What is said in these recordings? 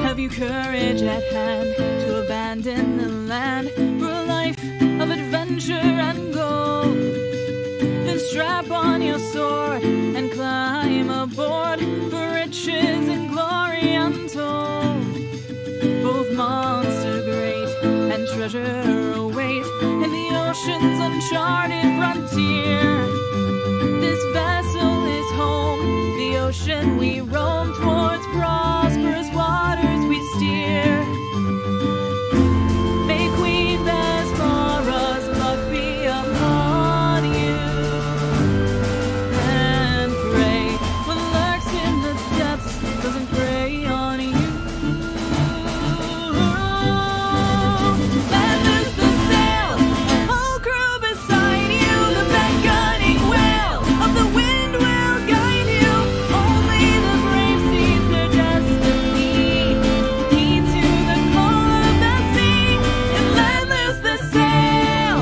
Have you courage at hand to abandon the land for a life of adventure and gold? Then strap on your sword and climb aboard for riches and glory untold. Both monster great and treasure await in the ocean's uncharted frontier. This vessel is home, the ocean we roam, towards prosperous waters we steer. May Queen Bess for us, luck be upon you, and pray what lurks in the depths doesn't prey on you. Let loose the sail, whole crew beside you, the beckoning wail of the wind will guide you. Only the brave seize their destiny, heed to the call of the sea, and let loose the sail.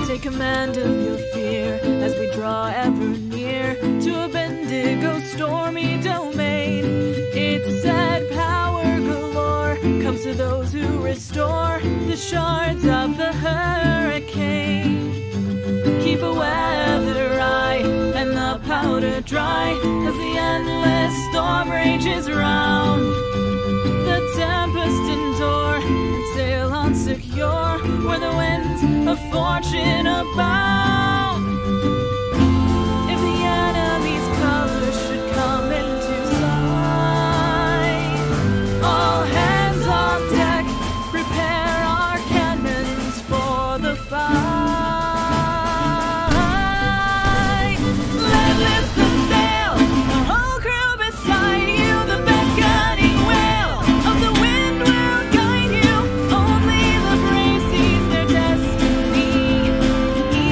Take command of your fear as we draw ever near to a Bendigo stormy domain. Its sad power galore comes to those who restore the shards of the hurricane. Keep a weather eye and the powder dry as the endless storm rages round. The tempest endure and sail on secure where the winds of fortune abound. If the enemy's colors should come into sight, all hands on deck, prepare our cannons for the fight. Let loose the sail, the whole crew beside you, the beckoning wail of the wind will guide you. Only the brave seize their destiny, heed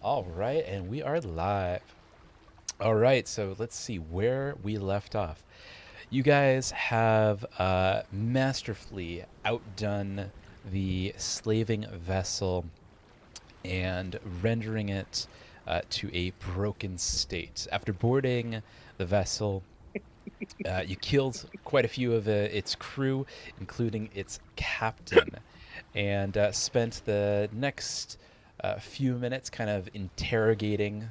All right, and we are live. All right, so let's see where we left off. You guys have masterfully outdone the slaving vessel and rendering it to a broken state. After boarding the vessel, you killed quite a few of its crew, including its captain, and spent the next few minutes kind of interrogating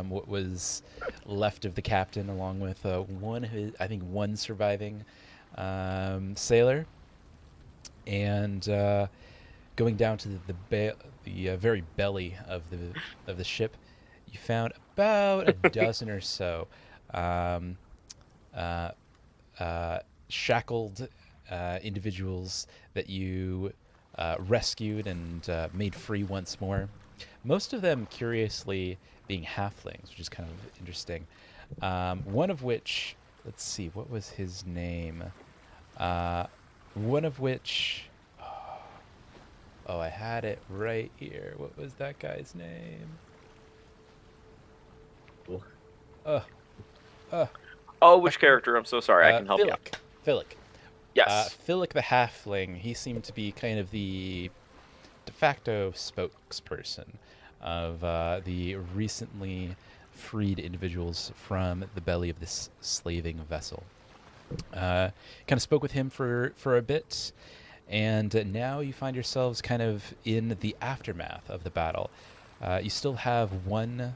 what was left of the captain, along with I think, one surviving sailor, and going down to the very belly of the ship. You found about a dozen or so. Um, uh, Shackled individuals that you rescued and made free once more. Most of them, curiously, being halflings, which is kind of interesting. One of which, let's see, what was his name? Uh, one of which, oh, I had it right here. What was that guy's name? Uh, uh, Oh, which character? I'm so sorry. I can help you. Philic. Philic. Yes. Philic the Halfling, he seemed to be kind of the de facto spokesperson of the recently freed individuals from the belly of this slaving vessel. Kind of spoke with him for a bit, and now you find yourselves kind of in the aftermath of the battle. You still have one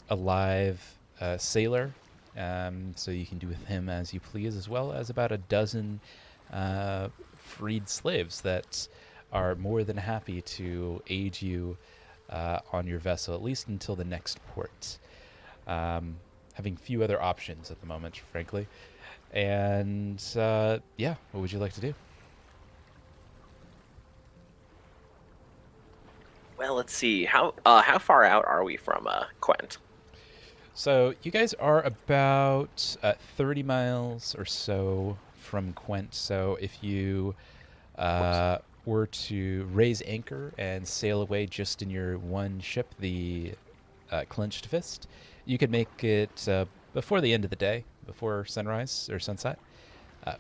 alive sailor, so you can do with him as you please, as well as about a dozen freed slaves that are more than happy to aid you on your vessel, at least until the next port. Having few other options at the moment, frankly. And yeah, what would you like to do? Well, let's see. How far out are we from Quent? So you guys are about 30 miles or so from Quent. So if you were to raise anchor and sail away just in your one ship, the Clenched Fist, you could make it before the end of the day, before sunrise or sunset.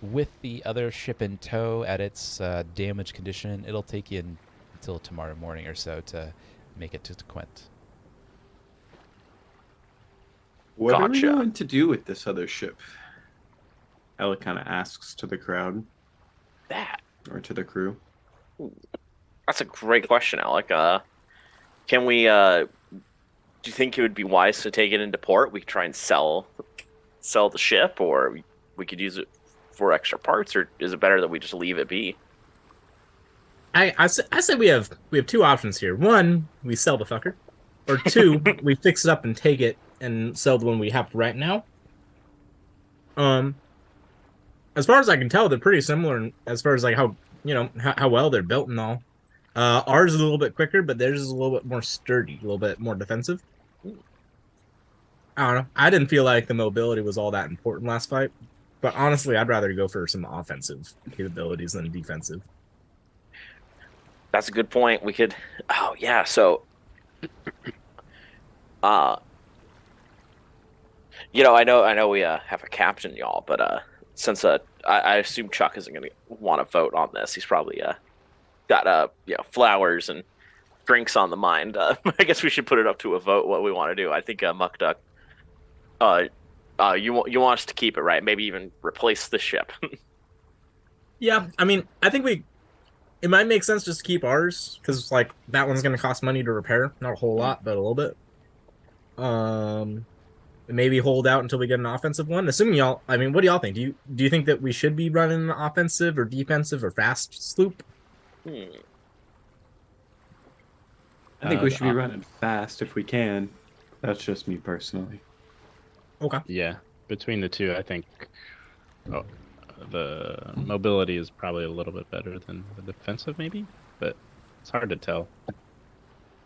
With the other ship in tow at its damaged condition, it'll take you until tomorrow morning or so to make it to Quent. What are we Gotcha. going to do with this other ship? Ella kind of asks to the crowd That. or to the crew. Ooh, that's a great question, Alec. Can we? Do you think it would be wise to take it into port? We could try and sell the ship, or we could use it for extra parts, or is it better that we just leave it be? I say we have two options here. One, we sell the fucker, or two, we fix it up and take it and sell the one we have right now. As far as I can tell, they're pretty similar as far as like how well they're built and all. Ours is a little bit quicker, but theirs is a little bit more sturdy, a little bit more defensive. I don't know. I didn't feel like the mobility was all that important last fight, but honestly, I'd rather go for some offensive capabilities than defensive. That's a good point. We could. Oh yeah. So, uh, I know we have a captain, y'all, but since I assume Chuck isn't going to want to vote on this. He's probably got flowers and drinks on the mind. I guess we should put it up to a vote what we want to do. I think Muck Duck, you want us to keep it, right? Maybe even replace the ship. Yeah, I mean, I think it might make sense just to keep ours because like that one's going to cost money to repair, not a whole lot, but a little bit. Maybe hold out until we get an offensive one. Assuming y'all, I mean, what do y'all think? Do you think that we should be running an offensive or defensive or fast sloop? Hmm. I think we should be the- running fast if we can. That's just me personally. Okay. Yeah, between the two, I think oh, the mobility is probably a little bit better than the defensive, maybe, but it's hard to tell.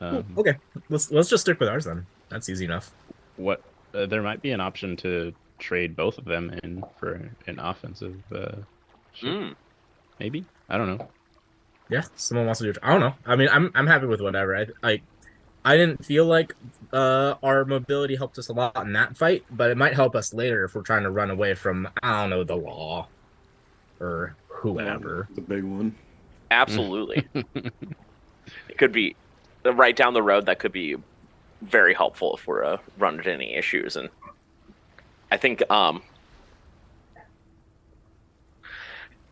Okay. Let's just stick with ours then. That's easy enough. What there might be an option to trade both of them in for an offensive ship, Mm. maybe. I don't know. Yeah, someone wants to do it. I don't know. I mean, I'm happy with whatever. I didn't feel like our mobility helped us a lot in that fight, but it might help us later if we're trying to run away from, I don't know, the law or whoever. The big one. Absolutely. It could be right down the road. That could be very helpful if we're run into any issues. And I think, and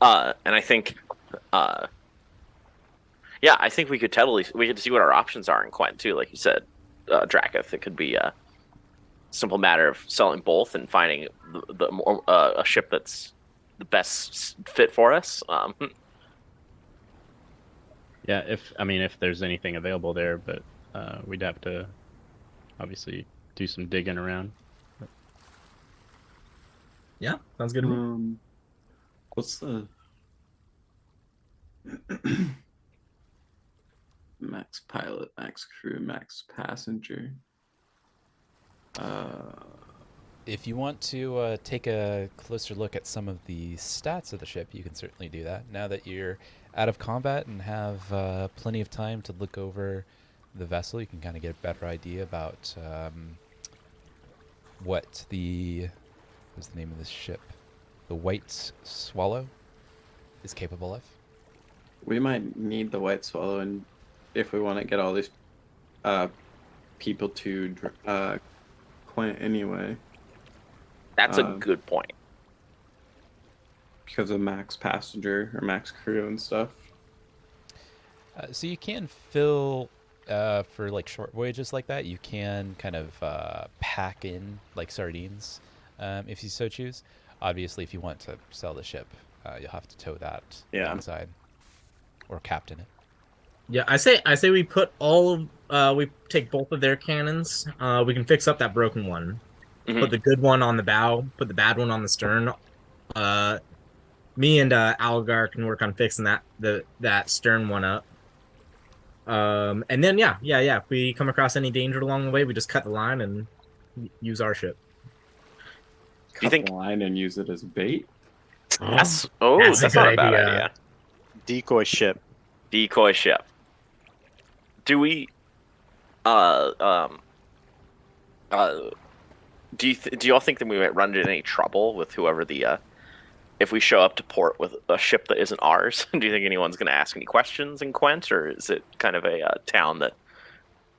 I think, yeah, I think we could see what our options are in Quent too. Like you said, Dracoth, it could be a simple matter of selling both and finding a ship that's the best fit for us. Yeah, if there's anything available there, but we'd have to obviously do some digging around. Yeah, sounds good to me. What's the max pilot, max crew, max passenger? If you want to take a closer look at some of the stats of the ship, you can certainly do that. Now that you're out of combat and have plenty of time to look over the vessel, you can kind of get a better idea about what's the name of this ship? The White Swallow is capable of. We might need the White Swallow, and if we want to get all these people to Quent anyway. That's a good point. Because of max passenger or max crew and stuff. So you can fill for like short voyages like that. You can kind of pack in like sardines if you so choose. Obviously, if you want to sell the ship, you'll have to tow that alongside or captain it. Yeah, I say we put we take both of their cannons. We can fix up that broken one. Mm-hmm. Put the good one on the bow, put the bad one on the stern. Me and Algar can work on fixing that stern one up. And then yeah. If we come across any danger along the way, we just cut the line and use our ship. Do you think the line and use it as bait? That's That's a not a good bad idea. idea. Decoy ship. Decoy ship. Do we do y'all think that we might run into any trouble with whoever if we show up to port with a ship that isn't ours? Do you think anyone's going to ask any questions in Quent, or is it kind of a town that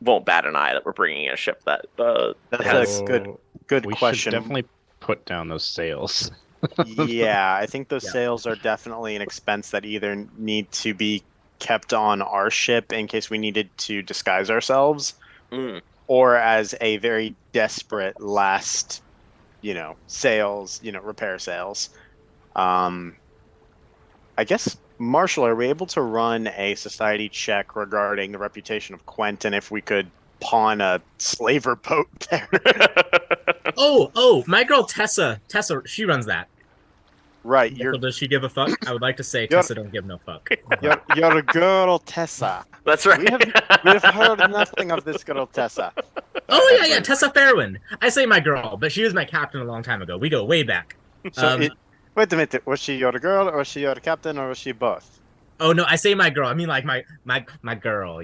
won't bat an eye that we're bringing in a ship that That's a good We question. should definitely put down those sails. Yeah, I think those Yeah. sails are definitely an expense that either need to be kept on our ship in case we needed to disguise ourselves, or as a very desperate last, sails, repair sails. I guess, Marshall, are we able to run a society check regarding the reputation of Quent and if we could pawn a slaver boat there? Oh, my girl Tessa, she runs that. Right, So does she give a fuck? I would like to say You're- Tessa don't give no fuck. your girl Tessa. That's right. We have heard nothing of this girl Tessa. Oh yeah, Tessa Fairwind. I say my girl, but she was my captain a long time ago. We go way back. So wait a minute, was she your girl, or was she your captain, or was she both? Oh no, I say my girl. I mean like my girl.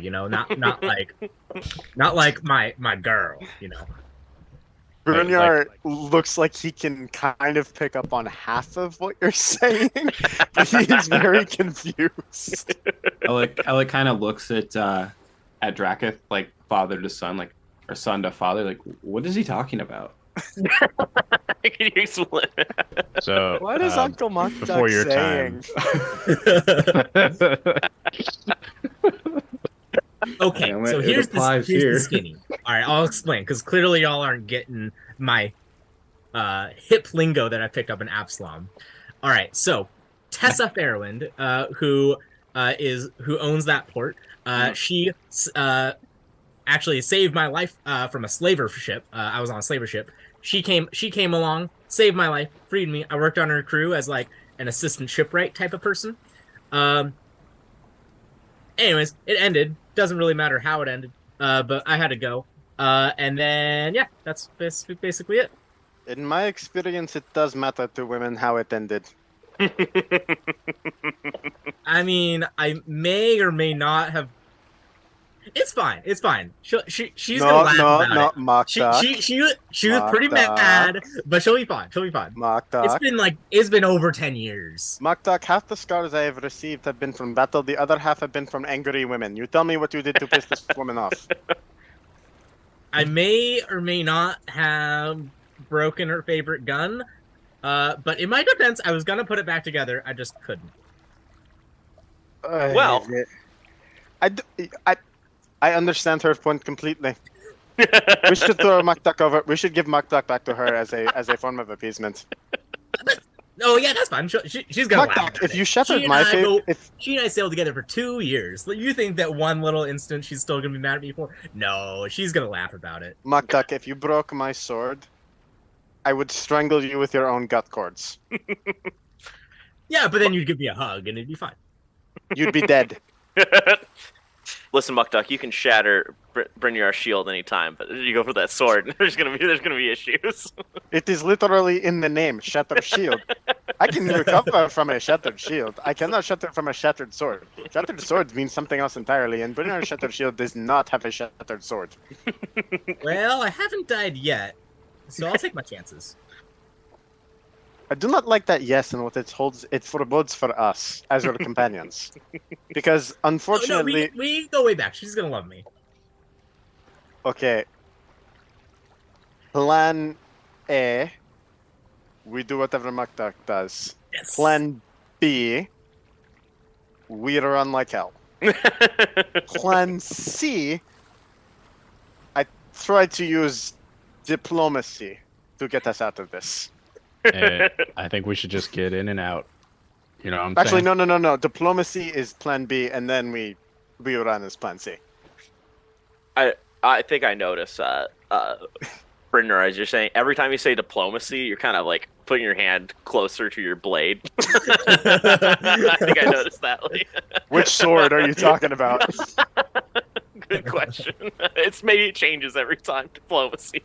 Not like my girl. Brunjar looks like he can kind of pick up on half of what you're saying, but he is very confused. Alec kind of looks at Dracoth, like father to son, like or son to father, like what is he talking about? Can you explain? So What is Uncle Monk before your saying? Okay, Damn it, so it here's applies the here. skinny. All right, I'll explain because clearly y'all aren't getting my hip lingo that I picked up in Absalom. All right, so Tessa Fairwind, who owns that port, she actually saved my life from a slaver ship. I was on a slaver ship. She came along, saved my life, freed me. I worked on her crew as like an assistant shipwright type of person. Anyways, it ended. Doesn't really matter how it ended, but I had to go. And then, yeah, that's basically it. In my experience, it does matter to women how it ended. I mean, I may or may not have... It's fine. It's fine. She's No, gonna laugh no, about no, it. Mock Duck. She was Mock pretty Duck. mad, but she'll be fine. She'll be fine. Mock It's been over 10 years. Mock Duck, half the scars I have received have been from battle, the other half have been from angry women. You tell me what you did to piss this woman off. I may or may not have broken her favorite gun, but in my defense, I was gonna put it back together. I just couldn't. Well- I understand her point completely. We should throw Mock Duck over. We should give Mock Duck back to her as a form of appeasement. Oh yeah, that's fine. She's gonna Mock laugh. Duck, about if it. you shattered She and my I favorite, she and I sailed together for 2 years. You think that one little instant she's still gonna be mad at me for? No, she's gonna laugh about it. Mock Duck, if you broke my sword, I would strangle you with your own gut cords. Yeah, but then you'd give me a hug and it'd be fine. You'd be dead. Listen, Muck Duck, you can shatter Brynjar's shield anytime, but you go for that sword, there's gonna be issues. It is literally in the name, Shattered Shield. I can recover from a shattered shield. I cannot shatter from a shattered sword. Shattered sword means something else entirely, and Brynjar's Shattered Shield does not have a shattered sword. Well, I haven't died yet, so I'll take my chances. I do not like that yes and what it holds. It forebodes for us as your companions, because Oh, no, unfortunately, we go way back. She's gonna love me. okay. Plan A, we do whatever Makdak does. Yes. Plan B, we run like hell. Plan C, I try to use diplomacy to get us out of this. I think we should just get in and out. You know what I'm Actually, saying? no. Diplomacy is Plan B, and then we run as Plan C. I think I notice, Brynjar, as you're saying, every time you say diplomacy, you're kind of like putting your hand closer to your blade. I think I noticed that. Like. Which sword are you talking about? Good question. Maybe it changes every time. Diplomacy.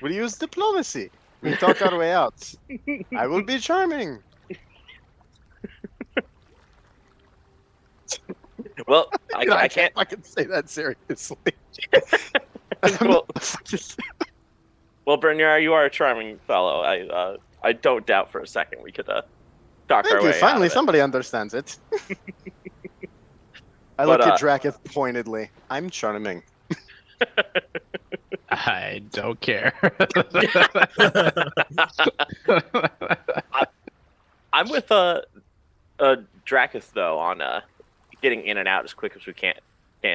We use diplomacy. We talk our way out. I will be charming. Well, I can't. I can say that seriously. Well, Brynjar, you are a charming fellow. I don't doubt for a second we could talk Thank our you. way Finally, out of it. somebody understands it. I But, look at Draketh pointedly. I'm charming. I don't care. I'm with Dracus though on getting in and out as quick as we can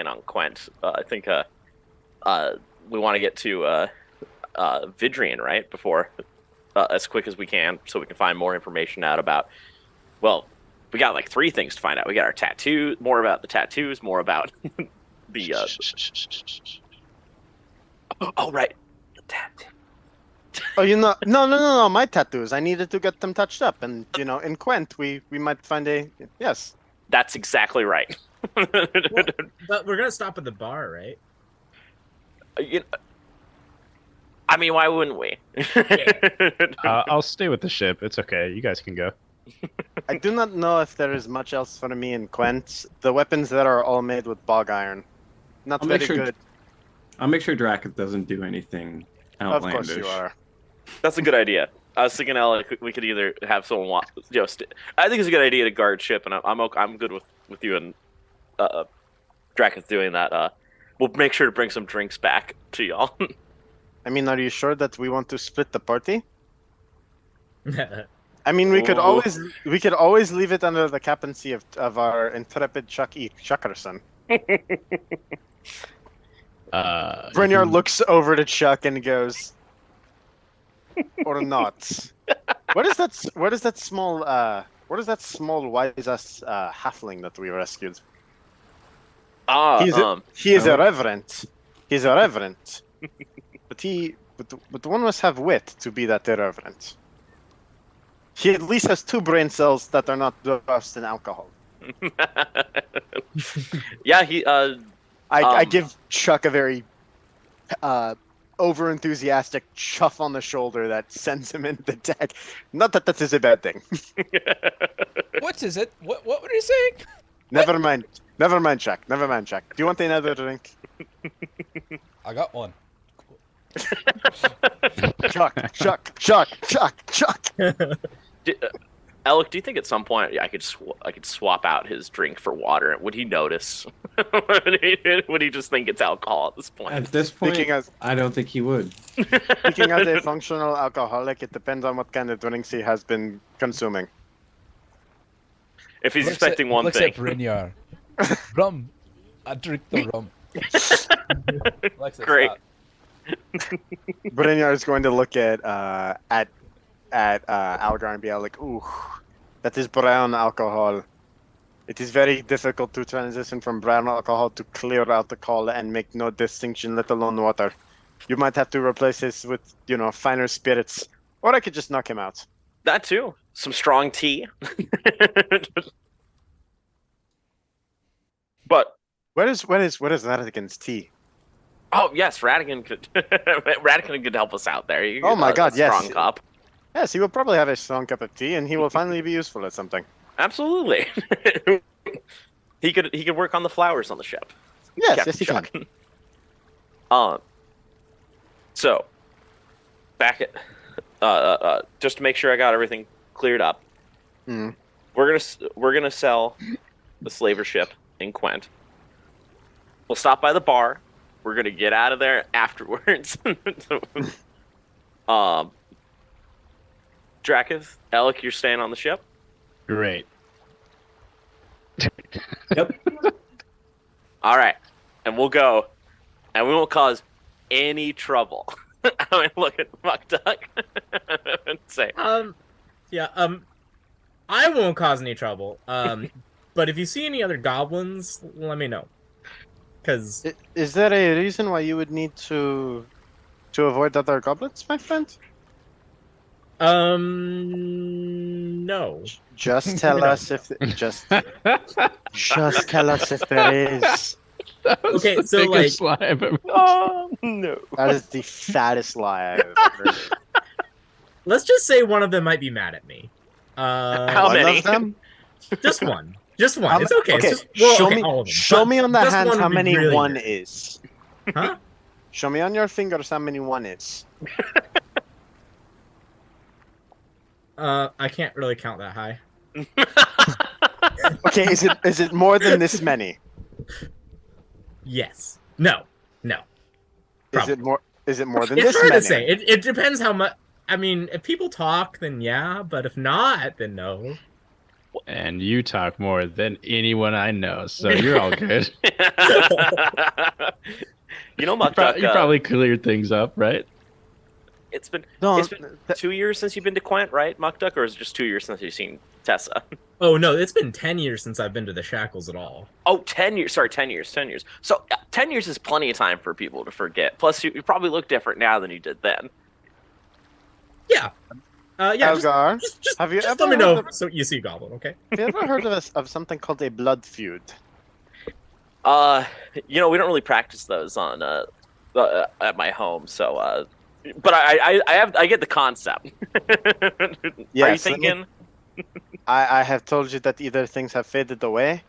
on Quent. I think we want to get to Vidrian right before as quick as we can, so we can find more information out about. Well, we got like 3 things to find out. We got our tattoo, more about the tattoos, more about the. Oh right, the tattoo. Oh, no, my tattoos. I needed to get them touched up, and in Quent we might find a yes. That's exactly right. But we're gonna stop at the bar, right? I mean, why wouldn't we? I'll stay with the ship. It's okay. You guys can go. I do not know if there is much else for me in Quent. The weapons that are all made with bog iron, not I'll very make sure- good. I'll make sure Draketh doesn't do anything outlandish. Of course you are. That's a good idea. I was thinking, we could either have someone walk. I think it's a good idea to guard ship, and I'm good with you and Dracus doing that. We'll make sure to bring some drinks back to y'all. I mean, are you sure that we want to split the party? I mean, we could always leave it under the captaincy of our intrepid Chuck E. Chuckerson. Brynjar looks over to Chuck and goes, "Or not? What is that small wise ass halfling that we rescued? He is irreverent. He's irreverent, but one must have wit to be that irreverent. He at least has 2 brain cells that are not doused in alcohol." Yeah, he. I give Chuck a very over-enthusiastic chuff on the shoulder that sends him into the deck. Not that that is a bad thing. What is it? What were you saying? Never mind. Never mind, Jack. Never mind, Jack. Do you want another drink? I got one. Chuck. Alec, do you think at some point I could swap out his drink for water? Would he notice? Would he just think it's alcohol at this point? At this point, I don't think he would. Speaking as a functional alcoholic, it depends on what kind of drinks he has been consuming. If he's expecting one thing. Looks at Brynjar. Rum. I drink the rum. Great. Brynjar is going to look at Algar and be like, ooh, that is brown alcohol. It is very difficult to transition from brown alcohol to clear alcohol and make no distinction, let alone water. You might have to replace this with, finer spirits. Or I could just knock him out. That too. Some strong tea. But what is that against tea? Oh yes, Radigan could help us out there. Oh my God, yes. Strong cup. Yes, he will probably have a strong cup of tea, and he will finally be useful at something. Absolutely. He could work on the flowers on the ship. Yes, he can. So, back at just to make sure I got everything cleared up. Mm. We're gonna sell the slaver ship in Quent. We'll stop by the bar. We're gonna get out of there afterwards. Dracus, Alec, you're staying on the ship? Great. Yep. All right. And we'll go. And we won't cause any trouble. I mean, look at Muck Duck and say, Yeah, I won't cause any trouble. But if you see any other goblins, let me know. Because is there a reason why you would need to avoid other goblins, my friend? No. Just tell us if just tell us if there is. Okay, so like, lie I've ever... oh no, that is the fattest lie I've ever heard. Let's just say one of them might be mad at me. How One many? of them? Just one. Just one. It's okay. Okay, It's just, show me. all of them. Show But me on the just hands one how would be many really one weird. is. Huh? Show me on your fingers how many one is. I can't really count that high. Okay, is it more than this many? Yes. No. Is it more than It's this hard many? to say. It depends how much. I mean, if people talk, then yeah. But if not, then no. And you talk more than anyone I know, so you're all good. Muck Duck, You probably cleared things up, right? it's been 2 years since you've been to Quent, right, Muck Duck, or is it just 2 years since you've seen Tessa? Oh no, it's been 10 years since I've been to the Shackles at all. Oh, 10 years. Sorry, 10 years. 10 years. So 10 years is plenty of time for people to forget. Plus, you probably look different now than you did then. Yeah. Yeah. Elgar, Just have you just ever let me know heard of- so you see Goblin, okay? Have you ever heard of something called a blood feud? We don't really practice those on at my home, so but I get the concept. Are you Yes, thinking? I have told you that either things have faded away,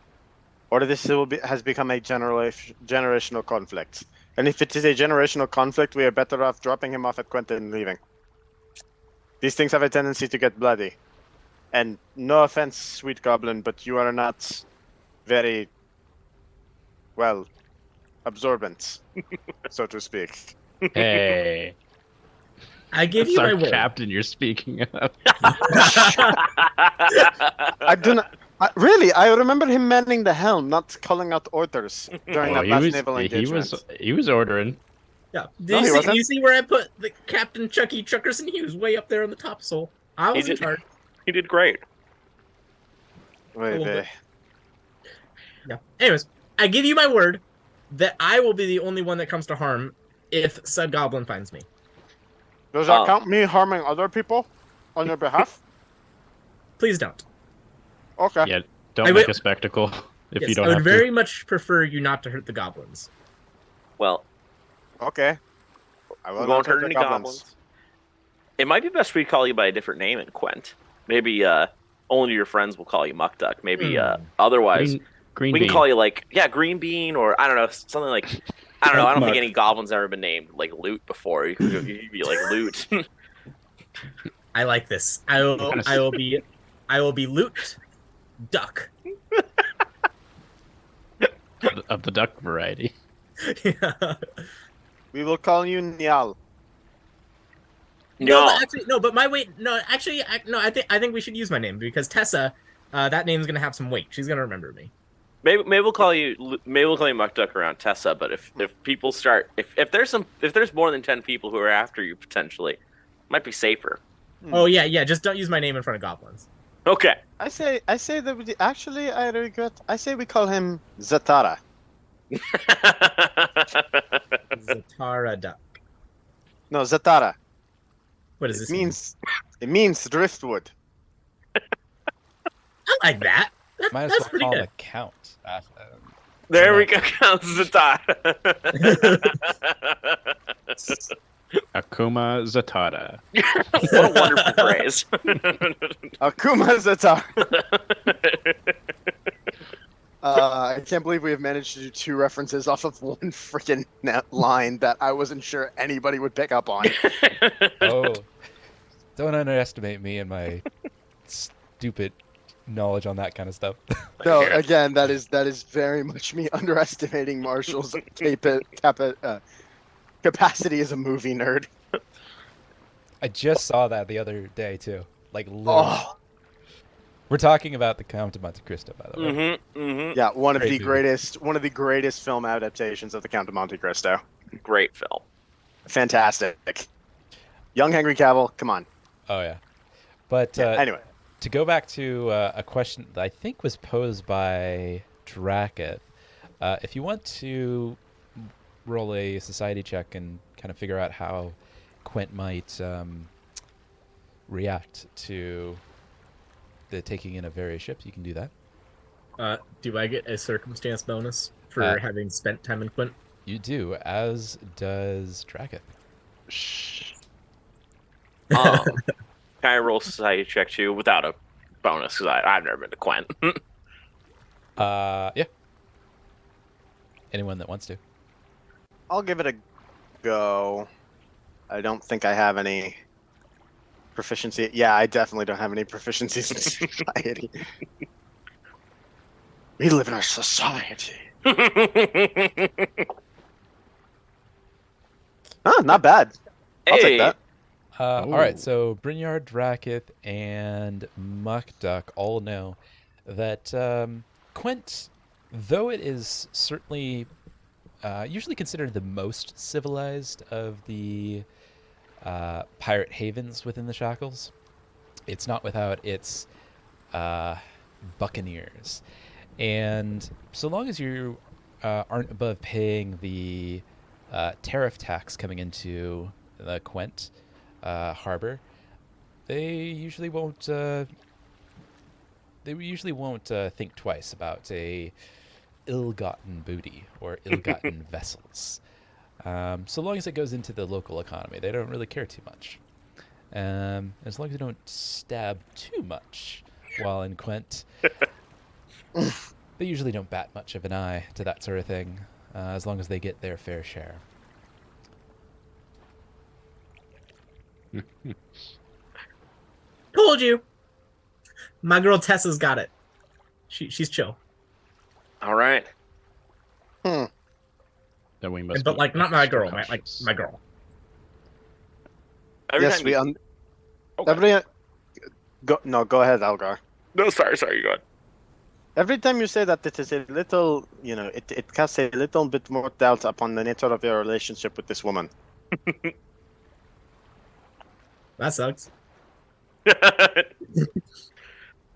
or this has become a generational conflict. And if it is a generational conflict, we are better off dropping him off at Quentin and leaving. These things have a tendency to get bloody. And no offense, sweet goblin, but you are not very, well, absorbent, so to speak. Hey. I give That's you my our word. captain you're speaking of. I do not. Really, I remember him manning the helm, not calling out orders during that last naval engagement. he was ordering. Yeah. No, he wasn't. You see where I put the Captain Chucky Chuckerson? He was way up there on the top soul. I was in charge. He did great. Wait. Yeah. Anyways, I give you my word that I will be the only one that comes to harm if said goblin finds me. Does that count me harming other people on your behalf? Please don't. Okay. Yeah, don't I make would- a spectacle if Yes, you don't I would have very to. much prefer you not to hurt the goblins. Well, Okay. I We will won't not hurt hurt any the goblins. goblins. It might be best we call you by a different name in Quent. Maybe only your friends will call you Muck Duck. Maybe otherwise Green we bean. can call you like Green Bean, or I don't know, something like, I don't know. I don't think Muck. any goblin's ever been named like Loot before. You could be like Loot. I like this. I will be Loot Duck. Of the duck variety. Yeah. We will call you Nyal. No, but actually, no. But my weight. No, actually, I think we should use my name because Tessa. That name's gonna have some weight. She's gonna remember me. Maybe we'll call you Muck Duck around Tessa. But if people start, if there's more than 10 people who are after you potentially, it might be safer. Oh yeah. Just don't use my name in front of goblins. Okay. I say that actually I regret. I say we call him Zatara. Zatara Duck. No, Zatara. What does this mean? It means driftwood. I like that. Might as That's well pretty call him good. a count. There we go. Counts Zatara. Akuma Zatara. What a wonderful phrase. Akuma Zatara. I can't believe we have managed to do 2 references off of one freaking line that I wasn't sure anybody would pick up on. Oh, don't underestimate me and my stupid knowledge on that kind of stuff. No, again, that is very much me underestimating Marshall's capacity as a movie nerd. I just saw that the other day too. Like literally. Oh, We're talking about the Count of Monte Cristo, by the way. Mm-hmm, mm-hmm. yeah, one of Great the movie. greatest film adaptations of the Count of Monte Cristo. Great film. Fantastic. Young Henry Cavill, come on. Oh yeah, but Anyway, to go back to a question that I think was posed by Dracket, if you want to roll a society check and kind of figure out how Quent might react to the taking in of various ships, you can do that. Do I get a circumstance bonus for having spent time in Quent? You do, as does Dracket. Can I roll society check too without a bonus? Because I've never been to Quent. Yeah. Anyone that wants to. I'll give it a go. I don't think I have any proficiency. Yeah, I definitely don't have any proficiencies in society. We live in a society. Oh, not bad. I'll Hey. take that. All right, so Brynjard, Dracket, and Muck Duck all know that Quent, though it is certainly usually considered the most civilized of the pirate havens within the Shackles, it's not without its buccaneers. And so long as you aren't above paying the tariff tax coming into the Quent harbor, they usually won't think twice about a ill-gotten booty or ill-gotten vessels. So long as it goes into the local economy, they don't really care too much. As long as they don't stab too much while in Quent, they usually don't bat much of an eye to that sort of thing, as long as they get their fair share. Told you. My girl Tessa's got it. She's chill. All right. Then we must. But be like not my extra girl, like cautious. my girl. Every Yes, time we. you- Every. Go ahead, Algar. No, sorry, you go ahead. Every time you say that, it is a little, it casts a little bit more doubt upon the nature of your relationship with this woman. That sucks.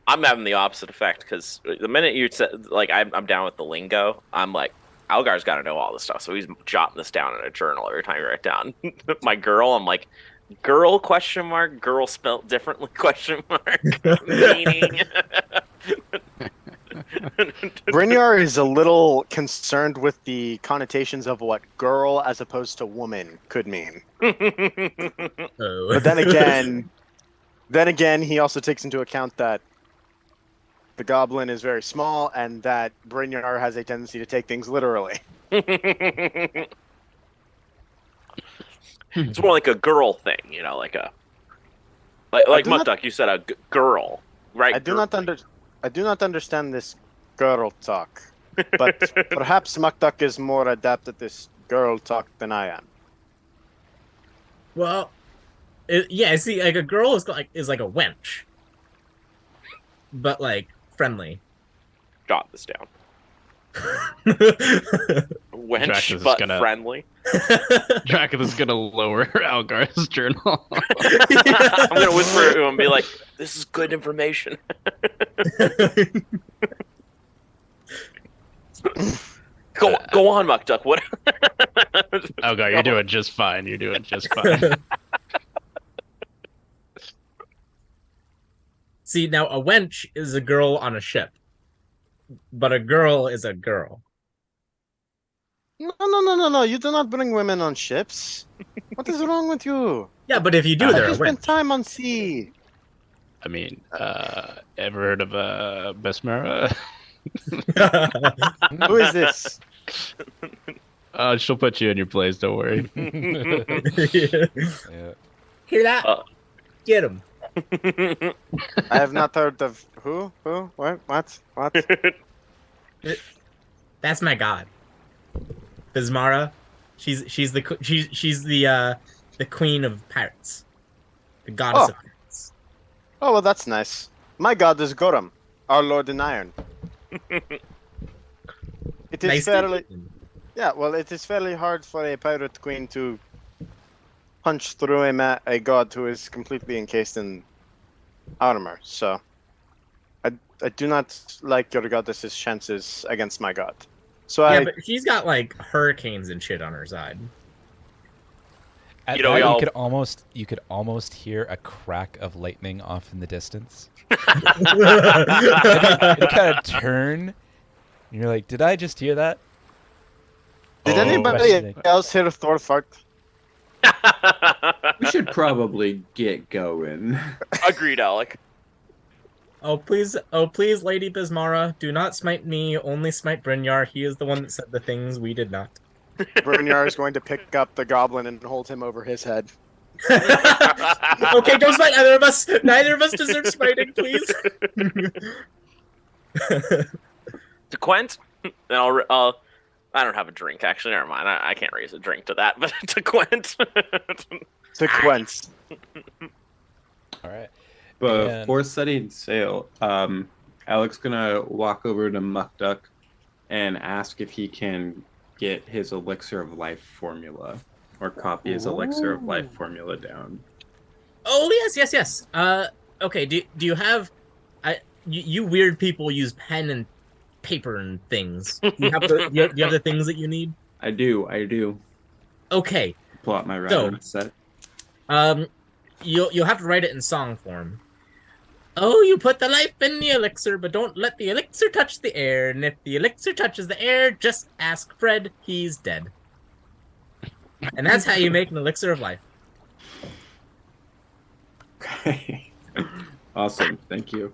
I'm having the opposite effect because the minute you said, like, I'm down with the lingo, I'm like, Algar's got to know all this stuff, so he's jotting this down in a journal every time you write down my girl. I'm like, girl ? Girl spelt differently ? Meaning. Brynjar is a little concerned with the connotations of what girl as opposed to woman could mean. Oh. But then again, he also takes into account that the goblin is very small and that Brynjar has a tendency to take things literally. It's more like a girl thing, like like Muck Duck, you said a girl, right? I do not understand this girl talk, but perhaps Muck Duck is more adept at this girl talk than I am. Well, yeah. See, like a girl is like a wench, but like friendly. Jot this down. Wench, Dracula's but gonna- friendly. Dracula's gonna lower Algar's journal. I'm gonna whisper to him and be like, "This is good information." Go on, Muck Duck. What? Algar, you're doing just fine. You're doing just fine. See, now a wench is a girl on a ship, but a girl is a girl. No. You do not bring women on ships. What is wrong with you? Yeah, but if you do, they're You a spend wench. time on sea. I mean, ever heard of Besmera? Who is this? She'll put you in your place. Don't worry. Yeah. Hear that? Get him. I have not heard of who? What? That's my god, Bismara. She's the queen of pirates, the goddess of pirates. Oh, well, that's nice. My god is Gorum, our lord in iron. It is Nice fairly... to- Yeah, well, it is fairly hard for a pirate queen to punch through a god who is completely encased in armor. So, I do not like your goddess's chances against my god. So Yeah, but she's got like hurricanes and shit on her side. At You know, that, y'all- you could almost hear a crack of lightning off in the distance. You kind of turn, and you're like, "Did I just hear that?" Did Oh, anybody questioning. else hear Thor fart? We should probably get going. Agreed, Alec. Oh please, Lady Bismara, do not smite me. Only smite Brynjar. He is the one that said the things we did not. Brynjar is going to pick up the goblin and hold him over his head. Okay, don't smite either of us. Neither of us deserve smiting, please. To Quent, and I'll I don't have a drink, actually. Never mind. I can't raise a drink to that, but to Quent. To Quent. All right. But And- before setting sail, Alec's gonna walk over to Muck Duck and ask if he can get his elixir of life formula or copy his elixir of life formula down. Oh yes. Okay. Do you have? You weird people use pen and paper and things. Do you have do you have the things that you need? I do. Okay. Pull out my So- writing set. You'll have to write it in song form. Oh, you put the life in the elixir, but don't let the elixir touch the air. And if the elixir touches the air, just ask Fred. He's dead. And that's how you make an elixir of life. Okay. Awesome. Thank you.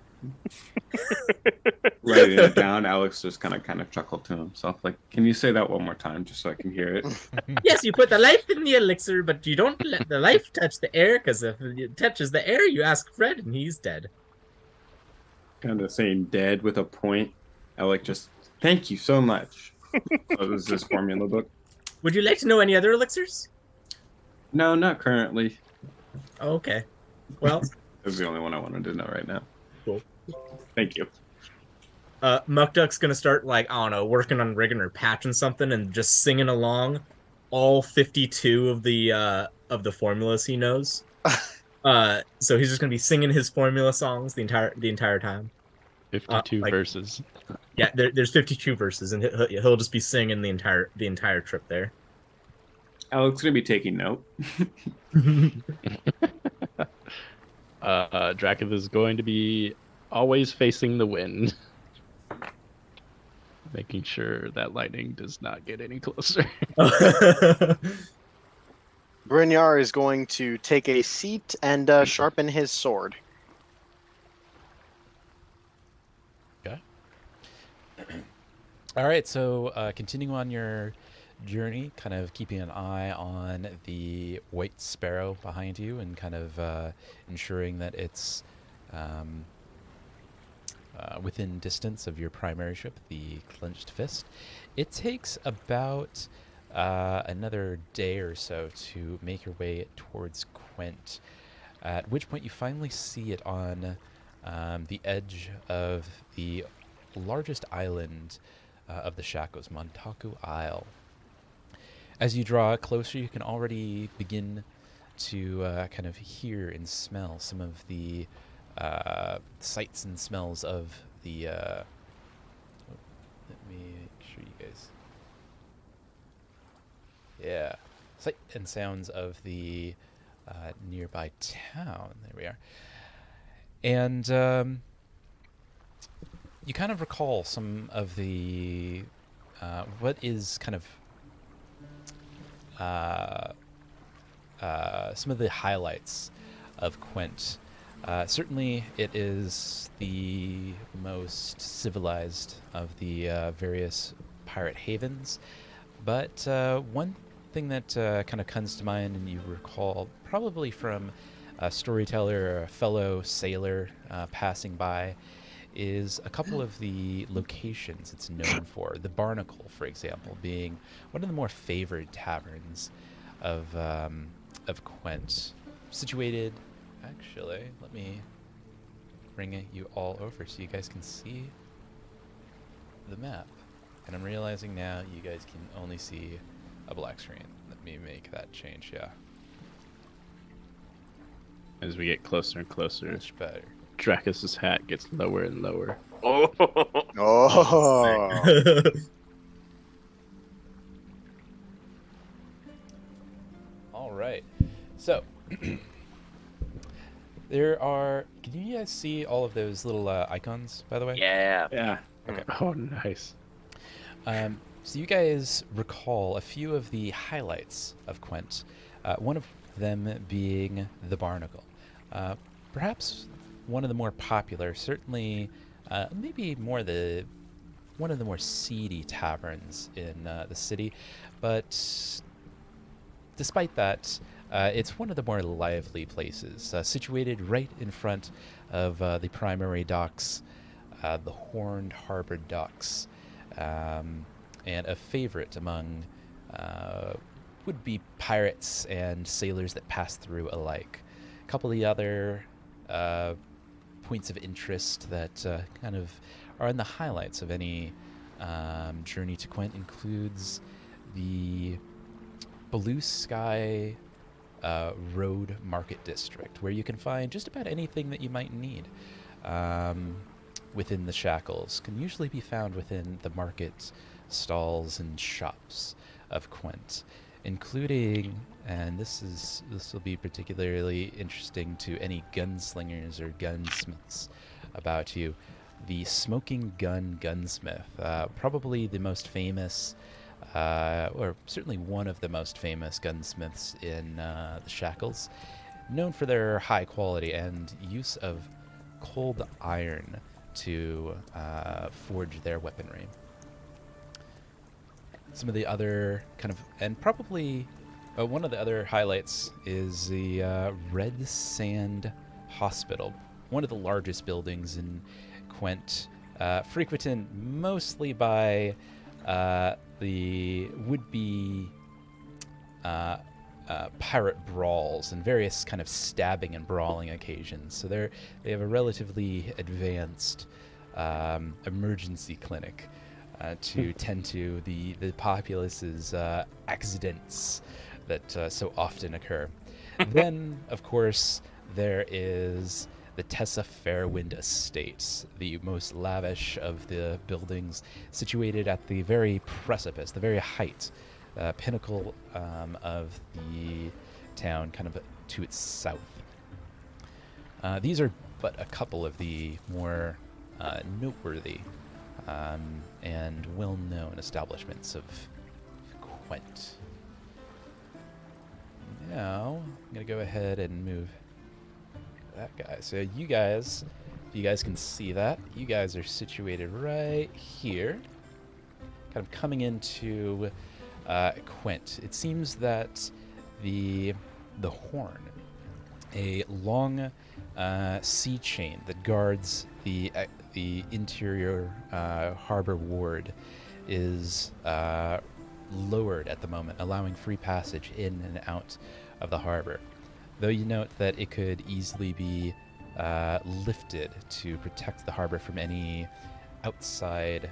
Writing it down, Alex just kind of chuckled to himself, like, "Can you say that one more time, just so I can hear it?" Yes, you put the life in the elixir, but you don't let the life touch the air, because if it touches the air, you ask Fred, and he's dead. Kind of saying "dead" with a point. Alec just, "Thank you so much." So this is his formula book. Would you like to know any other elixirs? No, not currently. Oh, okay. Well, This is the only one I wanted to know right now. Cool. Thank you. Muck Duck's gonna start, like, I don't know, working on rigging or patching something and just singing along all 52 of the formulas he knows. So he's just gonna be singing his formula songs the entire time. 52 like- verses. Yeah, there's 52 verses, and he'll just be singing the entire trip there. Alec's gonna be taking note. Dracula is going to be always facing the wind. Making sure that lightning does not get any closer. Brynjar is going to take a seat and sharpen his sword. Okay. All right, so continuing on your journey, kind of keeping an eye on the white sparrow behind you and kind of ensuring that it's within distance of your primary ship, the Clenched Fist. It takes about another day or so to make your way towards Quent, at which point you finally see it on the edge of the largest island of the Shackles, Montaku Isle. As you draw closer, you can already begin to kind of hear and smell some of the sights and smells of the. Let me make sure you guys. Yeah, sight and sounds of the nearby town. There we are, and you kind of recall some of the what is kind of some of the highlights of Quent. Certainly, it is the most civilized of the various pirate havens, but one thing that kind of comes to mind and you recall probably from a storyteller or a fellow sailor passing by is a couple of the locations it's known for. The Barnacle, for example, being one of the more favored taverns of Quent, situated. Actually, let me bring you all over so you guys can see the map. And I'm realizing now you guys can only see a black screen. Let me make that change. Yeah, As we get closer and closer, much better. Dracus's hat gets lower and lower. Oh, Oh. All right. So there are. Can you guys see all of those little icons? By the way. yeah. Yeah. Okay. Oh, nice. So you guys recall a few of the highlights of Quent. One of them being the Barnacle. Perhaps one of the more popular, certainly maybe more one of the more seedy taverns in the city, but despite that, it's one of the more lively places, situated right in front of the primary docks, the Horned Harbor Docks, and a favorite among would-be pirates and sailors that pass through alike. A couple of the other points of interest that kind of are in the highlights of any journey to Quent includes the Blue Sky Road Market District, where you can find just about anything that you might need within the Shackles. Can usually be found within the market stalls and shops of Quent, including, and this will be particularly interesting to any gunslingers or gunsmiths about you, the Smoking Gun Gunsmith, probably the most famous, or certainly one of the most famous gunsmiths in the Shackles, known for their high quality and use of cold iron to forge their weaponry. Some of the other kind of, and probably one of the other highlights is the Red Sand Hospital, one of the largest buildings in Quent, frequented mostly by the would-be pirate brawls and various kind of stabbing and brawling occasions. So they have a relatively advanced emergency clinic to tend to the populace's accidents that so often occur. Then, of course, there is the Tessa Fairwind Estates, the most lavish of the buildings, situated at the very precipice, the very height, pinnacle of the town, kind of to its south. These are but a couple of the more noteworthy and well-known establishments of Quent. Now, I'm going to go ahead and move that guy. So you guys, if you guys can see that, you guys are situated right here, kind of coming into Quent. It seems that the horn, a long sea chain that guards the interior harbor ward, is lowered at the moment, allowing free passage in and out of the harbor. Though you note that it could easily be lifted to protect the harbor from any outside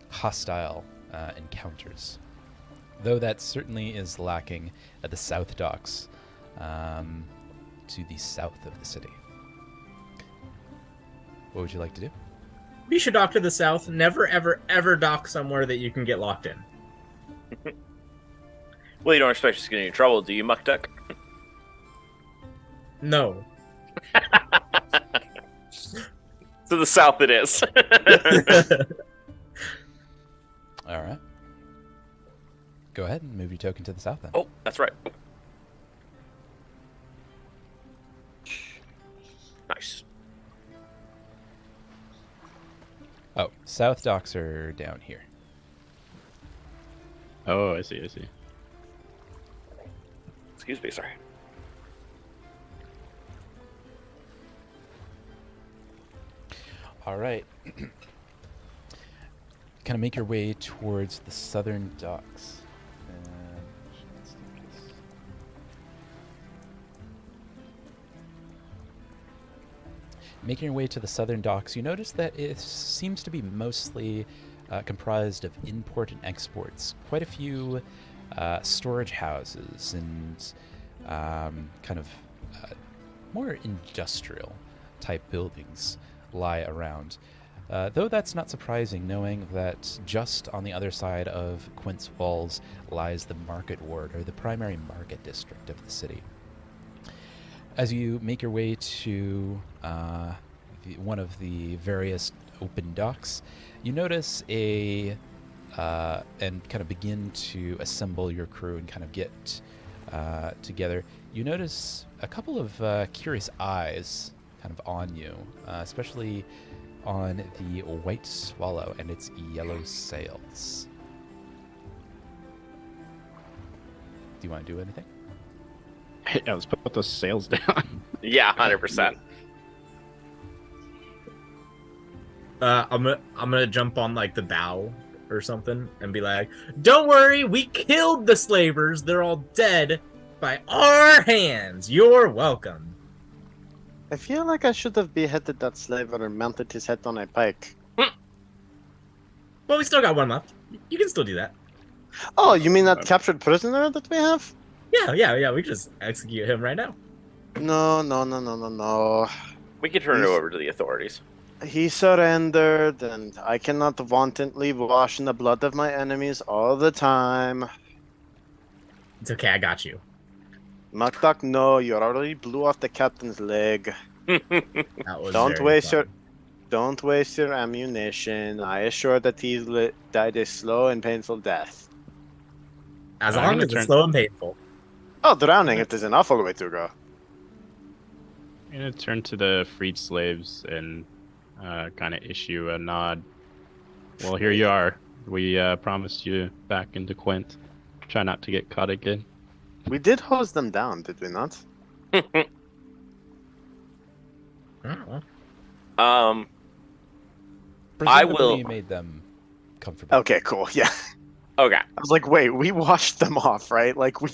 hostile encounters. Though that certainly is lacking at the south docks to the south of the city. What would you like to do? We should dock to the south. Never, ever, ever dock somewhere that you can get locked in. Well, you don't expect us to get in trouble, do you, Muck Duck? No. To the south it is. All right. Go ahead and move your token to the south then. Oh, that's right. Nice. Oh, south docks are down here. Oh, I see. Excuse me, sorry. All right. Kind of make your way towards the southern docks. Let's do this. Making your way to the southern docks, you notice that it seems to be mostly comprised of import and exports. Quite a few storage houses and kind of more industrial type buildings lie around. Though that's not surprising, knowing that just on the other side of Quent's walls lies the market ward, or the primary market district of the city. As you make your way to one of the various open docks, you notice and kind of begin to assemble your crew and kind of get together. You notice a couple of curious eyes kind of on you, especially on the White Swallow and its yellow sails. Do you want to do anything? Hey, let's put those sails down. Yeah, 100%. I'm gonna jump on like the bow or something and be like, "Don't worry, we killed the slavers. They're all dead by our hands. You're welcome." I feel like I should have beheaded that slaver and mounted his head on a pike. Well, we still got one left. You can still do that. Oh, you mean that captured prisoner that we have? Yeah. We can just execute him right now. No. We can turn it over to the authorities. He surrendered, and I cannot wantonly wash in the blood of my enemies all the time. It's okay, I got you. Maktak, no, you already blew off the captain's leg. That was Don't very waste fun. Don't waste your ammunition. I assure that he died a slow and painful death. As I'm long gonna as turn- it's slow and painful. Oh, drowning, it is an awful way to go. I'm gonna turn to the freed slaves and kind of issue a nod. Well, here you are. We promised you back into Quent. Try not to get caught again. We did hose them down, did we not? I Presumably will- you made them comfortable. Okay, cool, yeah. Okay. I was like, wait, we washed them off, right? Like, we're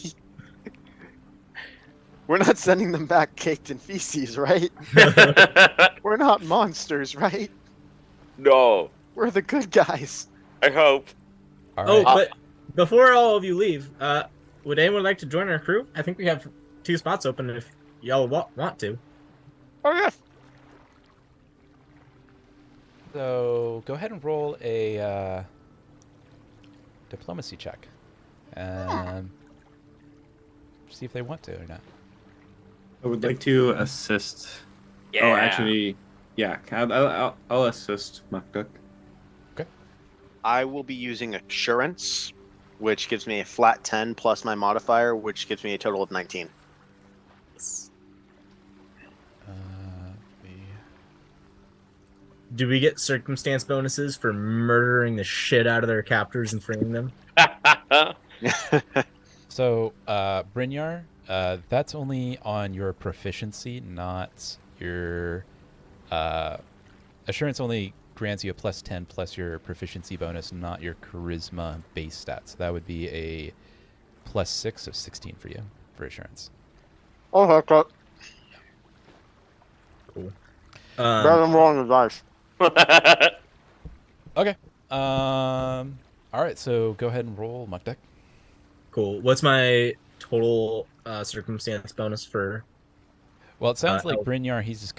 not sending them back caked in feces, right? We're not monsters, right? No, We're the good guys. I hope. All Oh, right. but before all of you leave, would anyone like to join our crew? I think we have 2 spots open if y'all want to. Oh, yeah. So go ahead and roll a diplomacy check. See if they want to or not. I would like to assist. Yeah. Oh, actually, Yeah, I'll assist Mukduk. I will be using assurance, which gives me a flat 10 plus my modifier, which gives me a total of 19. Do we get circumstance bonuses for murdering the shit out of their captors and freeing them? So, Brynjar, that's only on your proficiency, not your assurance. Only grants you a plus 10 plus your proficiency bonus, not your charisma base stat. So that would be a plus 6, so 16 for you for assurance. Oh, okay. Cool. Better than rolling the dice. Okay. All right. So go ahead and roll, Mukduk. Cool. What's my total circumstance bonus for? Well, it sounds like Elk. Brynjar. He's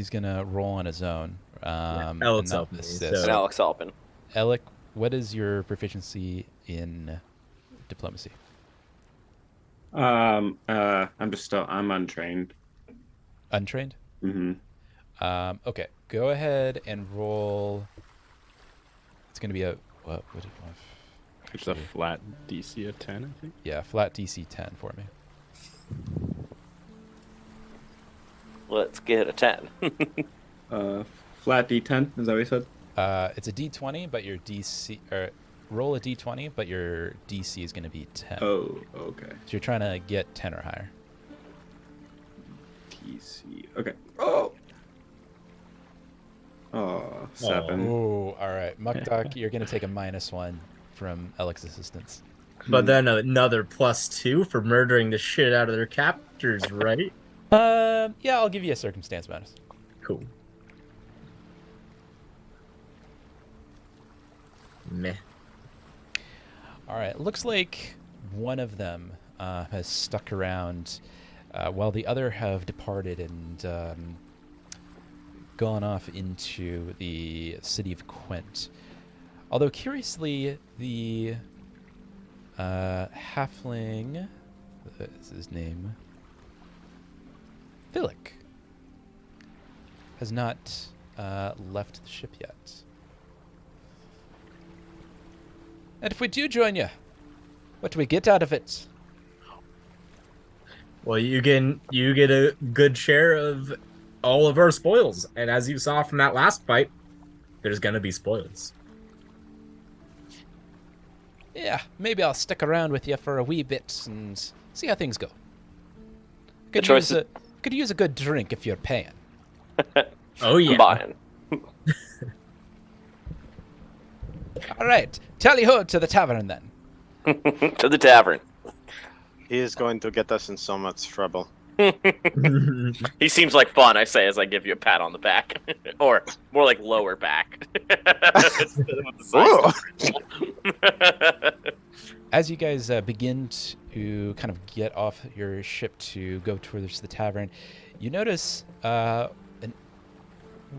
gonna roll on his own. Elk's and not helping me, assist. so- And Alex helping. Alec, what is your proficiency in diplomacy? I'm untrained. Untrained. Mm-hmm. Okay. Go ahead and roll. It's gonna be a what? What did I? It's a flat DC of 10, I think. Yeah, flat DC 10 for me. Let's get a 10. Flat D10, is that what you said? It's a D20, but your DC or roll a D20, but your DC is gonna be 10. Oh, okay. So you're trying to get 10 or higher. PC. Okay. Oh, 7. Oh, all right, Mukduk, you're gonna take a -1 from Alex's assistance. But then another +2 for murdering the shit out of their captors, right? Yeah, I'll give you a circumstance bonus. Cool. Meh. All right, looks like one of them has stuck around while the other have departed and gone off into the city of Quent. Although, curiously, the halfling, what is his name? Philic, has not left the ship yet. And if we do join you, what do we get out of it? Well, you get a good share of all of our spoils, and as you saw from that last fight, there's gonna be spoils. Yeah, maybe I'll stick around with you for a wee bit and see how things go. choice Could use a good drink if you're paying. Oh yeah. I'm buying. All right, tally ho to the tavern then. To the tavern. He is going to get us in so much trouble. He seems like fun, I say as I give you a pat on the back. Or more like lower back. Instead of with the side. As you guys begin to kind of get off your ship to go towards the tavern, you notice a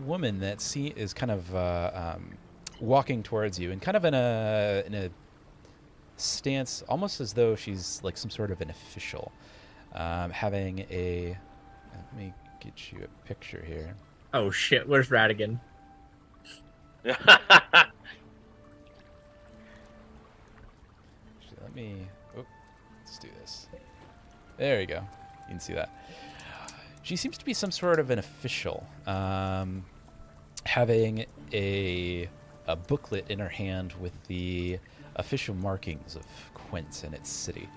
woman that is kind of walking towards you, and kind of in a stance, almost as though she's like some sort of an official, having a. Let me get you a picture here. Oh shit, where's Radigan? Let me. Oh, let's do this. There you go. You can see that. She seems to be some sort of an official, having a booklet in her hand with the official markings of Quent and its city.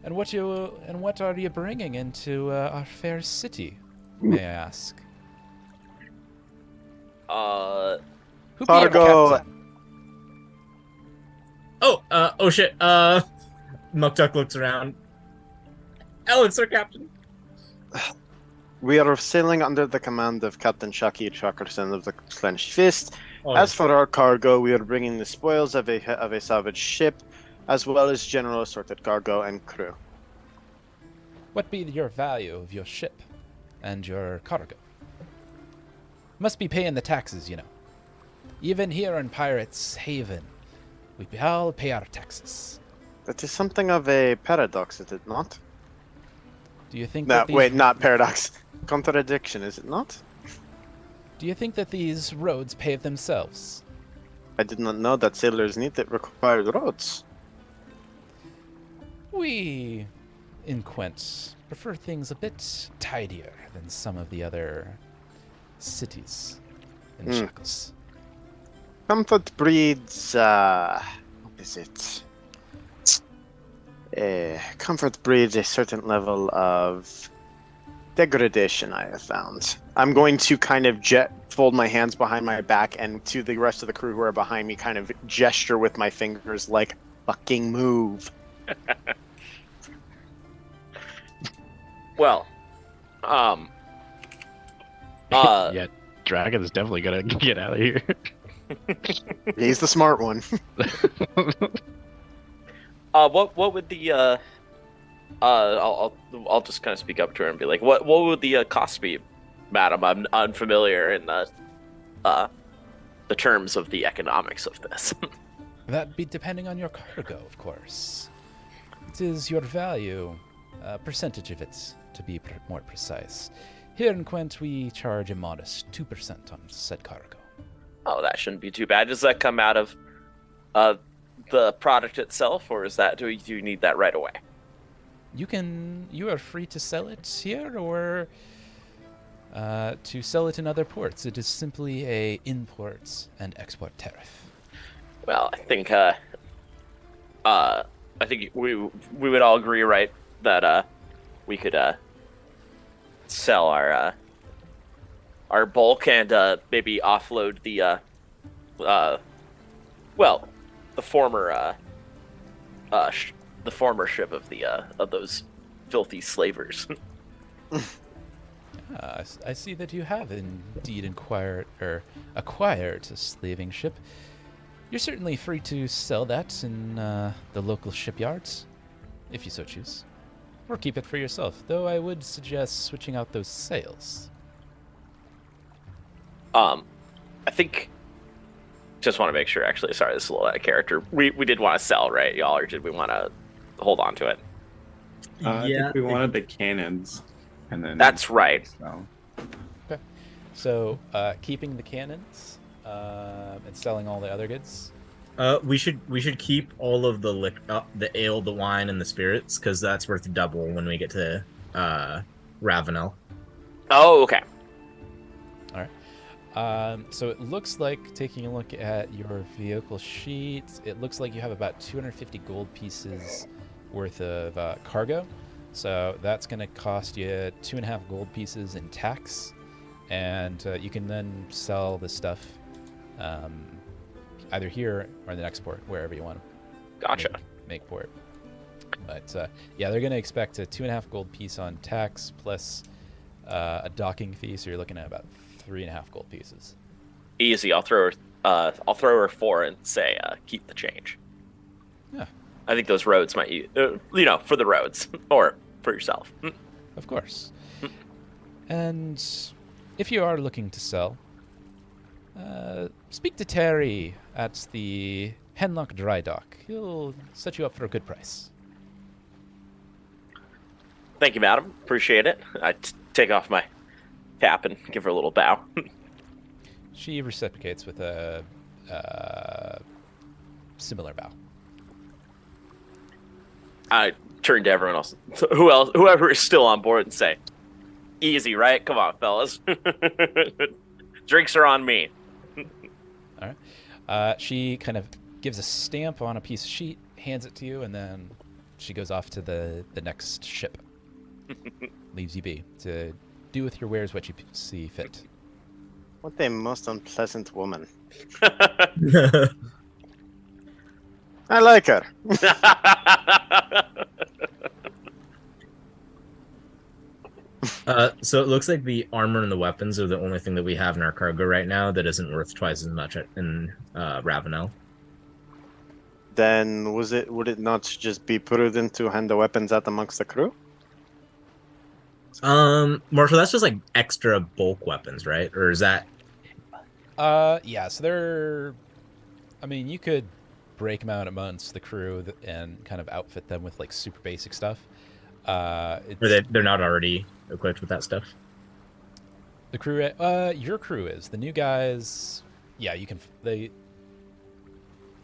And what are you bringing into our fair city, may I ask? Who be your Cargo. captain? Oh shit. Mukduk looks around. Alex, our captain. We are sailing under the command of Captain Shaki Chakerson of the Clenched Fist. Oh, As for our cargo, we are bringing the spoils of a salvaged ship, as well as general assorted cargo and crew. What be your value of your ship and your cargo? Must be paying the taxes, you know. Even here in Pirates Haven, we all pay our taxes. That is something of a paradox, is it not? Do you think No, that these, wait, not paradox. Contradiction, is it not? Do you think that these roads pave themselves? I did not know that sailors need that required roads. We, in Quent, prefer things a bit tidier than some of the other cities in the Shackles. Comfort breeds, what is it? Comfort breeds a certain level of degradation, I have found. I'm going to kind of fold my hands behind my back and to the rest of the crew who are behind me kind of gesture with my fingers like, fucking move. Well, Yeah, Dragon's definitely gonna get out of here. He's the smart one. what would the I'll just kind of speak up to her and be like, what would the cost be, madam? I'm unfamiliar in the terms of the economics of this. That'd be depending on your cargo, of course. It is your value, percentage of it, to be more precise. Here in Quent, we charge a modest 2% on said cargo. Oh, that shouldn't be too bad. Does that come out of the product itself, or is that do you need that right away? You are free to sell it here or to sell it in other ports. It is simply a import and export tariff. Well, I think we would all agree, right, that we could sell our bulk and maybe offload the former ship of those filthy slavers. I see that you have indeed acquired a slaving ship. You're certainly free to sell that in the local shipyards, if you so choose. Or keep it for yourself, though I would suggest switching out those sails. I think, just want to make sure, actually, sorry, this is a little out of character. We did want to sell, right, y'all, or did we want to hold on to it? I think we wanted the cannons. And then That's right. So. Okay. So, keeping the cannons and selling all the other goods. We should keep all of the the ale, the wine, and the spirits, because that's worth double when we get to Ravenel. Oh, okay. All right. So it looks like, taking a look at your vehicle sheet, it looks like you have about 250 gold pieces worth of cargo. So that's going to cost you 2.5 gold pieces in tax, and you can then sell the stuff either here or in the next port, wherever you want to Gotcha. make port. But yeah, they're going to expect a 2.5 gold piece on tax plus a docking fee, so you're looking at about 3.5 gold pieces. Easy. I'll throw her 4 and say keep the change. Yeah, I think those roads might, for the roads or for yourself. of course. And if you are looking to sell, speak to Terry at the Henlock Dry Dock. He'll set you up for a good price. Thank you, madam. Appreciate it. I take off my cap and give her a little bow. She reciprocates with a similar bow. I turn to everyone else. Whoever is still on board, and say, "Easy, right? Come on, fellas. Drinks are on me." All right. She kind of gives a stamp on a piece of sheet, hands it to you, and then she goes off to the next ship. Leaves you be to do with your wares what you see fit. What a most unpleasant woman. I like her. So it looks like the armor and the weapons are the only thing that we have in our cargo right now that isn't worth twice as much in Ravenel. Then would it not just be prudent to hand the weapons out amongst the crew? Marshall, that's just like extra bulk weapons, right? Or is that? Yeah. So you could break them out amongst the crew and kind of outfit them with like super basic stuff. It's, Or they're not already equipped with that stuff. the crew, your crew is. The new guys, yeah, you can. They're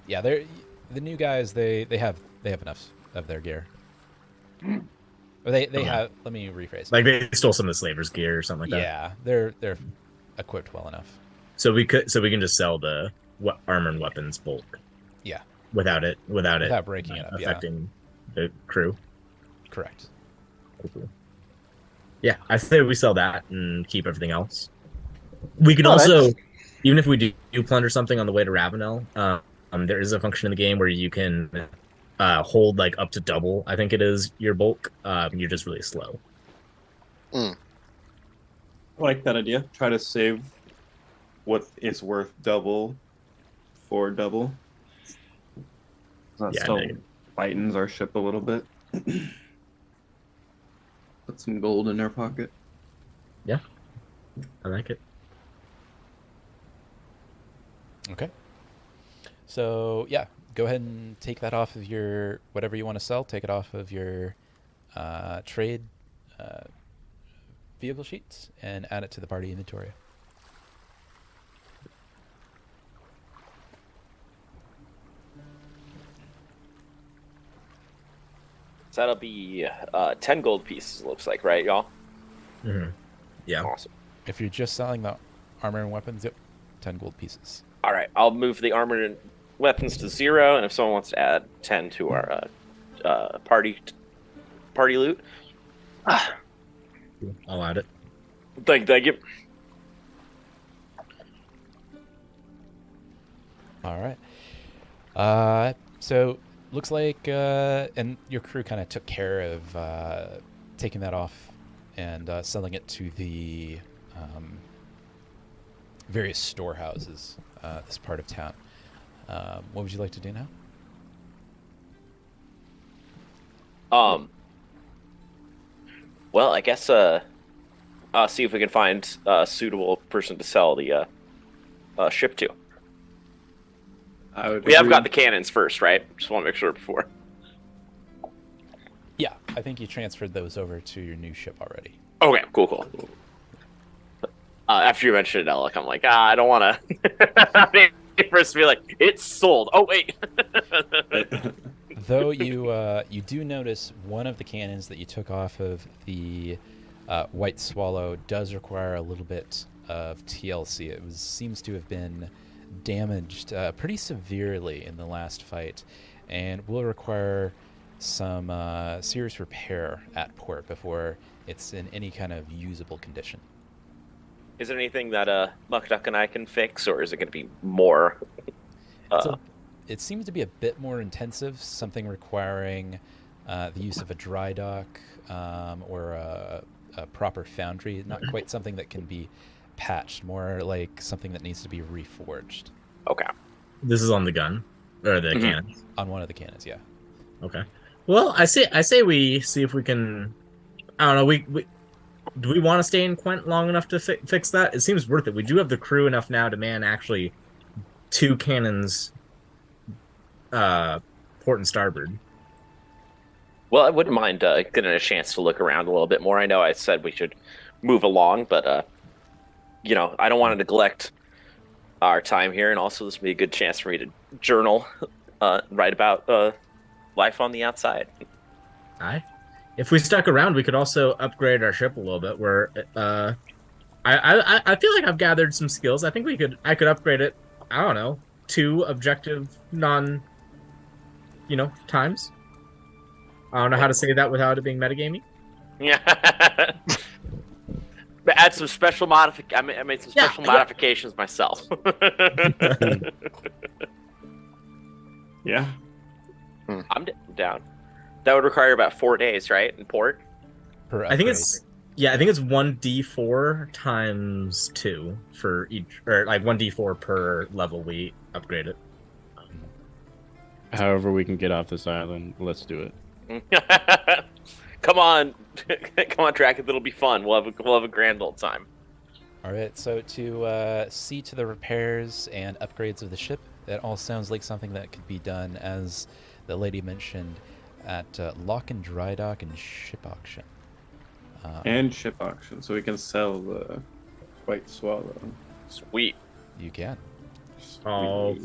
the new guys. They have enough of their gear. Or they have. Let me rephrase. Like they stole some of the slavers' gear or something like that. Yeah, they're equipped well enough. So we can just sell the armor and weapons bulk. Yeah. Without breaking it up, affecting the crew. Correct. Cool. Yeah, I say we sell that and keep everything else. We could also, even if we do plunder something on the way to Ravenel, there is a function in the game where you can hold like up to double, I think it is, your bulk. You're just really slow. I like that idea. Try to save what is worth double for double. That still lightens our ship a little bit. Put some gold in our pocket. Yeah, I like it. Okay. So yeah, go ahead and take that off of your whatever you want to sell. Take it off of your trade vehicle sheets and add it to the party inventory. So that'll be 10 gold pieces, it looks like, right, y'all? Mm-hmm. Yeah. Awesome. If you're just selling the armor and weapons, yep, 10 gold pieces. All right, I'll move the armor and weapons to 0, and if someone wants to add 10 to our party loot, I'll add it. thank you. All right. So looks like, and your crew kind of took care of taking that off and selling it to the various storehouses this part of town. What would you like to do now? Well, I guess see if we can find a suitable person to sell the ship to. We have got the cannons first, right? Just want to make sure before. Yeah, I think you transferred those over to your new ship already. Okay, cool. After you mentioned it, Alec, I'm like, I don't want to. First, be like, it's sold. Oh wait. Though you do notice one of the cannons that you took off of the White Swallow does require a little bit of TLC. It seems to have been damaged pretty severely in the last fight, and will require some serious repair at port before it's in any kind of usable condition. Is there anything that Muck Duck and I can fix, or is it going to be more? It seems to be a bit more intensive, something requiring the use of a dry dock or a proper foundry, not quite something that can be patched, more like something that needs to be reforged. Okay. This is on the gun or the cannon. On one of the cannons, yeah. Okay. Well, I say we see if we can. I don't know. We do we want to stay in Quent long enough to fix that? It seems worth it. We do have the crew enough now to man actually 2 cannons, port and starboard. Well, I wouldn't mind getting a chance to look around a little bit more. I know I said we should move along, but I don't want to neglect our time here, and also this would be a good chance for me to journal, write about life on the outside. Aye. If we stuck around, we could also upgrade our ship a little bit. Where I feel like I've gathered some skills. I think I could upgrade it. I don't know, 2 objective times. I don't know how to say that without it being metagaming. Yeah. Add some special I made some special modifications myself. Yeah. I'm down. That would require about 4 days, right, in port? I think it's 1d4 times 2 for each, or like 1d4 per level we upgrade it. However we can get off this island, let's do it. Come on, Draken. It'll be fun. We'll have a grand old time. All right. So to see to the repairs and upgrades of the ship, that all sounds like something that could be done, as the lady mentioned, at Lock and Dry Dock and Ship Auction. And ship auction, so we can sell the White Swallow. Sweet. You can. Oh,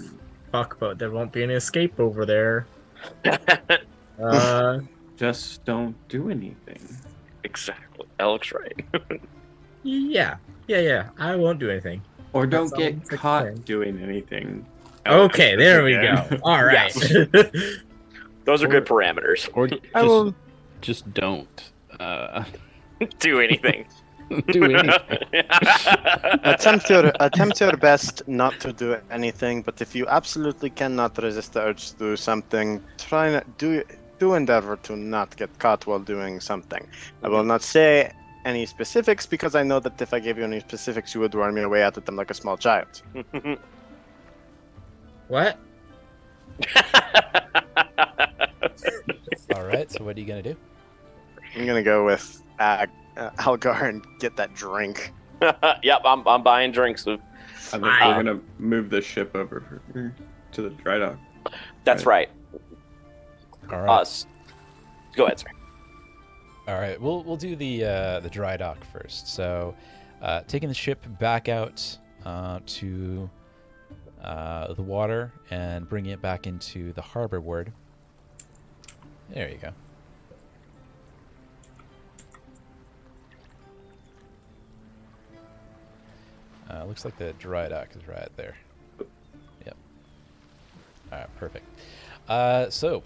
fuck, but there won't be any escape over there. Just don't do anything. Exactly. Alec's right. Yeah. I won't do anything. Or don't That get sounds like a caught plan. doing anything. Okay, there we Yeah. go. All right. Those are good parameters. Or just don't Do anything. do anything. Attempt your best not to do anything, but if you absolutely cannot resist the urge to do something, try not do endeavor to not get caught while doing something. I will not say any specifics because I know that if I gave you any specifics, you would run me away out of them like a small child. What? All right. So what are you gonna do? I'm gonna go with Algar and get that drink. Yep, I'm buying drinks. I think we're gonna move the ship over to the dry dock. That's right. All right. Us. Go ahead, sir. All right, we'll do the dry dock first. So, taking the ship back out to the water and bringing it back into the harbor ward. There you go. Looks like the dry dock is right there. Yep. All right, perfect. So.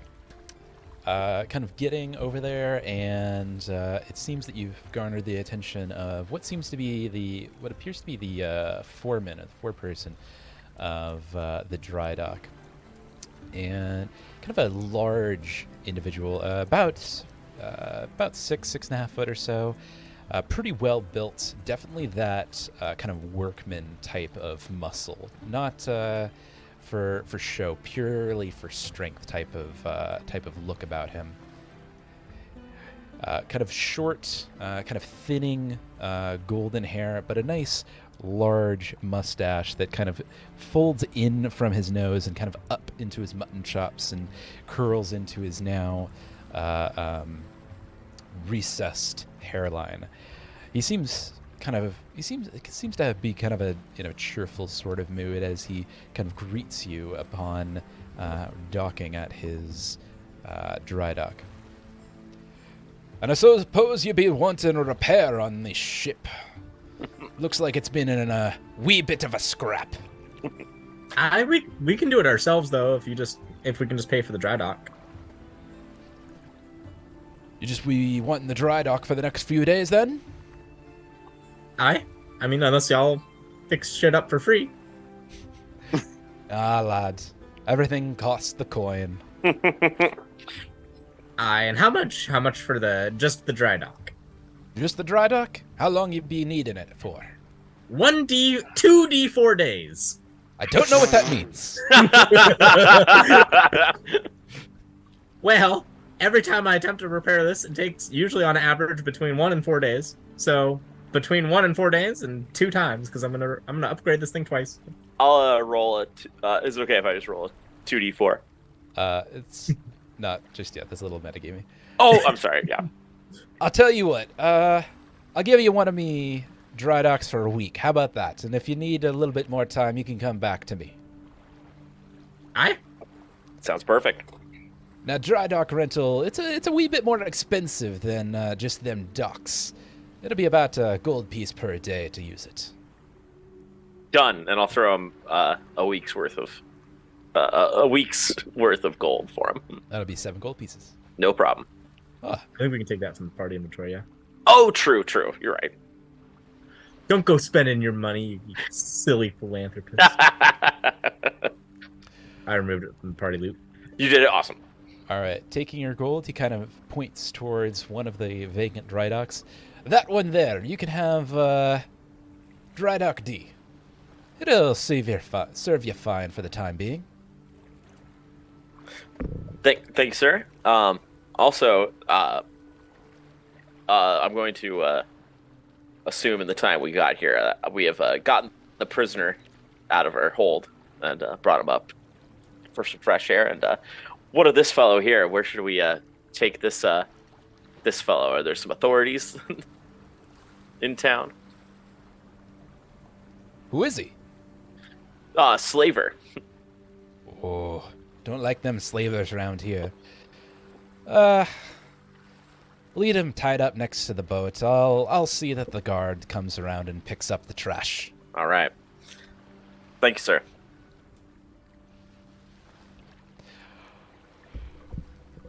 Kind of getting over there, and it seems that you've garnered the attention of what appears to be the foreman, or the foreperson of the dry dock, and kind of a large individual, about 6.5 foot or so, pretty well built, definitely that kind of workman type of muscle, not. For show, purely for strength type of look about him. Kind of short, kind of thinning golden hair, but a nice large mustache that kind of folds in from his nose and kind of up into his mutton chops and curls into his now recessed hairline. He seems to be kind of a cheerful sort of mood as he kind of greets you upon docking at his dry dock. And I suppose you be wanting a repair on this ship. Looks like it's been in a wee bit of a scrap. We can do it ourselves though if we can just pay for the dry dock. You just be wanting the dry dock for the next few days then? I mean, unless y'all fix shit up for free. Lads, everything costs the coin. And how much for just the dry dock? Just the dry dock? How long you be needing it for? 2D4 days. I don't know what that means. Well, every time I attempt to repair this, it takes usually on average between 1 and 4 days. So between 1 and 4 days and 2 times, because I'm gonna upgrade this thing twice. I'll roll it. Is it okay if I just roll a 2d4? It's not just yet. There's a little metagaming. Oh, I'm sorry. Yeah. I'll tell you what. I'll give you one of me dry docks for a week. How about that? And if you need a little bit more time, you can come back to me. Sounds perfect. Now, dry dock rental, it's a wee bit more expensive than just them docks. It'll be about a gold piece per day to use it. Done, and I'll throw him a week's worth of gold for him. That'll be 7 gold pieces. No problem. I think we can take that from the party inventory, yeah. Oh, true. You're right. Don't go spending your money, you silly philanthropist. I removed it from the party loot. You did it awesome. All right, taking your gold, he kind of points towards one of the vacant dry docks. That one there, you can have dry dock D. It'll serve you fine for the time being. Thanks, sir. Also, I'm going to assume in the time we got here, we have gotten the prisoner out of our hold and brought him up for some fresh air. And what of this fellow here? Where should we take this this fellow? Are there some authorities in town? Who is he? Slaver. Oh, don't like them slavers around here. Lead him tied up next to the boat. I'll see that the guard comes around and picks up the trash. All right. Thank you, sir.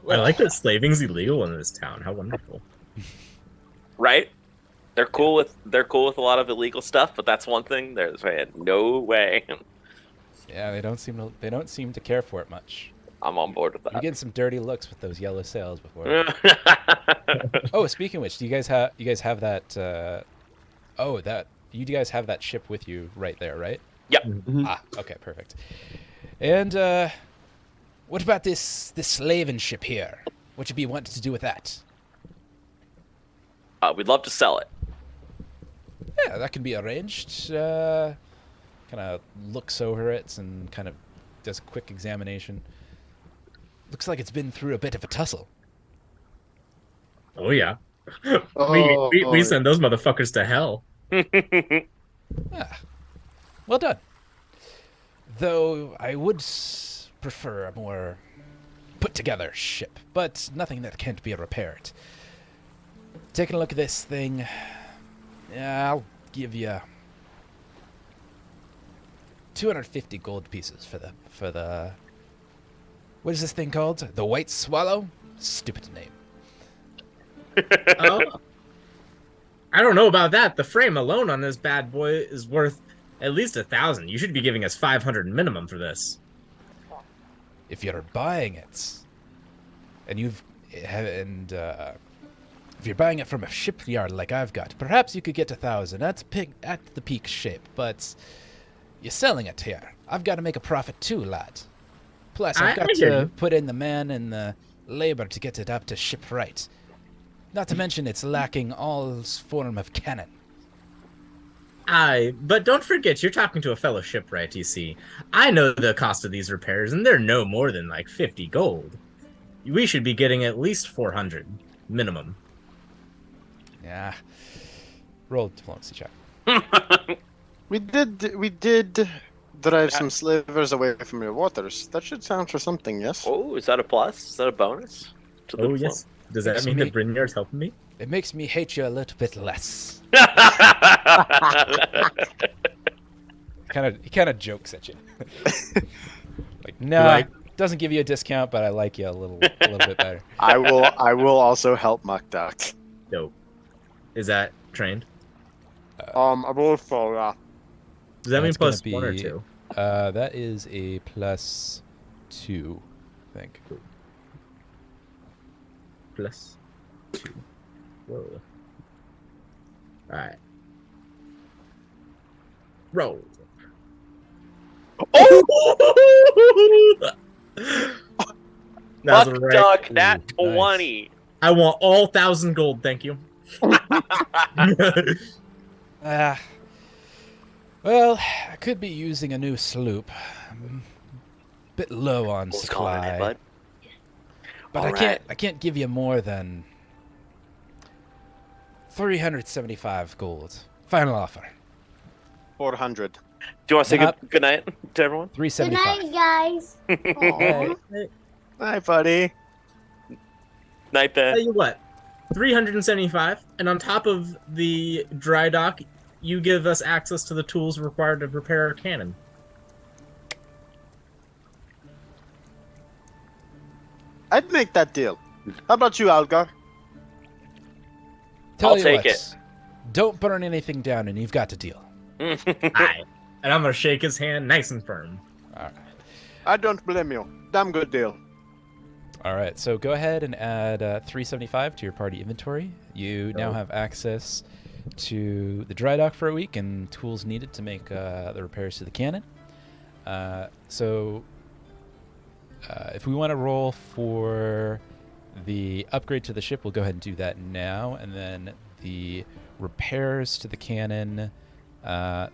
I like that slaving's illegal in this town. How wonderful. Right? They're cool with a lot of illegal stuff, but that's one thing. There's no way. Yeah, they don't seem to care for it much. I'm on board with You're that. getting some dirty looks with those yellow sails before. Oh, speaking of which, do you guys have that? You guys have that ship with you right there, right? Yep. Ah, okay, perfect. And what about this slaving ship here? What you be wanting to do with that? We'd love to sell it. Yeah, that can be arranged. Kind of looks over it and kind of does a quick examination. Looks like it's been through a bit of a tussle. Oh yeah. Oh, We send those motherfuckers to hell. Ah, well done. Though I would prefer a more put-together ship, but nothing that can't be repaired. Taking a look at this thing, yeah, I'll give you 250 gold pieces for the what is this thing called? The White Swallow? Stupid name. Oh. I don't know about that. The frame alone on this bad boy is worth at least 1,000. You should be giving us 500 minimum for this. If you're buying it, and if you're buying it from a shipyard like I've got, perhaps you could get 1,000 at the peak shape. But you're selling it here. I've got to make a profit too, lad. Plus, I've got to put in the man and the labor to get it up to shipwright. Not to mention it's lacking all form of cannon. Aye, but don't forget, you're talking to a fellow shipwright, you see. I know the cost of these repairs, and they're no more than like 50 gold. We should be getting at least 400 minimum. Yeah. Roll diplomacy check. We did drive some slavers away from your waters. That should count for something, yes? Oh, is that a plus? Is that a bonus? To the Oh, yes. Does that mean that Brynjar's helping me? It makes me hate you a little bit less. He kind of jokes at you. Like, no, doesn't give you a discount, but I like you a little bit better. I will also help Muckduck. Dope. Is that trained? I will for Does that mean That's plus gonna 1 or be- 2? That is a +2, I think. Plus 2. Whoa. Alright. Roll. Oh! That's Muckduck, nat Ooh, 20. I want all 1,000 gold, thank you. Well, I could be using a new sloop. Bit low on What's going on, supply, bud? but Alright. I can't give you more than 375 gold. Final offer. 400. Do you want to say Nope. good night to everyone? Good 375. night, guys. Aw. Hi, buddy. Night, Tell Ben. you what, 375, and on top of the dry dock, you give us access to the tools required to repair our cannon. I'd make that deal. How about you, Algar? Tell I'll you take what, it. Don't burn anything down, and you've got to deal. Aye. And I'm gonna shake his hand nice and firm. All right. I don't blame you. Damn good deal. All right, so go ahead and add 375 to your party inventory. You now have access to the dry dock for a week and tools needed to make the repairs to the cannon. If we want to roll for the upgrade to the ship, we'll go ahead and do that now. And then the repairs to the cannon,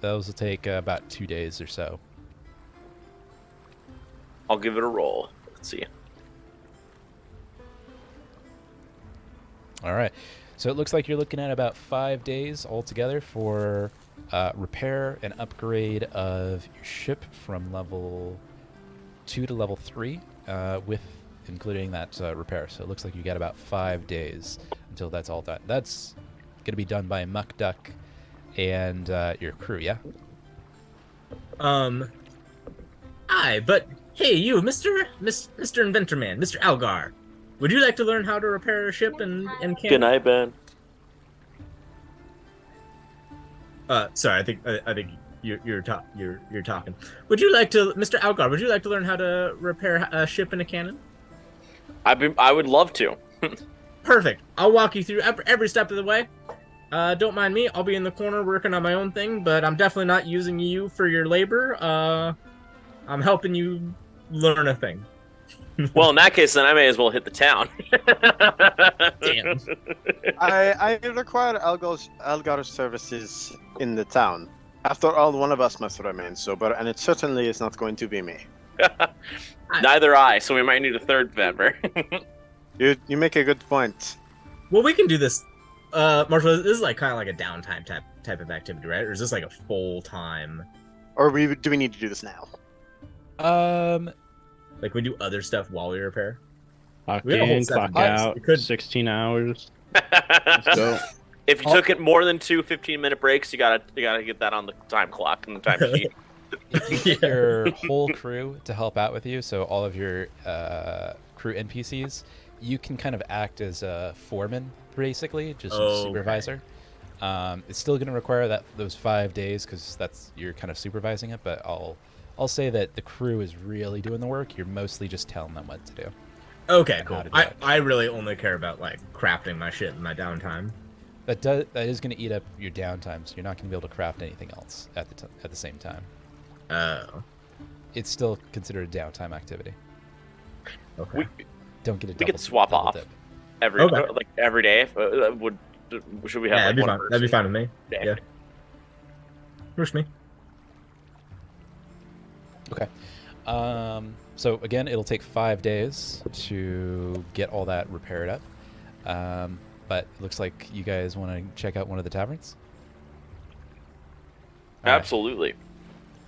those will take about 2 days or so. I'll give it a roll. Let's see. All right. So it looks like you're looking at about 5 days altogether for repair and upgrade of your ship from level 2 to level 3, with including that repair. So it looks like you got about 5 days until that's all done. That's going to be done by Muck Duck and your crew, yeah? Aye, but hey, you, Mr. Inventor Man, Mr. Algar, would you like to learn how to repair a ship and Good cannon? night, Ben. Sorry, I think you're talking. Would you like to, Mr. Algar? Would you like to learn how to repair a ship and a cannon? I would love to. Perfect. I'll walk you through every step of the way. Don't mind me. I'll be in the corner working on my own thing, but I'm definitely not using you for your labor. I'm helping you learn a thing. Well, in that case, then I may as well hit the town. Damn. I require Algar's services in the town. After all, one of us must remain sober, and it certainly is not going to be me. Neither I, so we might need a third member. You make a good point. Well, we can do this. Marshall, this is like kind of like a downtime type of activity, right? Or is this like a full time? Or do we need to do this now? Like we do other stuff while we repair. Clock We have a whole in, 7 clock days. out, We could- 16 hours. Let's go. If you took it more than 2 15-minute breaks, you gotta get that on the time clock and the time sheet. You get your whole crew to help out with you, so all of your crew NPCs, you can kind of act as a foreman, basically, just a supervisor. It's still going to require those 5 days because you're kind of supervising it, but I'll say that the crew is really doing the work. You're mostly just telling them what to do. Okay, How cool. to do it. I really only care about like crafting my shit in my downtime. That is going to eat up your downtime, so you're not going to be able to craft anything else at the same time. Oh. It's still considered a downtime activity. Okay. Don't get a We double could swap double off dip. every day. Should we have Yeah, like that'd be one fine. person? That'd be fine with me. Yeah. Yeah. Works me. Okay. So again, it'll take 5 days to get all that repaired up. But it looks like you guys want to check out one of the taverns. All right. Absolutely.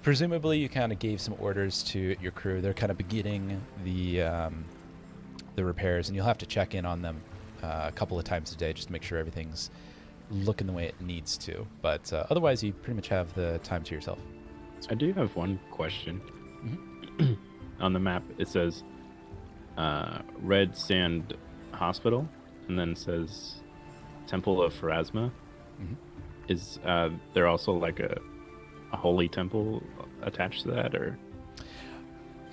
Presumably, you kind of gave some orders to your crew. They're kind of beginning the repairs, and you'll have to check in on them a couple of times a day just to make sure everything's looking the way it needs to. But otherwise, you pretty much have the time to yourself. I do have one question. Mm-hmm. On the map, it says Red Sand Hospital, and then it says Temple of Pharasma. Mhm. Is there also like a holy temple attached to that, or?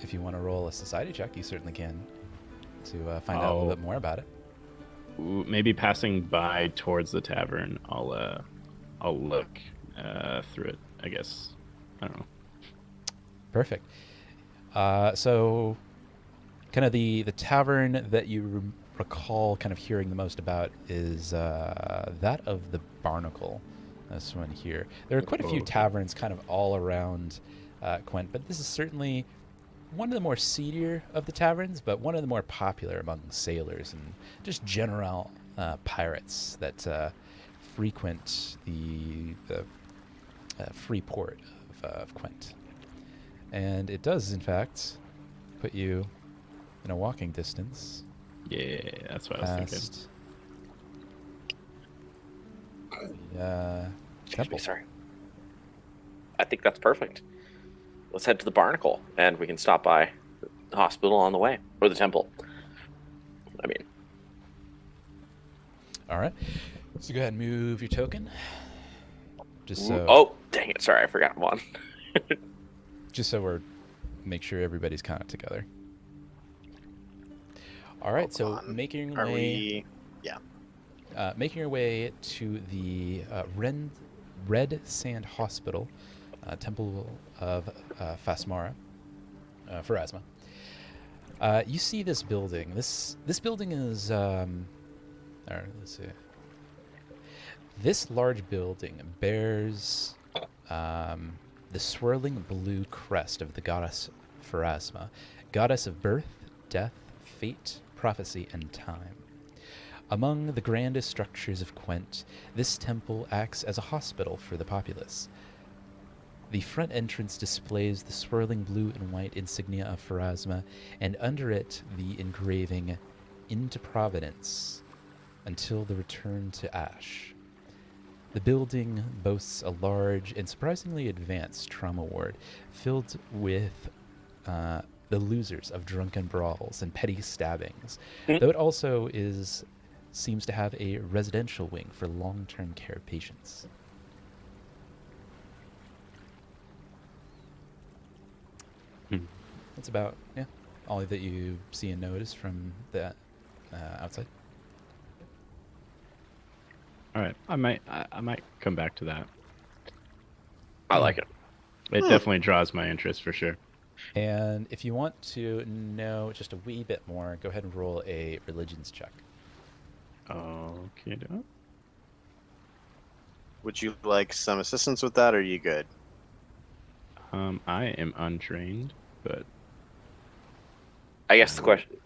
If you want to roll a society check, you certainly can to find out a little bit more about it. Maybe passing by towards the tavern, I'll look through it, I guess. I don't know. Perfect. So, kind of the tavern that you recall kind of hearing the most about is that of the Barnacle. This one here. There are quite a few taverns kind of all around Quent, but this is certainly one of the more seedier of the taverns, but one of the more popular among sailors and just general pirates that frequent the free port of Quent. And it does, in fact, put you in a walking distance. Yeah, that's what I was thinking. Past the Excuse me, temple. sorry. I think that's perfect. Let's head to the Barnacle, and we can stop by the hospital on the way, or the temple. I mean, All right. So go ahead and move your token. Just so, oh, dang it! Sorry, I forgot one. just so we're make sure everybody's kind of together. All right. So on. making your Are way. we? Making your way to the Red Sand Hospital, Temple of Pharasma. You see this building. This building is. All right, let's see. This large building bears the swirling blue crest of the goddess Pharasma, goddess of birth, death, fate, prophecy, and time. Among the grandest structures of Quent, this temple acts as a hospital for the populace. The front entrance displays the swirling blue and white insignia of Pharasma, and under it the engraving, Into Providence, until the return to Ash. The building boasts a large and surprisingly advanced trauma ward filled with the losers of drunken brawls and petty stabbings, though it also seems to have a residential wing for long-term care patients. That's about all that you see and notice from the outside. All right, I might come back to that. I like it. It definitely draws my interest for sure. And if you want to know just a wee bit more, go ahead and roll a religions check. Okay. Would you like some assistance with that, or are you good? I am untrained, but I guess the question.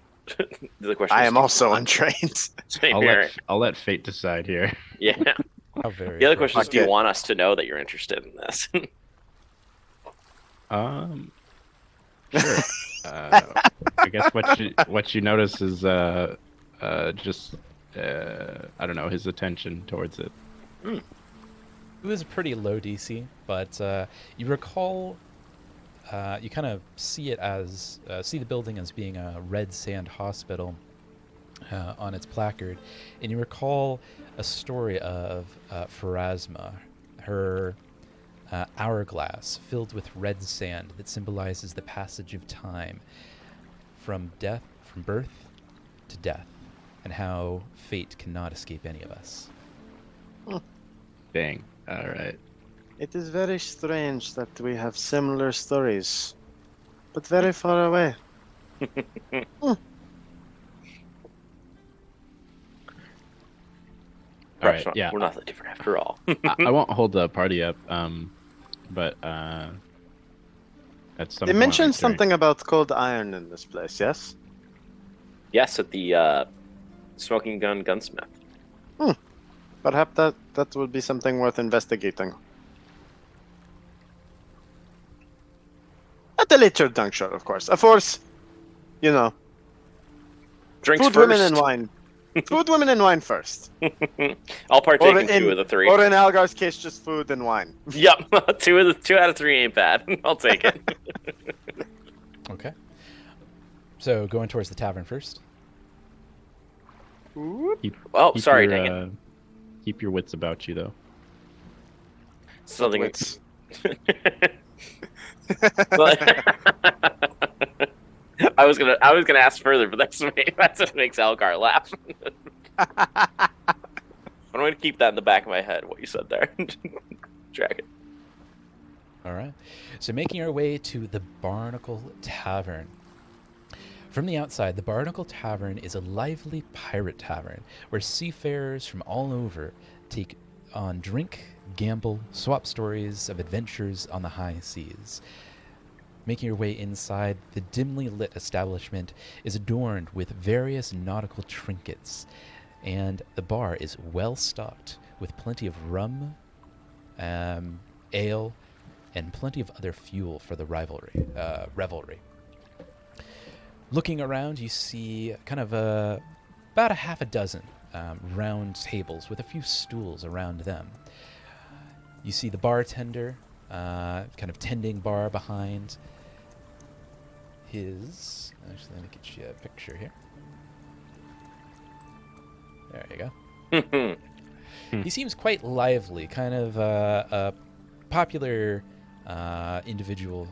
I is, am also untrained. Same here. I'll let fate decide here. Yeah. How very The other question is, Fuck do you it. want us to know that you're interested in this? Sure. I guess what you notice is just I don't know, his attention towards it. It was a pretty low DC, but you recall, you kind of see it as, see the building as being a red sand hospital on its placard, and you recall a story of Pharasma, her hourglass filled with red sand that symbolizes the passage of time from birth to death, and how fate cannot escape any of us. Dang. All right. It is very strange that we have similar stories, but very far away. All right. Yeah. We're not that different after all. I won't hold the party up. But at some They point mentioned during- something about cold iron in this place, yes? Yes, at the smoking gun gunsmith. Perhaps that would be something worth investigating. At a later juncture, of course. Of course, Drinks food, first. women, and wine. Food, women, and wine first. I'll partake in 2 of the 3. Or in Algar's case, just food and wine. Yep, 2 out of 3 ain't bad. I'll take it. Okay. So going towards the tavern first. Keep Sorry, your, dang it. Keep your wits about you, though. Something. Wits. I was gonna ask further, but that's what makes Algar laugh. I'm gonna keep that in the back of my head. What you said there. Drag it. All right. So making our way to the Barnacle Tavern. From the outside, the Barnacle Tavern is a lively pirate tavern where seafarers from all over take on drink, gamble, swap stories of adventures on the high seas. Making your way inside, the dimly lit establishment is adorned with various nautical trinkets, and the bar is well stocked with plenty of rum, ale, and plenty of other fuel for the revelry. Looking around, you see kind of about a half a dozen round tables with a few stools around them. You see the bartender kind of tending bar behind his... Actually, let me get you a picture here. There you go. He seems quite lively, kind of a popular individual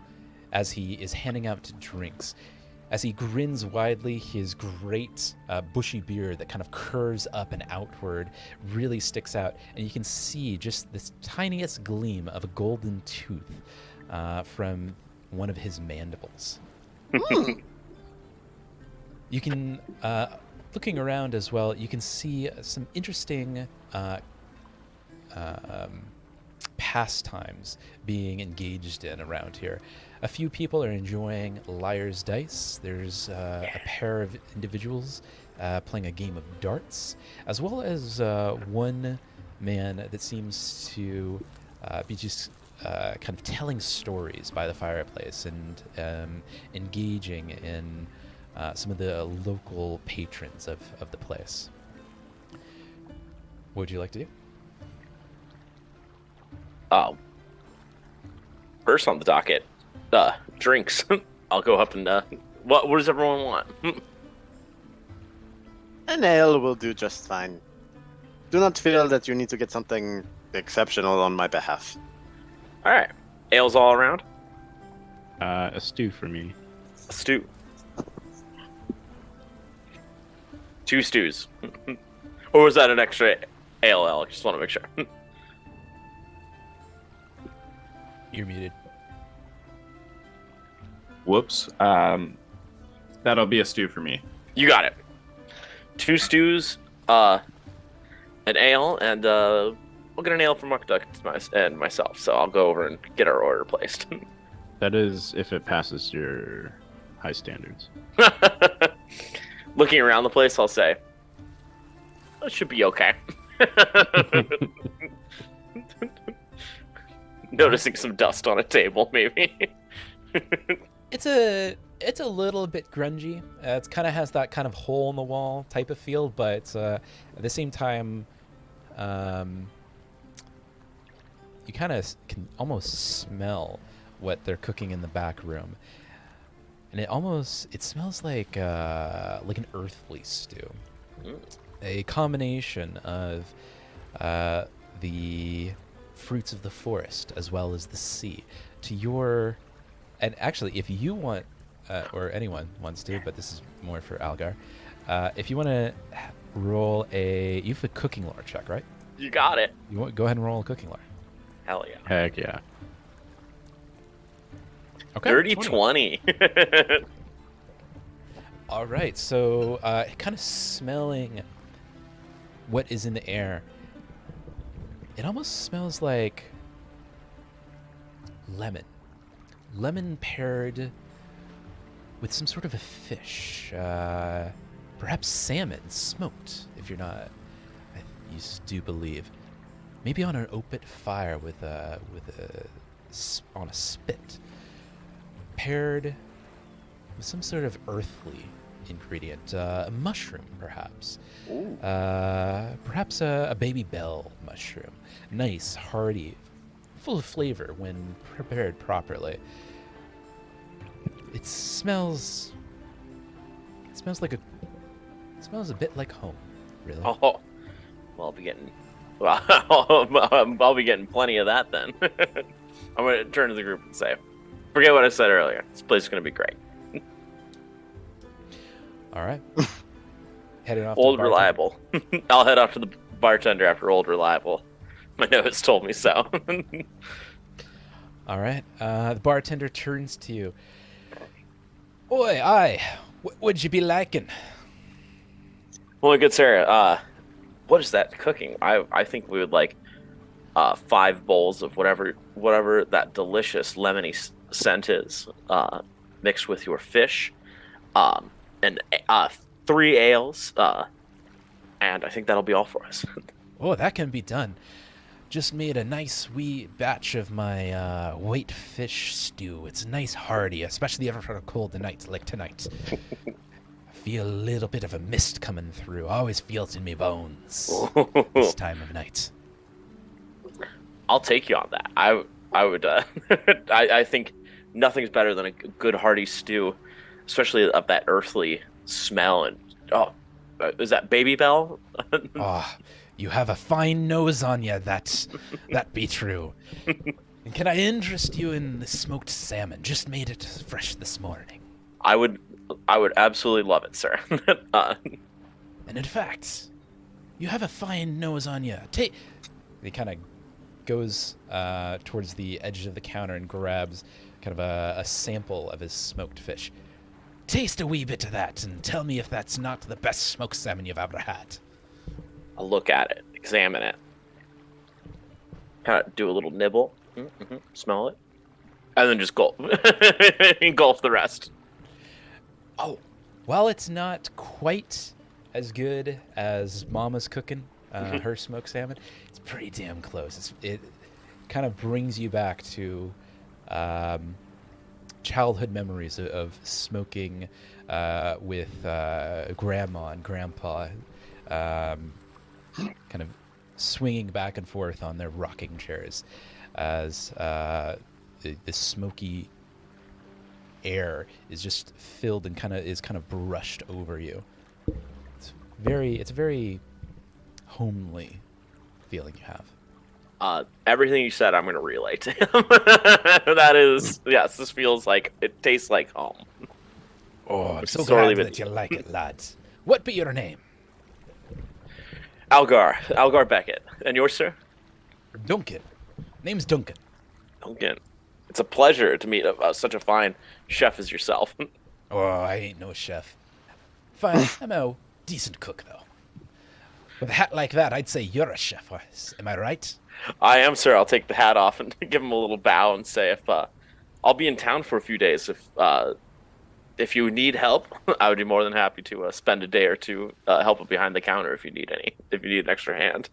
as he is handing out drinks. As he grins widely, his great bushy beard that kind of curves up and outward really sticks out, and you can see just this tiniest gleam of a golden tooth from one of his mandibles. You can, looking around as well, you can see some interesting pastimes being engaged in around here. A few people are enjoying Liar's Dice. There's a pair of individuals playing a game of darts, as well as one man that seems to be just kind of telling stories by the fireplace and engaging in some of the local patrons of the place. What would you like to do? First on the docket, drinks. I'll go up and what does everyone want? An ale will do just fine. Do not feel that you need to get something exceptional on my behalf. All right, ales all around. A stew for me. A stew. 2 stews. Or was that an extra ale, Alex? Just want to make sure. You're muted. Whoops. That'll be a stew for me. You got it. 2 stews, an ale, and we'll get an ale for Muckduck and myself. So I'll go over and get our order placed. That is if it passes your high standards. Looking around the place, I'll say, it should be okay. Noticing some dust on a table, maybe. It's a little bit grungy. It kind of has that kind of hole in the wall type of feel, but at the same time, you kind of can almost smell what they're cooking in the back room, and it smells like an earthly stew, a combination of the fruits of the forest as well as the sea. And actually, if you want, or anyone wants to, but this is more for Algar, if you want to roll you have a cooking lore check, right? You got it. Go ahead and roll a cooking lore. Hell yeah. Heck yeah. Okay. Dirty 20. All right, so kind of smelling what is in the air. It almost smells like lemon paired with some sort of a fish, perhaps salmon smoked. If you're not, you do believe, maybe on an open fire on a spit, paired with some sort of earthly ingredient, a mushroom perhaps. Perhaps a baby bell mushroom, nice, hearty, full of flavor when prepared properly. It smells a bit like home, really. Oh, well, I'll be getting plenty of that then. I'm gonna turn to the group and say, forget what I said earlier. This place is gonna be great. All right. Heading off. Old Reliable. I'll head off to the bartender after Old Reliable. My notes told me so. All right. The bartender turns to you. Oi, aye. What'd you be liking? Well, good sir. What is that cooking? I think we would like 5 bowls of whatever that delicious lemony scent is, mixed with your fish, and 3 ales, and I think that'll be all for us. Oh, that can be done. Just made a nice wee batch of my white fish stew. It's nice hearty, especially after a cold night like tonight. I feel a little bit of a mist coming through. I always feel it in my bones this time of night. I'll take you on that. I would. I think nothing's better than a good hearty stew, especially of that earthly smell. And is that Baby Bell? Oh, you have a fine nose on you. That be true. And can I interest you in the smoked salmon? Just made it fresh this morning. I would absolutely love it, sir. And in fact, you have a fine nose on you. He kind of goes towards the edge of the counter and grabs kind of a sample of his smoked fish. Taste a wee bit of that and tell me if that's not the best smoked salmon you've ever had. I'll look at it, examine it. Kind of do a little nibble, smell it, and then just gulp, engulf the rest. Oh, while it's not quite as good as Mama's cooking her smoked salmon, it's pretty damn close. It kind of brings you back to childhood memories of smoking with grandma and grandpa, kind of swinging back and forth on their rocking chairs as the smoky air is just filled and kind of brushed over you. It's a very homely feeling you have. Everything you said, I'm going to relay to him. That is, yes, this feels like, it tastes like home. Oh, I'm so sorely glad been- that you like it, lads. What be your name? Algar Beckett. And yours, sir? Duncan. Name's Duncan. Duncan. It's a pleasure to meet such a fine chef as yourself. Oh, I ain't no chef. Fine, I'm a decent cook, though. With a hat like that, I'd say you're a chef. Am I right? I am, sir. I'll take the hat off and give him a little bow and say, if I'll be in town for a few days. If you need help, I would be more than happy to spend a day or two helping behind the counter if you need any. If you need an extra hand.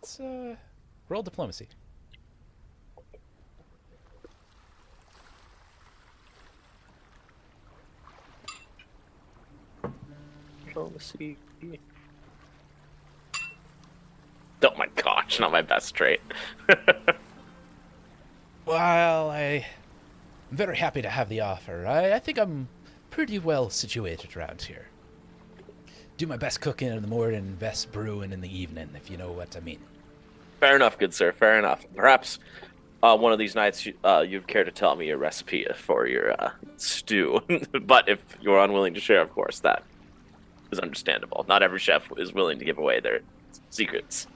Let's roll diplomacy. Diplomacy. Oh my gosh, not my best trait. Well, I'm very happy to have the offer. I think I'm pretty well situated around here. Do my best cooking in the morning, best brewing in the evening, if you know what I mean. Fair enough, good sir. Fair enough. Perhaps one of these nights you'd care to tell me your recipe for your stew. But if you're unwilling to share, of course, that is understandable. Not every chef is willing to give away their secrets.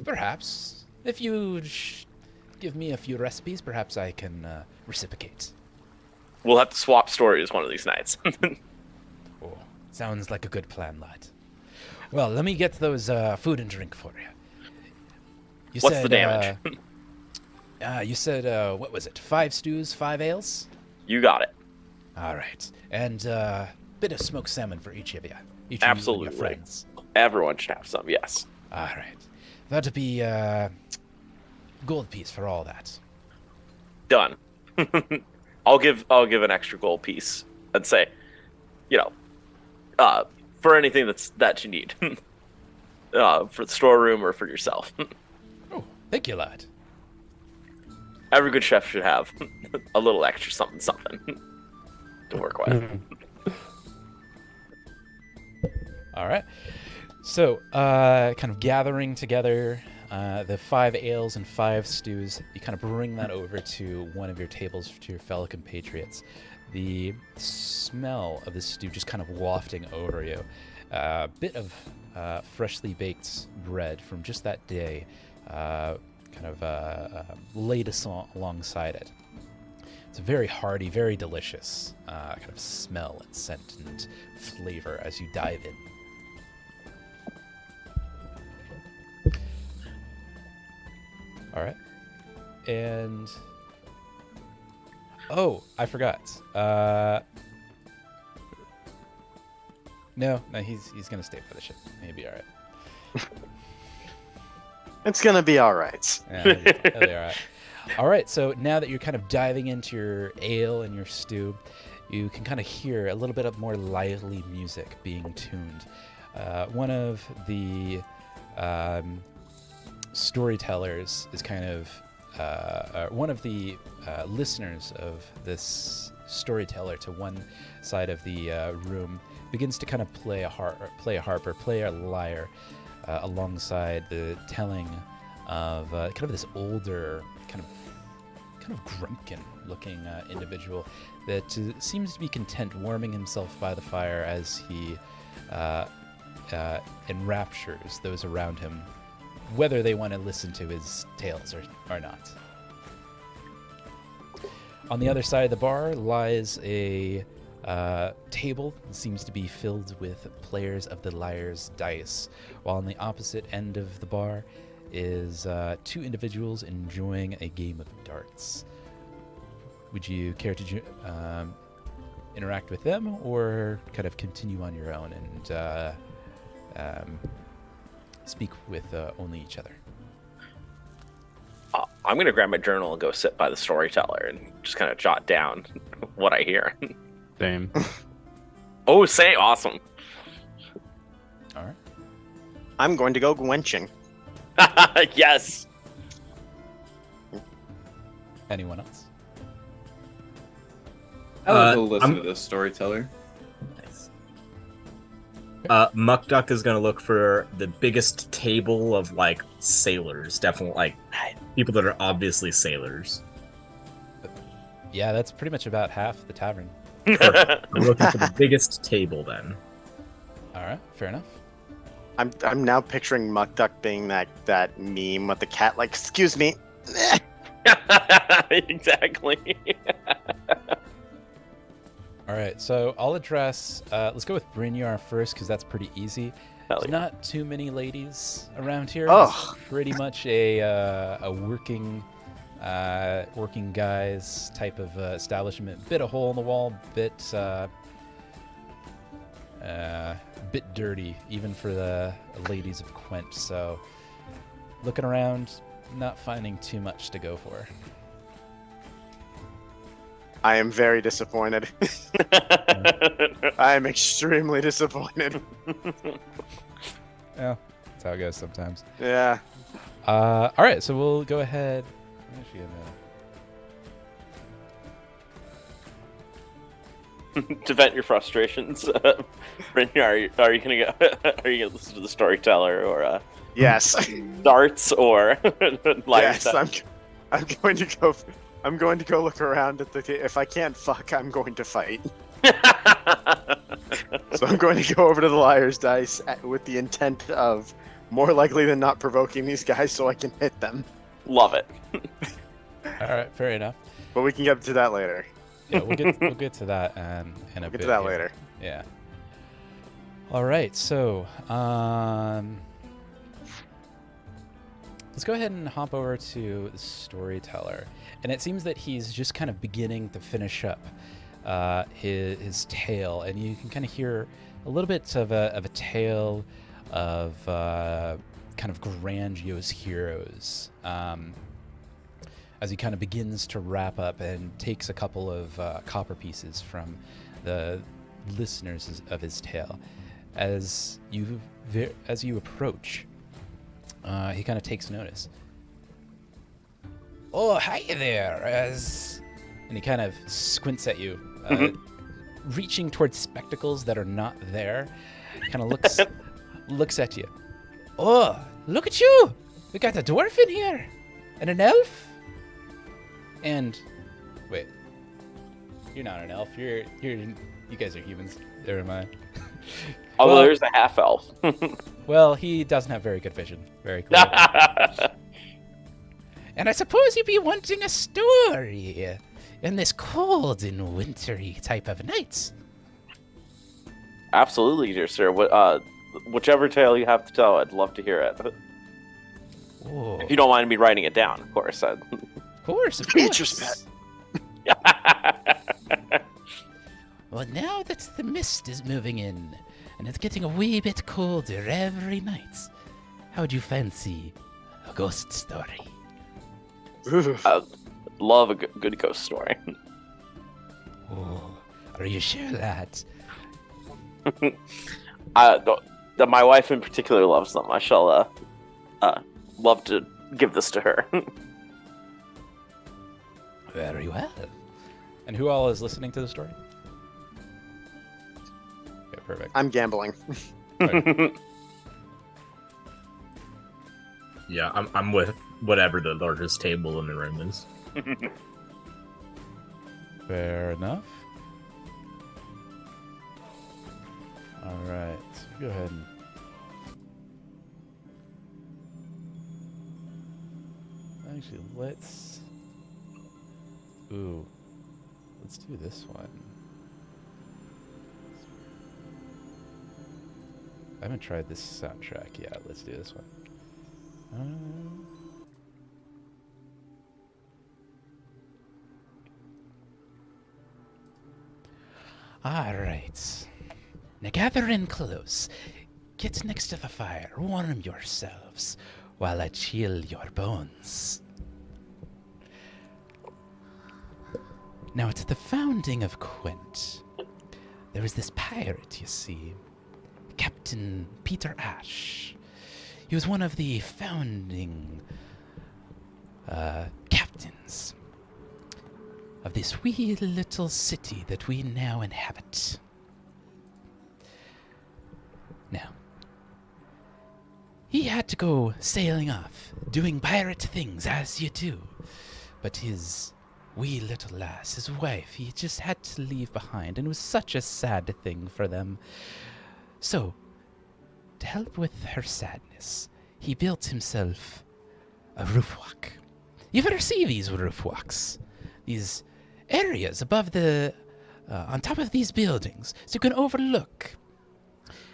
Perhaps. If you give me a few recipes, perhaps I can reciprocate. We'll have to swap stories one of these nights. Oh, sounds like a good plan, lad. Well, let me get those food and drink for you. What's the damage? You said, what was it? 5 stews, 5 ales? You got it. All right. And bit of smoked salmon for each of you. Each Absolutely. of you and your friends. Everyone should have some, yes. All right. That'd be gold piece for all that. Done. I'll give an extra gold piece and say, for anything that you need. For the storeroom or for yourself. Oh, thank you, lad. Every good chef should have a little extra something to work with. All right. So, kind of gathering together the 5 ales and 5 stews, you kind of bring that over to one of your tables to your fellow compatriots. The smell of the stew just kind of wafting over you. A bit of freshly baked bread from just that day, kind of laid alongside it. It's a very hearty, very delicious kind of smell and scent and flavor as you dive in. All right. And oh, I forgot. No, he's gonna stay for the ship. He'll be all right. It's gonna be all right. Yeah, he'll be all right. All right. So now that you're kind of diving into your ale and your stew, you can kind of hear a little bit of more lively music being tuned. One of the storytellers is kind of one of the listeners of this storyteller to one side of the room begins to kind of play a harp or play a lyre alongside the telling of kind of this older kind of grumpkin looking individual that seems to be content warming himself by the fire as he enraptures those around him, whether they want to listen to his tales or not. On the other side of the bar lies a table that seems to be filled with players of the liar's dice, while on the opposite end of the bar is two individuals enjoying a game of darts. Would you care to interact with them, or kind of continue on your own and speak with only each other? I'm going to grab my journal and go sit by the storyteller and just kind of jot down what I hear. Same. Oh, say awesome. All right. I'm going to go gwenching. Yes. Anyone else? I like to Uh, listen I'm- to this storyteller. Muck Duck is gonna look for the biggest table of like sailors, definitely like people that are obviously sailors. Yeah, that's pretty much about half the tavern. I'm looking for the biggest table then. All right, fair enough. I'm now picturing Muck Duck being that meme with the cat, like, excuse me. Exactly. All right, so I'll address. Let's go with Brynjar first, because that's pretty easy. Hell There's yeah. not too many ladies around here. Oh. It's pretty much a working guys type of establishment. Bit a hole in the wall, bit dirty, even for the ladies of Quent. So, looking around, not finding too much to go for. I am very disappointed. I am extremely disappointed. Yeah, that's how it goes sometimes. Yeah. All right, so we'll go ahead. I'm actually gonna... To vent your frustrations, Brynjar, are you gonna go? Are you gonna listen to the storyteller or Yes. darts or live Yes. stuff? I'm going to go. I'm going to go look around at the. If I can't fuck, I'm going to fight. So I'm going to go over to the liar's dice with the intent of, more likely than not, provoking these guys so I can hit them. Love it. All right, fair enough. But we can get to that later. Yeah, we'll get to that in a We'll bit. get to that here. later. Yeah. All right, so let's go ahead and hop over to the storyteller, and it seems that he's just kind of beginning to finish up his tale, and you can kind of hear a little bit of a tale of kind of grandiose heroes. As he kind of begins to wrap up and takes a couple of copper pieces from the listeners of his tale. As you approach, he kind of takes notice. Oh, hi there! And he kind of squints at you, reaching towards spectacles that are not there. Kind of looks at you. Oh, look at you! We got a dwarf in here, and an elf. And wait, you're not an elf. You guys are humans. Never mind. Oh, Well- there's a half elf. Well, he doesn't have very good vision. Very cool. And I suppose you'd be wanting a story in this cold and wintry type of nights. Absolutely, dear sir. Whichever tale you have to tell, I'd love to hear it. Oh, If you don't mind me writing it down, of course. of course, of Treacherous course. Well, now that the mist is moving in, and it's getting a wee bit colder every night, how would you fancy a ghost story? Love a good ghost story. Oh, are you sure that? My wife in particular loves them. I shall love to give this to her. Very well. And who all is listening to the story? Okay, perfect. I'm gambling. Yeah, I'm with whatever the largest table in the room is. Fair enough. All right, go ahead and... Actually, let's do this one. I haven't tried this soundtrack yet. Let's do this one. All right. Now gather in close. Get next to the fire. Warm yourselves while I chill your bones. Now, at the founding of Quent, there was this pirate, you see, Captain Peter Ash. He was one of the founding captains of this wee little city that we now inhabit. Now, he had to go sailing off, doing pirate things as you do. But his wee little lass, his wife, he just had to leave behind, and it was such a sad thing for them. So, to help with her sadness, he built himself a roof walk. You've ever seen these roof walks? These areas above the, on top of these buildings, so you can overlook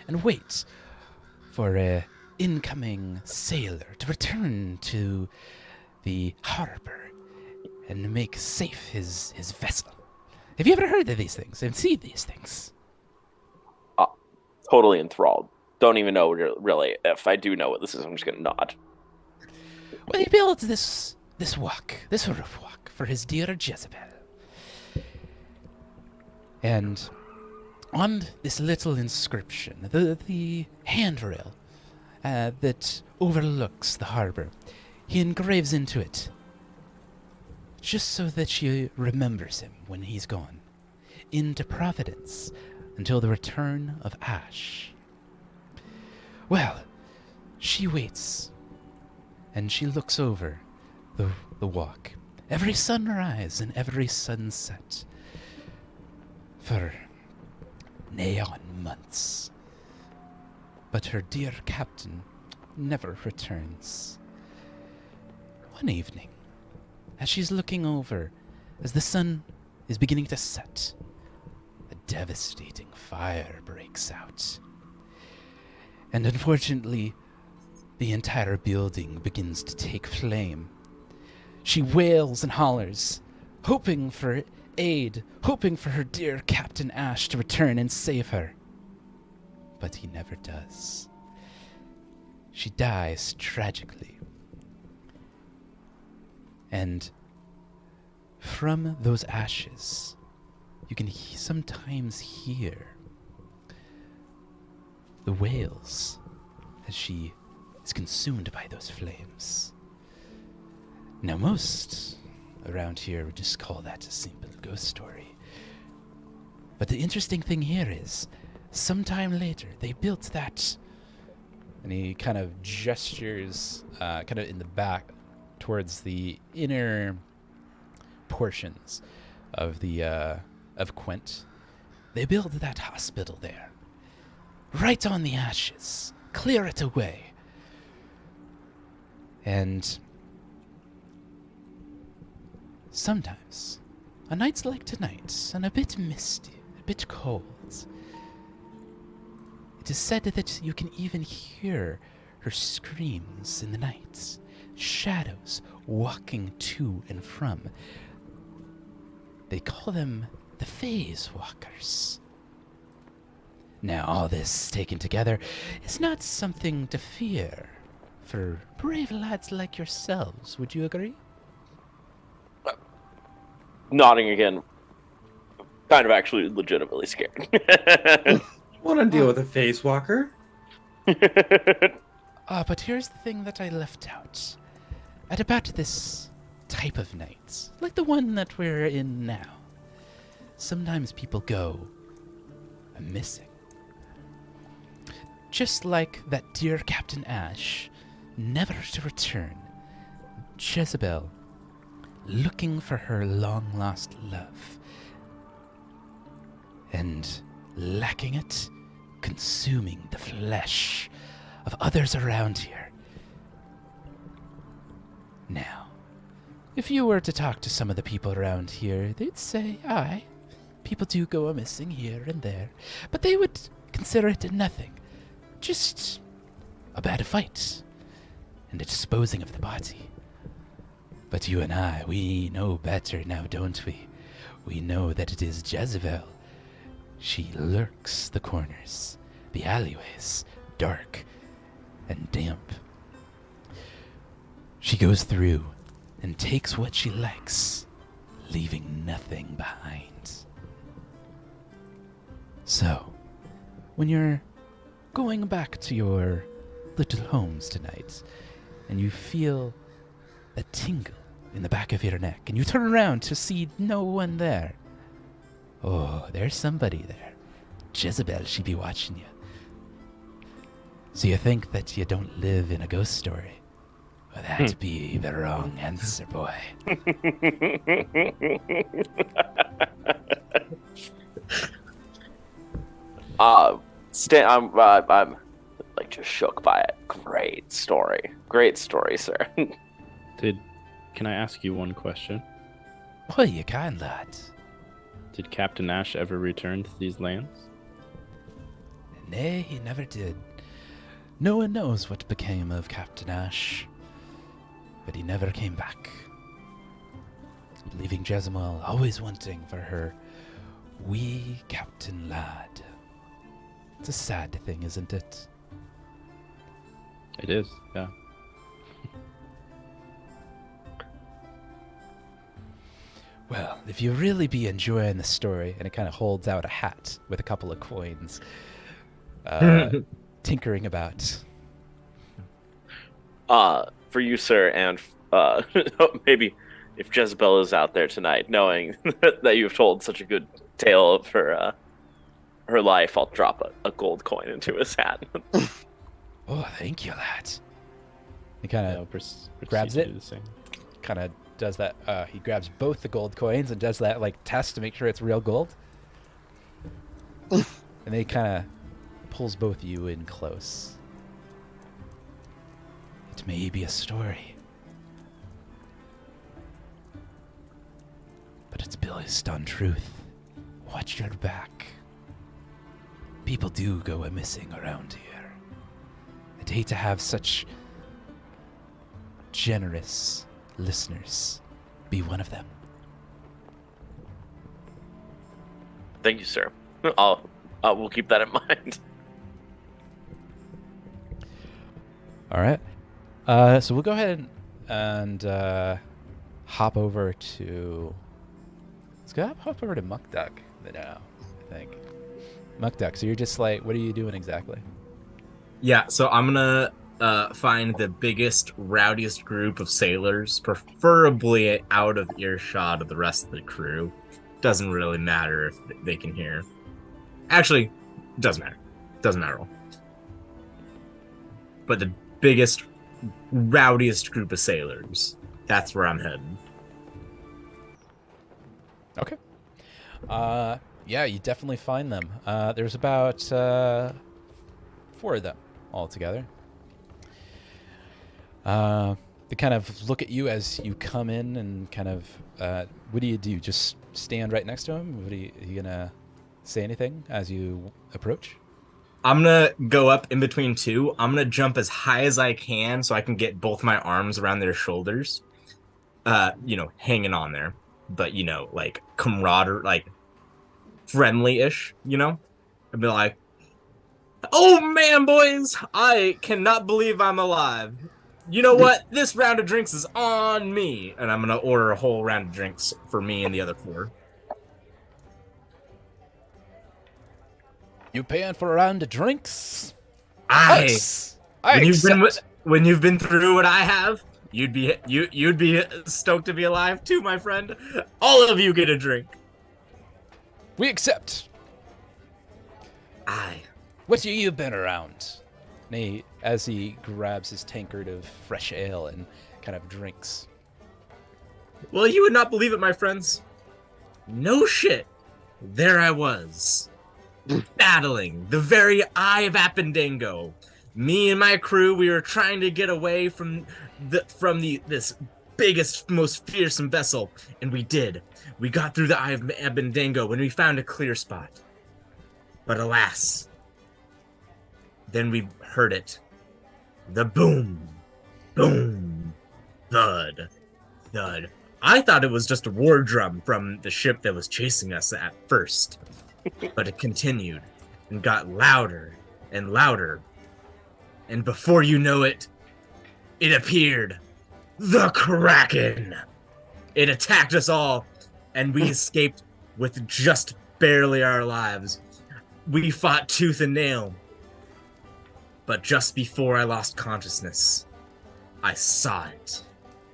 and wait for a incoming sailor to return to the harbor and make safe his vessel. Have you ever heard of these things and seen these things? Totally enthralled. Don't even know really. If I do know what this is, I'm just gonna nod. Well, he built this roof walk, for his dear Jezebel. And on this little inscription, the handrail that overlooks the harbor, he engraves into it, just so that she remembers him when he's gone, into Providence until the return of Ash. Well, she waits, and she looks over the walk, every sunrise and every sunset, for nigh on months. But her dear captain never returns. One evening, as she's looking over, as the sun is beginning to set, a devastating fire breaks out. And unfortunately, the entire building begins to take flame. She wails and hollers, hoping for aid, hoping for her dear Captain Ash to return and save her. But he never does. She dies tragically. And from those ashes, you can sometimes hear the wails as she is consumed by those flames. Now, most around here would just call that a simple ghost story. But the interesting thing here is, sometime later, they built that, and he kind of gestures kind of in the back towards the inner portions of the of Quent. They built that hospital there, right on the ashes, clear it away. And sometimes, on nights like tonight, and a bit misty, a bit cold, it is said that you can even hear her screams in the night, shadows walking to and from. They call them the Phase Walkers. Now, all this taken together is not something to fear for brave lads like yourselves, would you agree? Nodding again. Kind of actually legitimately scared. Want to deal with a phase walker? But here's the thing that I left out. At about this type of night, like the one that we're in now, sometimes people go missing. Just like that dear Captain Ash, never to return. Jezebel, looking for her long-lost love, and lacking it, consuming the flesh of others around here. Now, if you were to talk to some of the people around here, they'd say, aye, people do go missing here and there, but they would consider it nothing, just a bad fight. and disposing of the body. But you and I, we know better now, don't we? We know that it is Jezebel. She lurks the corners, the alleyways, dark and damp. She goes through and takes what she likes, leaving nothing behind. So, when you're going back to your little homes tonight, and you feel a tingle in the back of your neck, and you turn around to see no one there. Oh, there's somebody there. Jezebel, she be watching you. So you think that you don't live in a ghost story? Well, that'd be the wrong answer, boy. I'm like just shook by it. Great story, sir. Can I ask you one question? Oh, you can, lad. Did Captain Ash ever return to these lands? Nay, he never did. No one knows what became of Captain Ash, but he never came back. Leaving Jezebel always wanting for her wee Captain Lad. It's a sad thing, isn't it? It is, yeah. Well, if you really be enjoying the story, and it kind of holds out a hat with a couple of coins, tinkering about. For you, sir, and maybe if Jezebel is out there tonight, knowing that you've told such a good tale of her life, I'll drop a gold coin into his hat. Oh, thank you, lad. He kind of grabs it, kind of does that. He grabs both the gold coins and does that like test to make sure it's real gold. And then he kind of pulls both of you in close. It may be a story, but it's based on truth. Watch your back. People do go missing around here. I'd hate to have such generous listeners be one of them. Thank you, sir. We'll keep that in mind. All right. So we'll go ahead and hop over to. Let's hop over to Muck Duck now, I think. Muck Duck, so you're just like, what are you doing exactly? Yeah, so I'm gonna find the biggest, rowdiest group of sailors, preferably out of earshot of the rest of the crew. Doesn't really matter if they can hear. Actually, doesn't matter. Doesn't matter at all. But the biggest, rowdiest group of sailors. That's where I'm heading. Okay. Yeah, you definitely find them. There's about 4 of them altogether. They kind of look at you as you come in and kind of, what do? Just stand right next to him? Are you gonna say anything as you approach? I'm gonna go up in between two. I'm gonna jump as high as I can so I can get both my arms around their shoulders. Hanging on there. But, like camaraderie, like friendly-ish, I'd be like, oh man, boys, I cannot believe I'm alive. You know what? This round of drinks is on me. And I'm going to order a whole round of drinks for me and the other 4. You paying for a round of drinks? When you've been through what I have, you'd be stoked to be alive too, my friend. All of you get a drink. We accept. Aye. What you been around? And as he grabs his tankard of fresh ale and kind of drinks. Well, you would not believe it, my friends. No shit. There I was. Battling the very eye of Appendango. Me and my crew, we were trying to get away from this biggest, most fearsome vessel, and we did. We got through the eye of Appendango when we found a clear spot. But alas, then we heard it. The boom. Boom! Thud. Thud. I thought it was just a war drum from the ship that was chasing us at first. But it continued and got louder and louder. And before you know it, it appeared. The Kraken! It attacked us all, and we escaped with just barely our lives. We fought tooth and nail. But just before I lost consciousness, I saw it.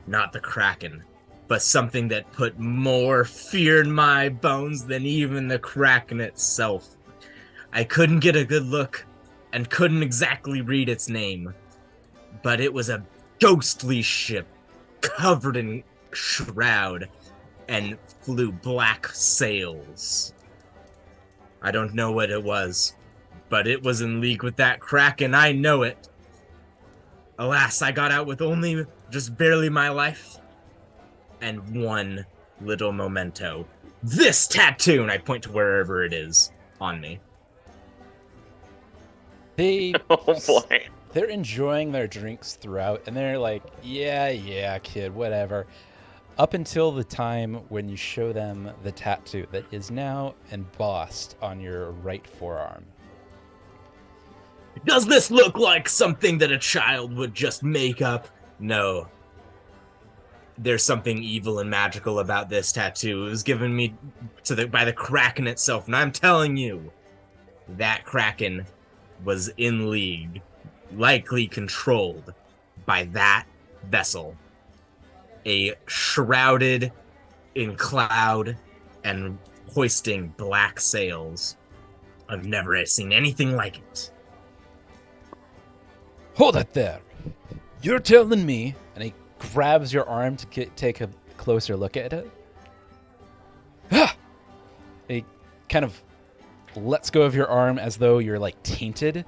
Not the Kraken, but something that put more fear in my bones than even the Kraken itself. I couldn't get a good look and couldn't exactly read its name, but it was a ghostly ship covered in shroud and flew black sails. I don't know what it was, but it was in league with that Kraken, I know it. Alas, I got out with only just barely my life and one little memento. This tattoo, and I point to wherever it is on me. Oh boy. They're enjoying their drinks throughout, and they're like, yeah, kid, whatever. Up until the time when you show them the tattoo that is now embossed on your right forearm. Does this look like something that a child would just make up? No. There's something evil and magical about this tattoo. It was given me by the Kraken itself, and I'm telling you, that Kraken was in league, likely controlled by that vessel. A shrouded in cloud and hoisting black sails. I've never seen anything like it. Hold it there. You're telling me, and he grabs your arm to take a closer look at it. Ah! He kind of lets go of your arm as though you're like tainted.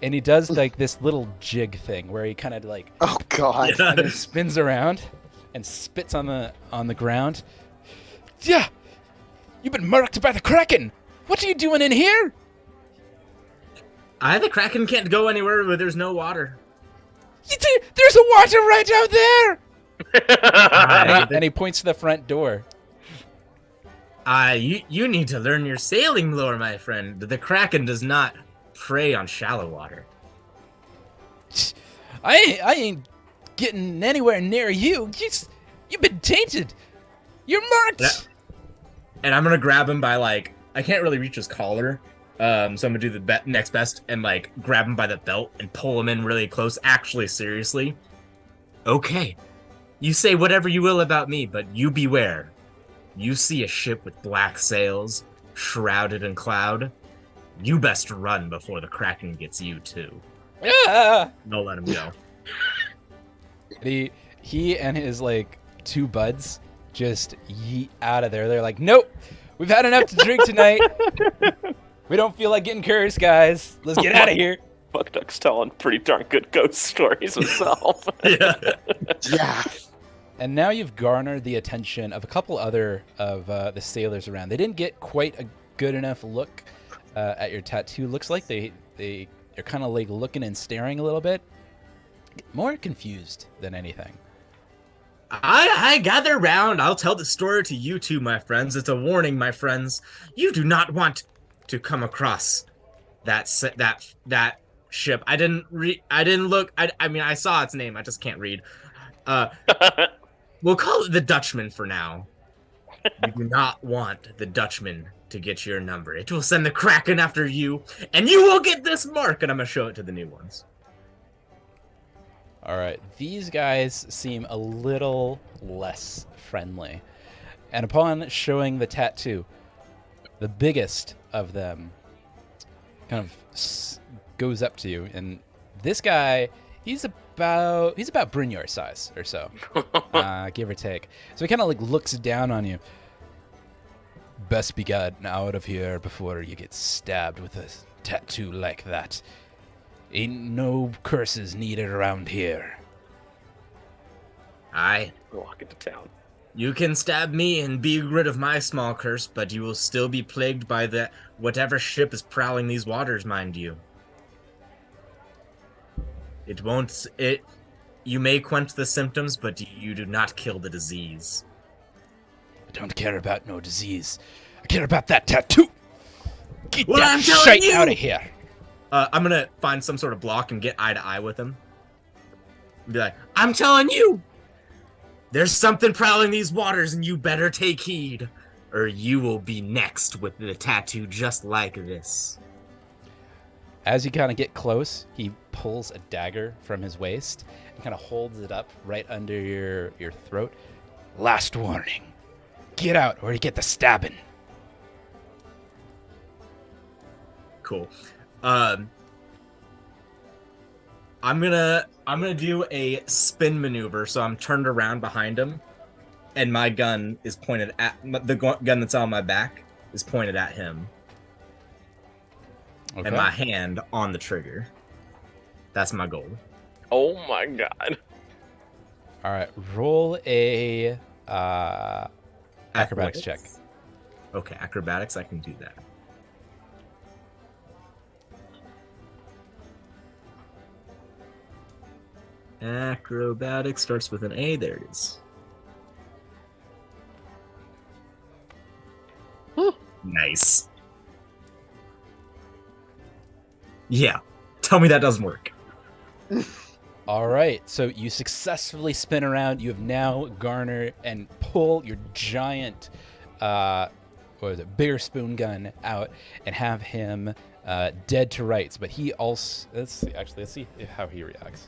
And he does like this little jig thing where he kind of like Oh God! and then spins around and spits on the ground. Yeah, you've been murked by the Kraken. What are you doing in here? The Kraken can't go anywhere where there's no water. There's a water right out there. And he points to the front door. You need to learn your sailing lore, my friend. The Kraken does not prey on shallow water. I ain't getting anywhere near you. You've been tainted. You're marked. And I'm gonna grab him by like I can't really reach his collar, so I'm gonna do the next best and like grab him by the belt and pull him in really close. Actually, seriously. Okay, you say whatever you will about me, but you beware. You see a ship with black sails, shrouded in cloud. You best run before the Kraken gets you too. Ah! Don't let him go. He and his like two buds just yeet out of there. They're like, nope, we've had enough to drink tonight. We don't feel like getting cursed, guys. Let's get out of here. Buckduck's telling pretty darn good ghost stories himself. Yeah. And now you've garnered the attention of a couple other of the sailors around. They didn't get quite a good enough look at your tattoo. Looks like they're kind of like looking and staring a little bit. More confused than anything. I gather round. I'll tell the story to you two, my friends. It's a warning, my friends. You do not want to come across that ship. I didn't look. I mean, I saw its name. I just can't read. We'll call it the Dutchman for now. You do not want the Dutchman to get your number. It will send the Kraken after you, and you will get this mark. And I'm gonna show it to the new ones. All right, these guys seem a little less friendly. And upon showing the tattoo, the biggest of them kind of goes up to you. And this guy, he's about Brynjar's size or so, give or take. So he kind of like looks down on you. Best be gotten out of here before you get stabbed with a tattoo like that. Ain't no curses needed around here. Aye. Walk into town. You can stab me and be rid of my small curse, but you will still be plagued by whatever ship is prowling these waters, mind you. You may quench the symptoms, but you do not kill the disease. I don't care about no disease. I care about that tattoo. Get Well, that I'm telling shite you! out of here. I'm gonna find some sort of block and get eye to eye with him. Be like, I'm telling you! There's something prowling these waters and you better take heed, or you will be next with the tattoo just like this. As you kind of get close, he pulls a dagger from his waist and kind of holds it up right under your throat. Last warning. Get out or you get the stabbing. Cool. I'm gonna do a spin maneuver, so I'm turned around behind him, and my gun is pointed at the gun that's on my back is pointed at him, Okay. and my hand on the trigger. That's my goal. Oh my god. All right, roll a acrobatics check. Okay, acrobatics. I can do that. Acrobatics starts with an A. There it is. Nice. Yeah. Tell me that doesn't work. All right, so you successfully spin around. You have now garnered and pull your giant, bigger spoon gun out and have him dead to rights. But he also, let's see how he reacts.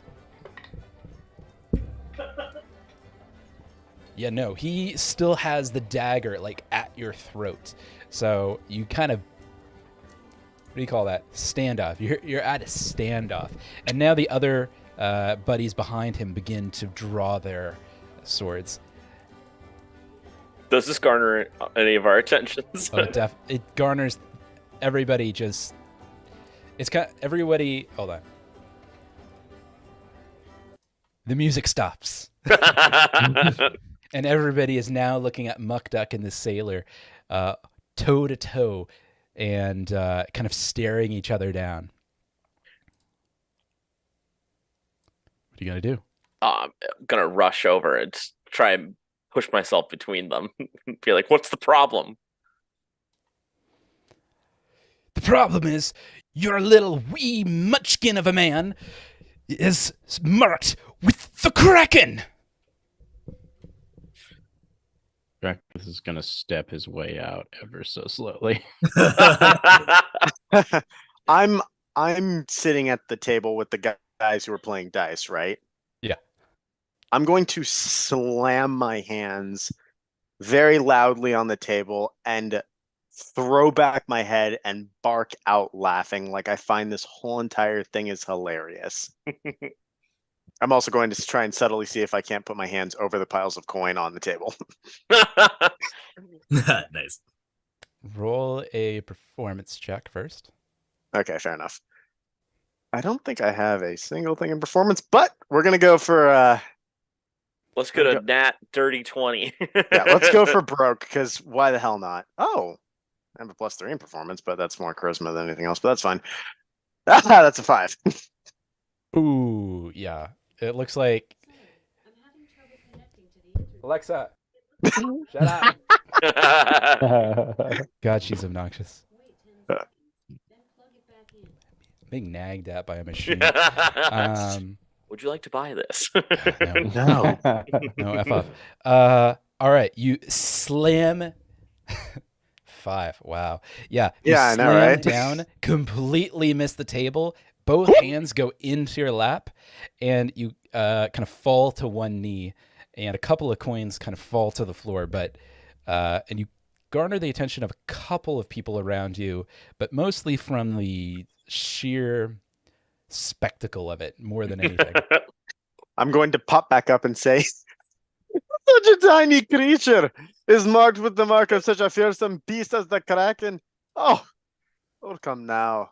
Yeah, no, he still has the dagger like at your throat. So you kind of, what do you call that? Standoff. You're at a standoff, and now the other buddies behind him begin to draw their swords. Does this garner any of our attentions? It garners everybody. It's kind of everybody. Hold on. The music stops. And everybody is now looking at Muck Duck and the sailor, toe to toe, and kind of staring each other down. What are you gonna do? I'm gonna rush over and try and push myself between them. Be like, what's the problem? The problem is your little wee munchkin of a man is marked with the Kraken. This is gonna step his way out ever so slowly. I'm sitting at the table with the guys who are playing dice, right? Yeah. I'm going to slam my hands very loudly on the table and throw back my head and bark out laughing like I find this whole entire thing is hilarious. I'm also going to try and subtly see if I can't put my hands over the piles of coin on the table. Nice. Roll a performance check first. Okay, fair enough. I don't think I have a single thing in performance, but we're going to go for... Let's go to nat dirty 20. yeah, let's go for broke, because why the hell not? Oh, I have a +3 in performance, but that's more charisma than anything else, but that's fine. That's a 5. Ooh, yeah. It looks like... Alexa, shut up. God, she's obnoxious. Being nagged at by a machine. Would you like to buy this? No, F off. All right, you slam 5. Wow. Yeah. You I know, slam right? down, completely miss the table. Both hands go into your lap, and you kind of fall to one knee, and a couple of coins kind of fall to the floor. But and you garner the attention of a couple of people around you, but mostly from the sheer spectacle of it more than anything. I'm going to pop back up and say, such a tiny creature is marked with the mark of such a fearsome beast as the Kraken. Oh, come now.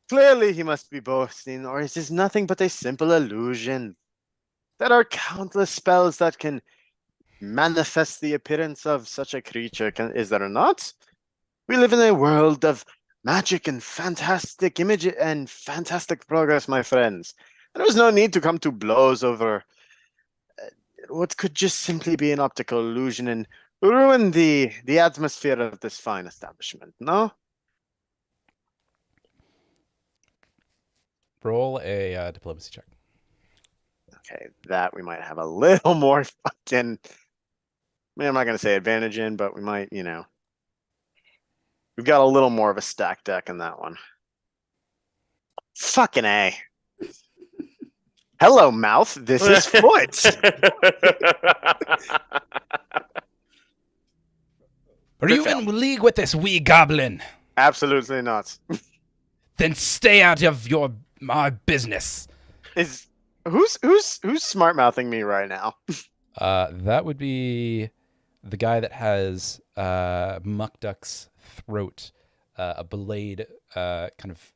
Clearly he must be boasting, or it is nothing but a simple illusion. There are countless spells that can manifest the appearance of such a creature, is there not? We live in a world of magic and fantastic image and fantastic progress, my friends. There was no need to come to blows over what could just simply be an optical illusion and ruin the atmosphere of this fine establishment, no? Roll a diplomacy check. Okay, that we might have a little more fucking. I mean, I'm not going to say advantage in, but we might, we've got a little more of a stack deck in that one. Fucking A. Hello, mouth. This is Foot. Are you in league with this wee goblin? Absolutely not. Then stay out of my business. Who's smart mouthing me right now? That would be the guy that has Muckduck's throat, a blade, kind of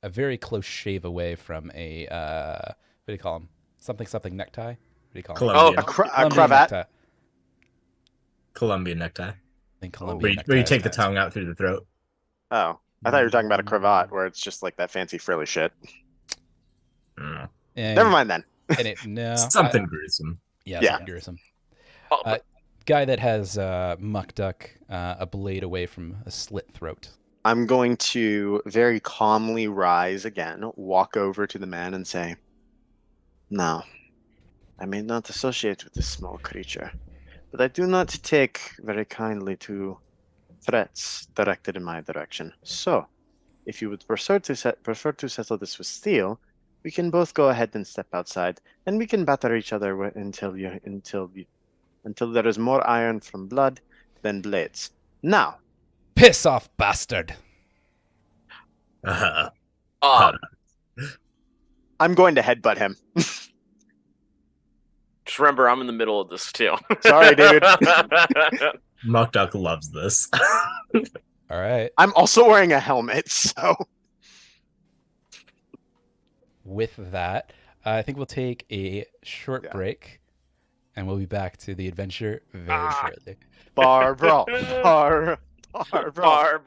a very close shave away from a what do you call him? Something necktie. What do you call him? Columbia. A Colombian cravat. necktie. Colombian necktie. I think Where Colombian you, where you necktie take the is tongue out through the throat. Oh, I thought you were talking about a cravat where it's just like that fancy frilly shit. Mm. And, Never mind then. And it no Something gruesome. Yeah, Yeah. something gruesome. Oh, Guy that has Muckduck, a blade away from a slit throat. I'm going to very calmly rise again, walk over to the man and say, "Now, I may not associate with this small creature, but I do not take very kindly to threats directed in my direction. So, if you would prefer to settle this with steel, we can both go ahead and step outside, and we can batter each other until there is more iron from blood than blades. Now, Piss off, bastard! uh, I'm going to headbutt him. just remember, I'm in the middle of this too. Sorry, dude. Muckduck loves this. All right. I'm also wearing a helmet, so With that, I think we'll take a short break, and we'll be back to the adventure very shortly. Barbara. Barb.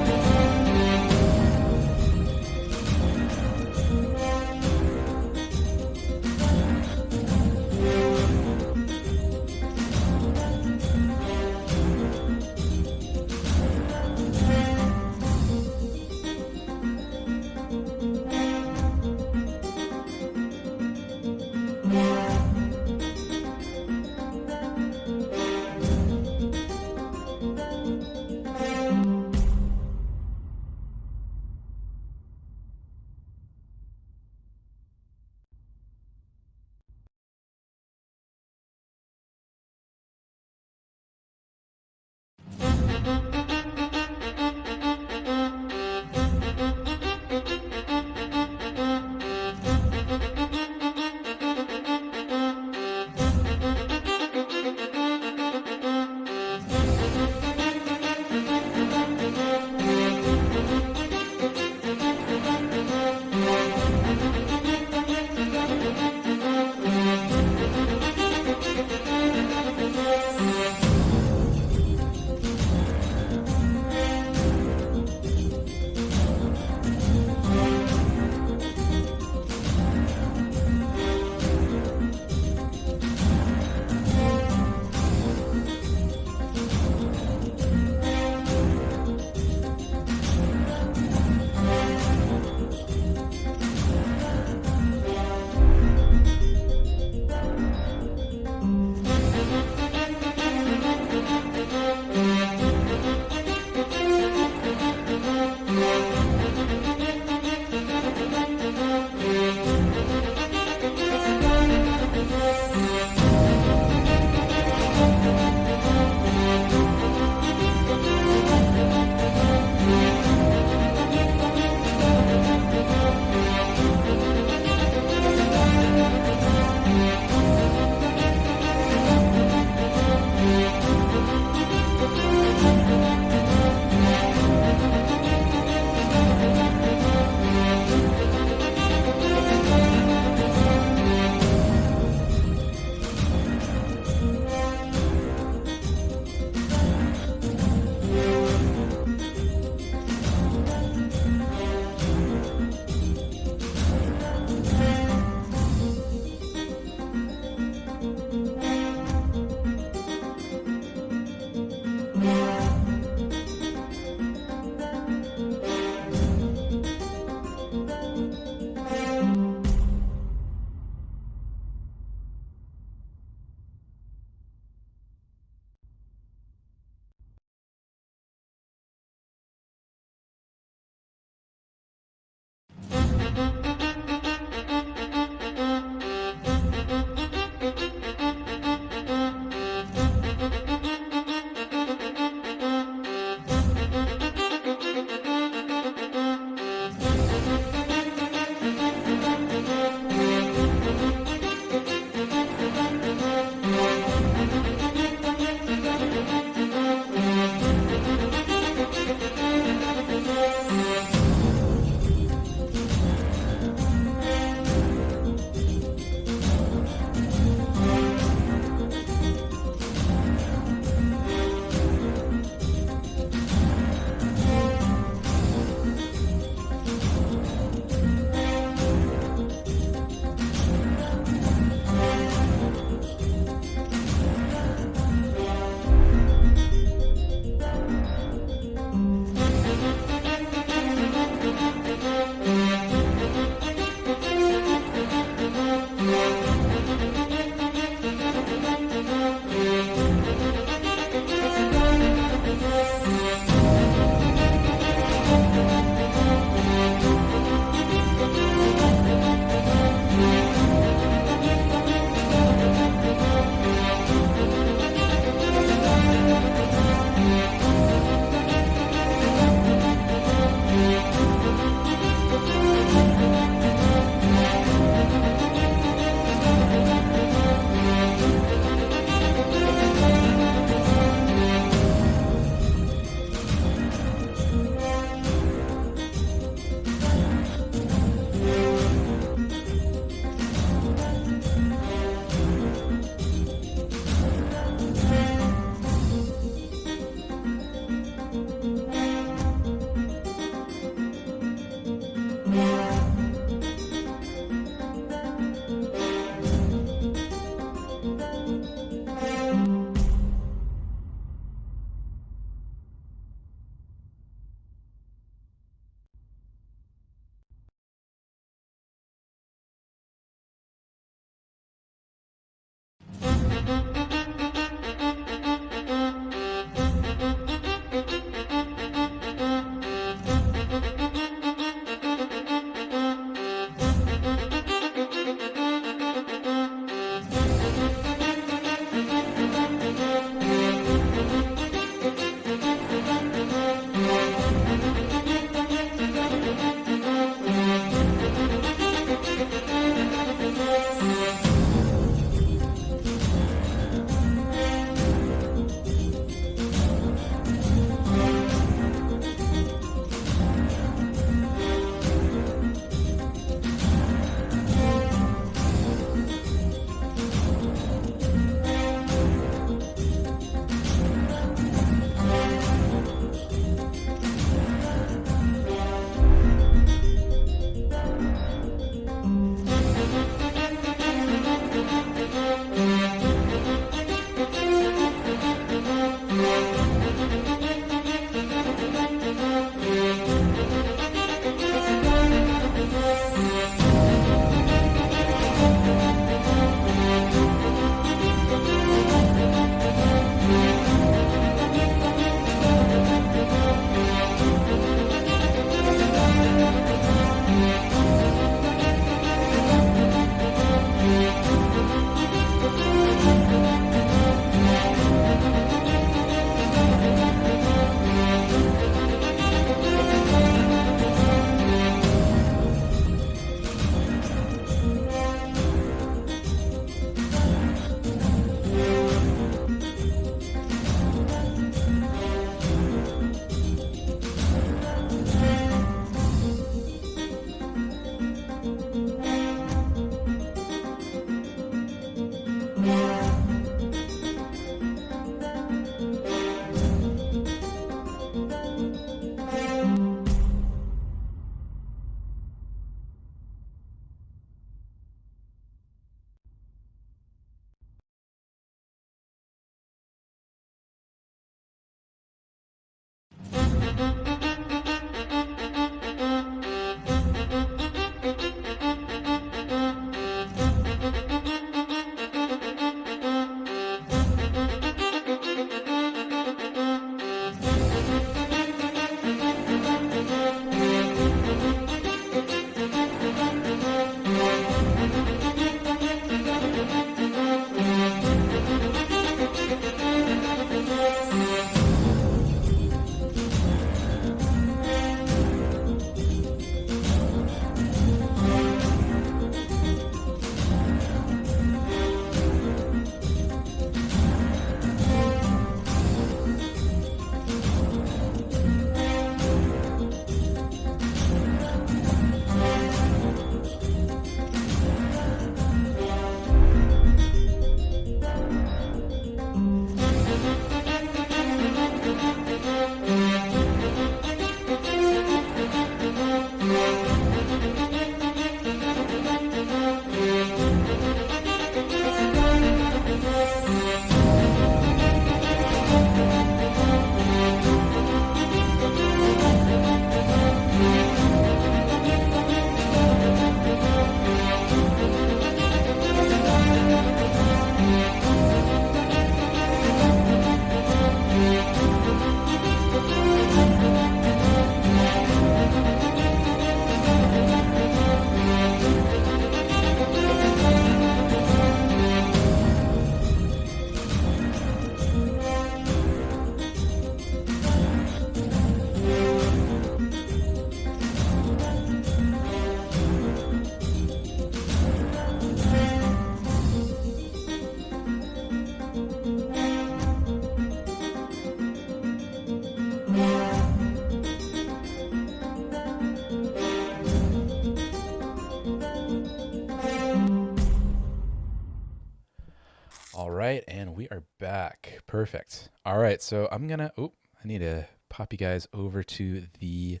right, and we are back. Perfect. All right, so I'm gonna. Oh, I need to pop you guys over to the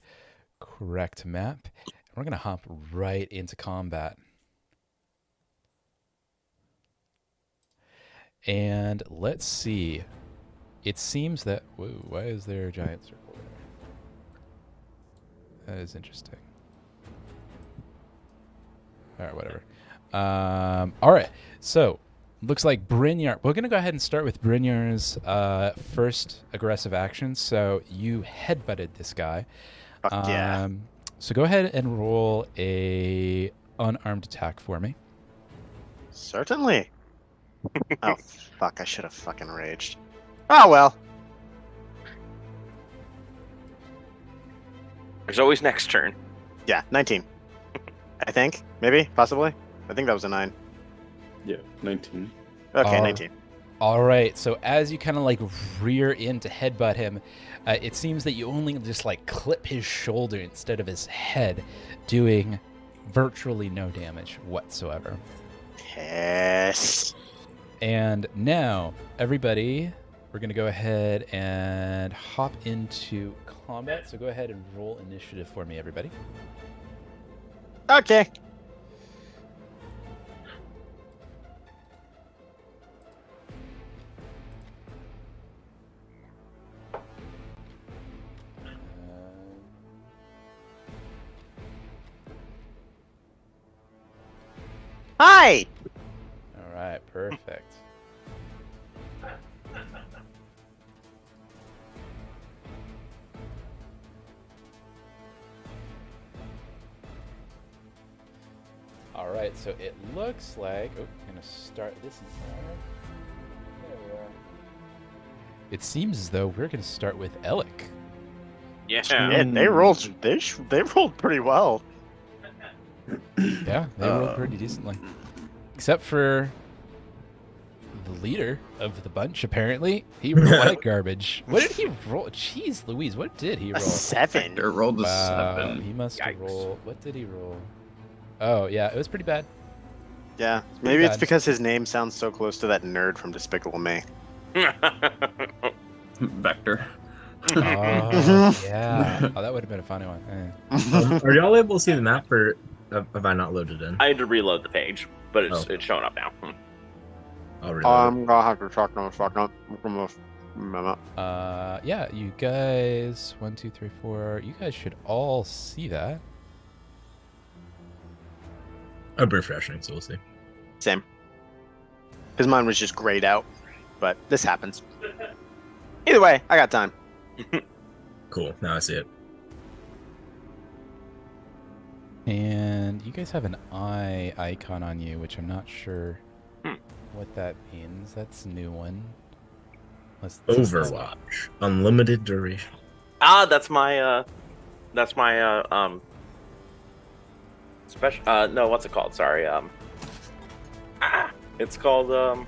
correct map. We're gonna hop right into combat. And let's see. It seems that. Whoa, why is there a giant circle there? That is interesting. All right, whatever. All right, so looks like Brynjar. We're gonna go ahead and start with Brynjar's first aggressive action. So you headbutted this guy. Fuck yeah. So go ahead and roll a unarmed attack for me. Certainly. Oh, fuck. I should have fucking raged. Oh, well. There's always next turn. Yeah, 19. I think. Maybe. Possibly. I think that was a 9. Yeah, 19. Okay, 19. All right. So as you kind of like rear in to headbutt him, it seems that you only just like clip his shoulder instead of his head, doing virtually no damage whatsoever. Yes. And now, everybody, we're going to go ahead and hop into combat. So go ahead and roll initiative for me, everybody. Okay. Hi. All right, perfect. All right, so it looks like I'm gonna start this encounter. There we are. It seems as though we're gonna start with Alec. Yeah. And they rolled. They rolled pretty well. Yeah, they rolled pretty decently, except for the leader of the bunch. Apparently, he rolled like garbage. What did he roll? Jeez, Louise, what did he A roll? 7. Victor rolled a Wow, 7. he must have Yikes. rolled. What did he roll? Oh yeah, it was pretty bad. Yeah. pretty Maybe it's bad. because his name sounds so close to that nerd from Despicable Me. Vector. Oh yeah. Oh, that would have been a funny one. Eh. Are y'all able to see the map, or have I not loaded in? I had to reload the page, but it's Oh. it's showing up now. I'll reload it. Gonna have to talk no fucking. Yeah, you guys, 1, 2, 3, 4. You guys should all see that. I'm refreshing, so we'll see. Same. His mine was just grayed out, but this happens. Either way, I got time. Cool. Now I see it. And you guys have an eye icon on you, which I'm not sure what that means. That's a new one. Overwatch. Unlimited duration. That's my special. No, what's it called? Sorry. It's called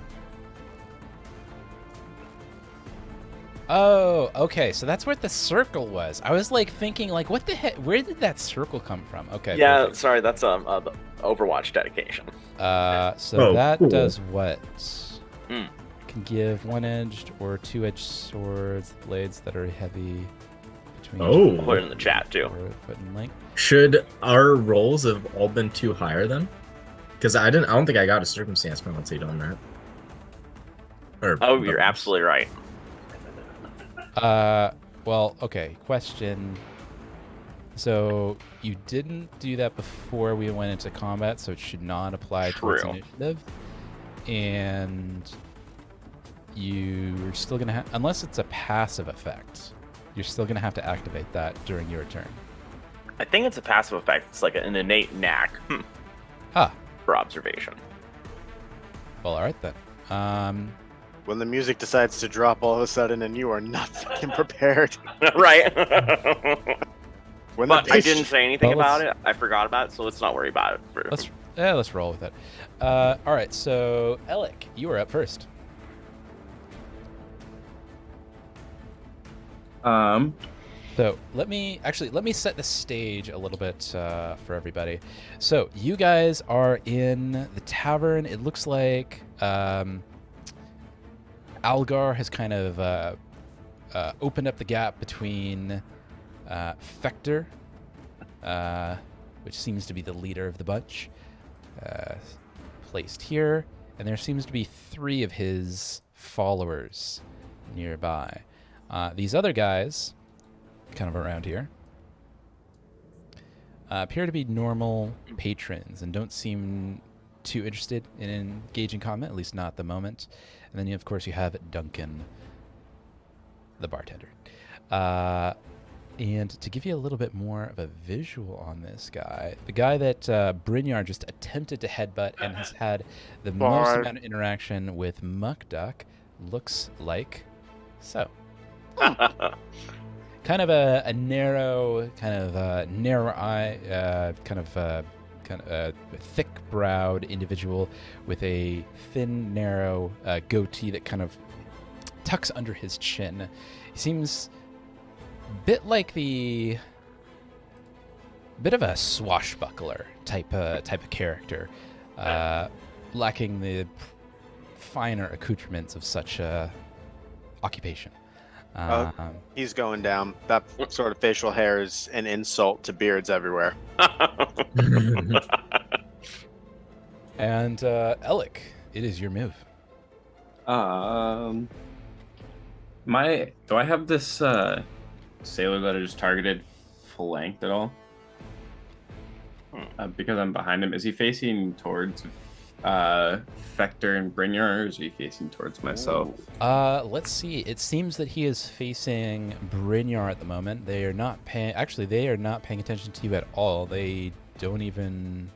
Oh, okay. So that's where the circle was. I was like thinking, like, what the heck? Where did that circle come from? Okay. Yeah, perfect. sorry, that's the Overwatch dedication. So Oh, that cool. does what? Hmm. Can give one-edged or two-edged swords, blades that are heavy between. Oh. I'll put it in the chat too. 4 foot in length. Should our rolls have all been 2 higher then? Because I don't think I got a circumstance penalty on that. Or, Oh, you're absolutely right. Well, okay. Question. So you didn't do that before we went into combat, so it should not apply towards True. initiative. And you're still gonna have, unless it's a passive effect, you're still gonna have to activate that during your turn. I think it's a passive effect. It's like an innate knack Ah, for observation. well, all right then. When the music decides to drop all of a sudden and you are not fucking prepared. Right. When But I didn't say anything Well, about it. I forgot about it, so let's not worry about it. Let's roll with it. All right, so Alec, you are up first. So let me set the stage a little bit for everybody. So you guys are in the tavern. It looks like Algar has kind of opened up the gap between Fector, which seems to be the leader of the bunch, placed here, and there seems to be 3 of his followers nearby. These other guys, kind of around here, appear to be normal patrons and don't seem too interested in engaging combat, at least not at the moment. And then, of course, you have Duncan, the bartender. And to give you a little bit more of a visual on this guy, the guy that Brynjar just attempted to headbutt and has had the most amount of interaction with Muckduck looks like so. Kind of a narrow, narrow eye, kind of a thick-browed individual with a thin, narrow goatee that kind of tucks under his chin. He seems bit like bit of a swashbuckler type of character, lacking the finer accoutrements of such a occupation. He's going down. That sort of facial hair is an insult to beards everywhere. And Alec, it is your move. Do I have this sailor that I just targeted flanked at all? Because I'm behind him. Is he facing towards Fector and Brynjar, or is he facing towards myself? Let's see. It seems that he is facing Brynjar at the moment. They are not paying. Actually, they are not paying attention to you at all. They don't even.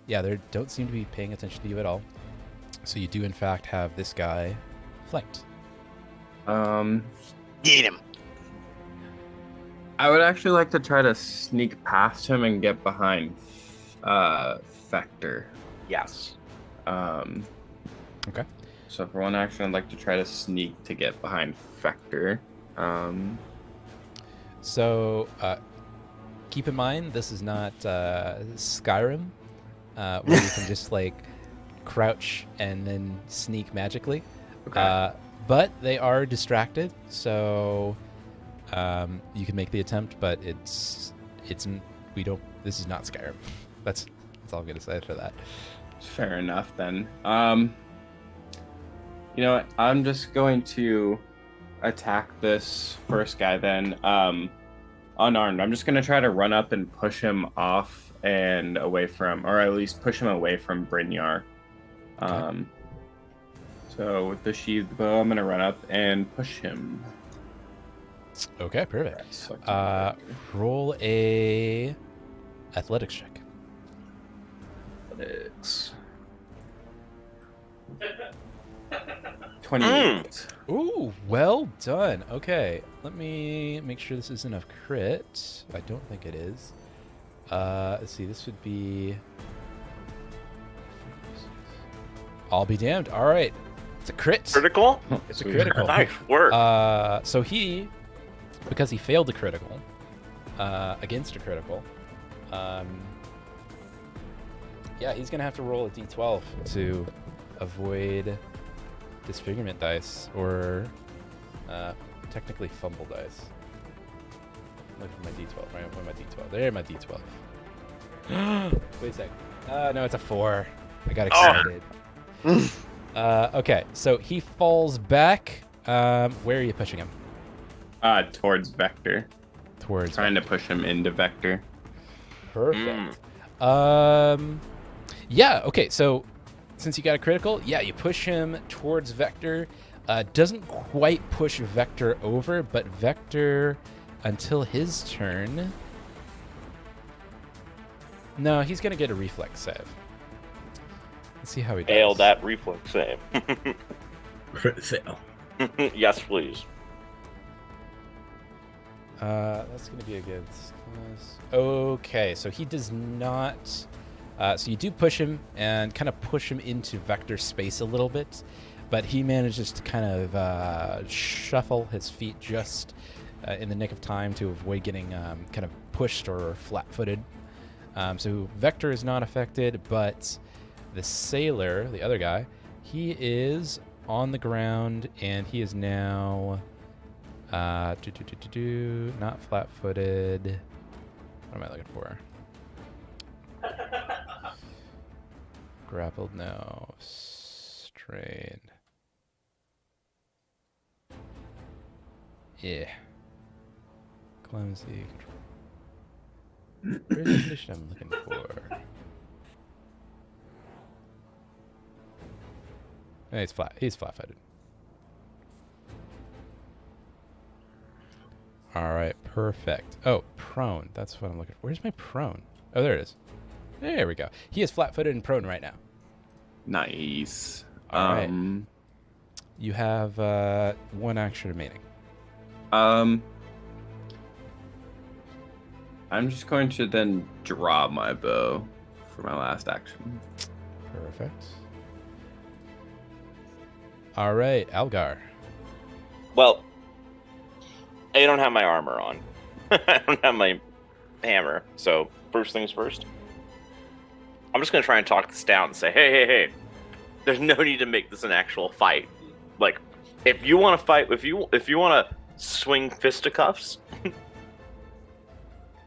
Yeah, they don't seem to be paying attention to you at all. So you do, in fact, have this guy flanked. Get him. I would actually like to try to sneak past him and get behind Fector. Yes. Okay. So for one action, I'd like to try to sneak to get behind Fector. So keep in mind, this is not Skyrim, where you can just like crouch and then sneak magically. Okay. But they are distracted, so you can make the attempt. But this is not Skyrim. That's all I'm gonna say for that. Fair enough then. You know what? I'm just going to attack this first guy then. Unarmed. I'm just gonna try to run up and push him off and away from, or at least push him away from Brynjar. Okay. So with the sheathed bow, I'm gonna run up and push him. Okay, perfect. Right, so Roll a athletics check. athletics. 28. Ooh, well done. Okay, let me make sure this isn't a crit. I don't think it is. Let's see, this would be... I'll be damned. All right, it's a crit. Critical? It's a critical. Nice work. So because he failed the critical, against a critical, yeah, he's gonna have to roll a d12 to avoid disfigurement dice, or technically fumble dice. Look at my d12. Right, where's my d12? There's my d12. Wait a sec. No, it's a 4. I got excited. Okay, so he falls back. Where are you pushing him? Towards Vector. Towards Trying to push him into Vector. Perfect. Yeah, okay, so since you got a critical, yeah, you push him towards Vector. Doesn't quite push Vector over, but Vector, until his turn... No, he's going to get a reflex save. Let's see how he does. Fail that reflex save. Crit fail. Yes, please. That's going to be a good... Okay, so he does not... so you do push him and kind of push him into Vector space a little bit, but he manages to kind of shuffle his feet just in the nick of time to avoid getting kind of pushed or flat-footed. So Vector is not affected, but the sailor, the other guy, he is on the ground, and he is now not flat-footed. What am I looking for? Grappled, no. Strained. Yeah. Clumsy. Where's the condition I'm looking for? He's flat. He's flat-footed. All right, perfect. Oh, prone. That's what I'm looking for. Where's my prone? Oh, there it is. There we go. He is flat-footed and prone right now. Nice. All right. You have 1 action remaining. I'm just going to then draw my bow for my last action. Perfect. All right, Algar. Well, I don't have my armor on. I don't have my hammer. So first things first. I'm just gonna try and talk this down and say, hey. There's no need to make this an actual fight. Like, if you want to fight, if you want to swing fisticuffs,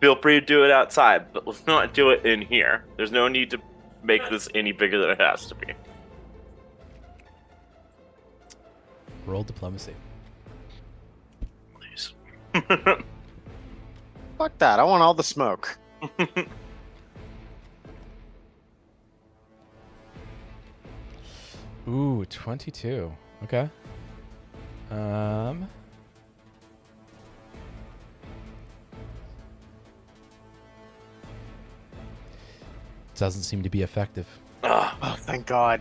feel free to do it outside. But let's not do it in here. There's no need to make this any bigger than it has to be. Roll diplomacy. Please. Fuck that. I want all the smoke. Ooh, 22. Okay. Doesn't seem to be effective. Oh, thank God.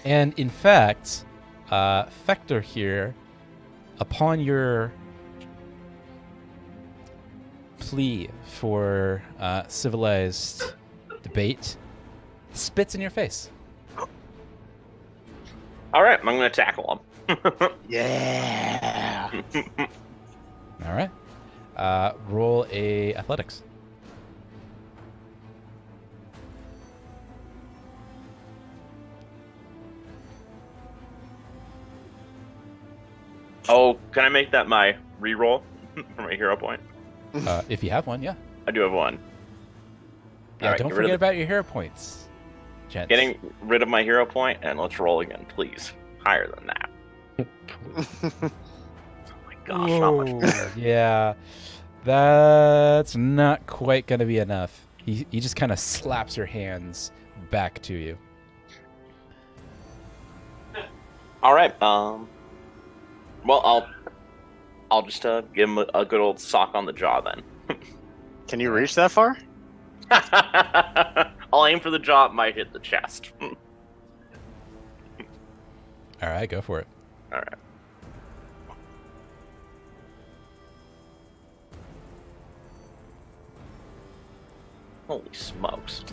And in fact, Fector here, upon your plea for civilized debate, spits in your face. All right, I'm gonna tackle him. Yeah. All right. Roll a athletics. Oh, can I make that my reroll for my hero point? If you have one, yeah. I do have one. Yeah, All right, don't get rid forget of about your hero points, gents. Getting rid of my hero point, and let's roll again, please. Higher than that. Oh my gosh, not much. Ooh, yeah, that's not quite gonna be enough. He just kind of slaps your hands back to you. All right. Well, I'll just give him a good old sock on the jaw then. Can you reach that far? I'll aim for the jaw. It might hit the chest. All right, go for it. All right. Holy smokes!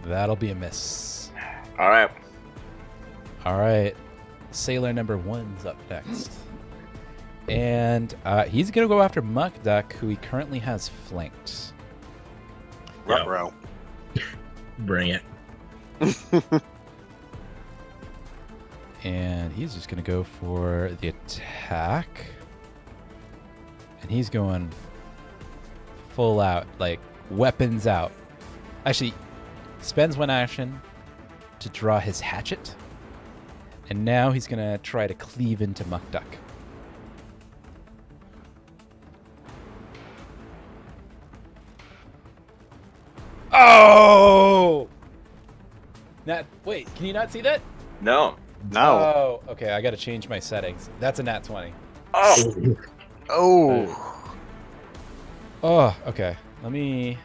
That'll be a miss. All right. All right, sailor number 1's up next, and he's gonna go after Muck Duck, who he currently has flanked. Ruh-roh. Bring it. And he's just going to go for the attack. And he's going full out, like weapons out. Actually, spends 1 action to draw his hatchet. And now he's going to try to cleave into Muck Duck. Oh! Wait, can you not see that? No. No. Oh, okay. I got to change my settings. That's a nat 20. Oh. Oh. Oh, okay. Let me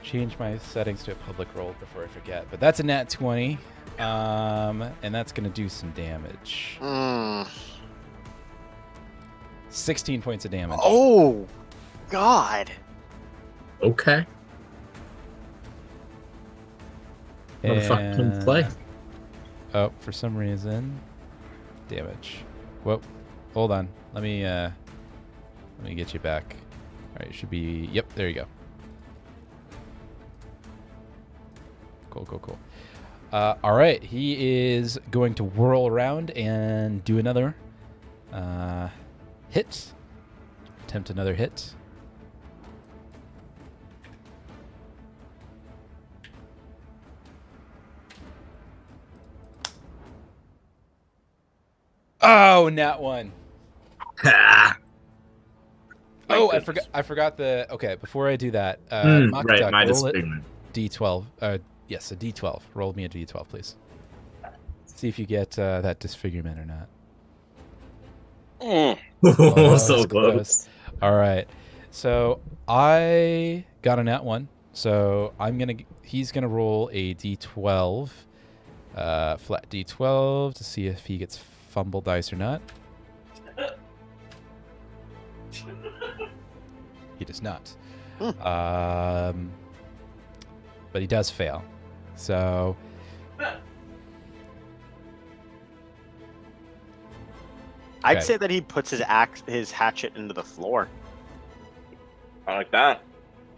change my settings to a public roll before I forget. But that's a nat 20. And that's going to do some damage. 16 points of damage. Oh, God. Okay. What the fuck can play? Oh, for some reason, damage. Whoa, hold on. Let me get you back. All right, it should be. Yep, there you go. Cool. All right, he is going to whirl around and do another hit. Attempt another hit. Oh, nat one. Oh, I forgot the. Okay, before I do that, Mock right, Duck, my roll it. disfigurement. D12. Yes, a D12. Roll me a D12, please. See if you get that disfigurement or not. Oh, so close. All right. So I got a nat one. So he's gonna roll a D12, flat D12 to see if he gets fumble dice or not. He does not. But he does fail. So I'd Okay. say that he puts his hatchet into the floor. I like that.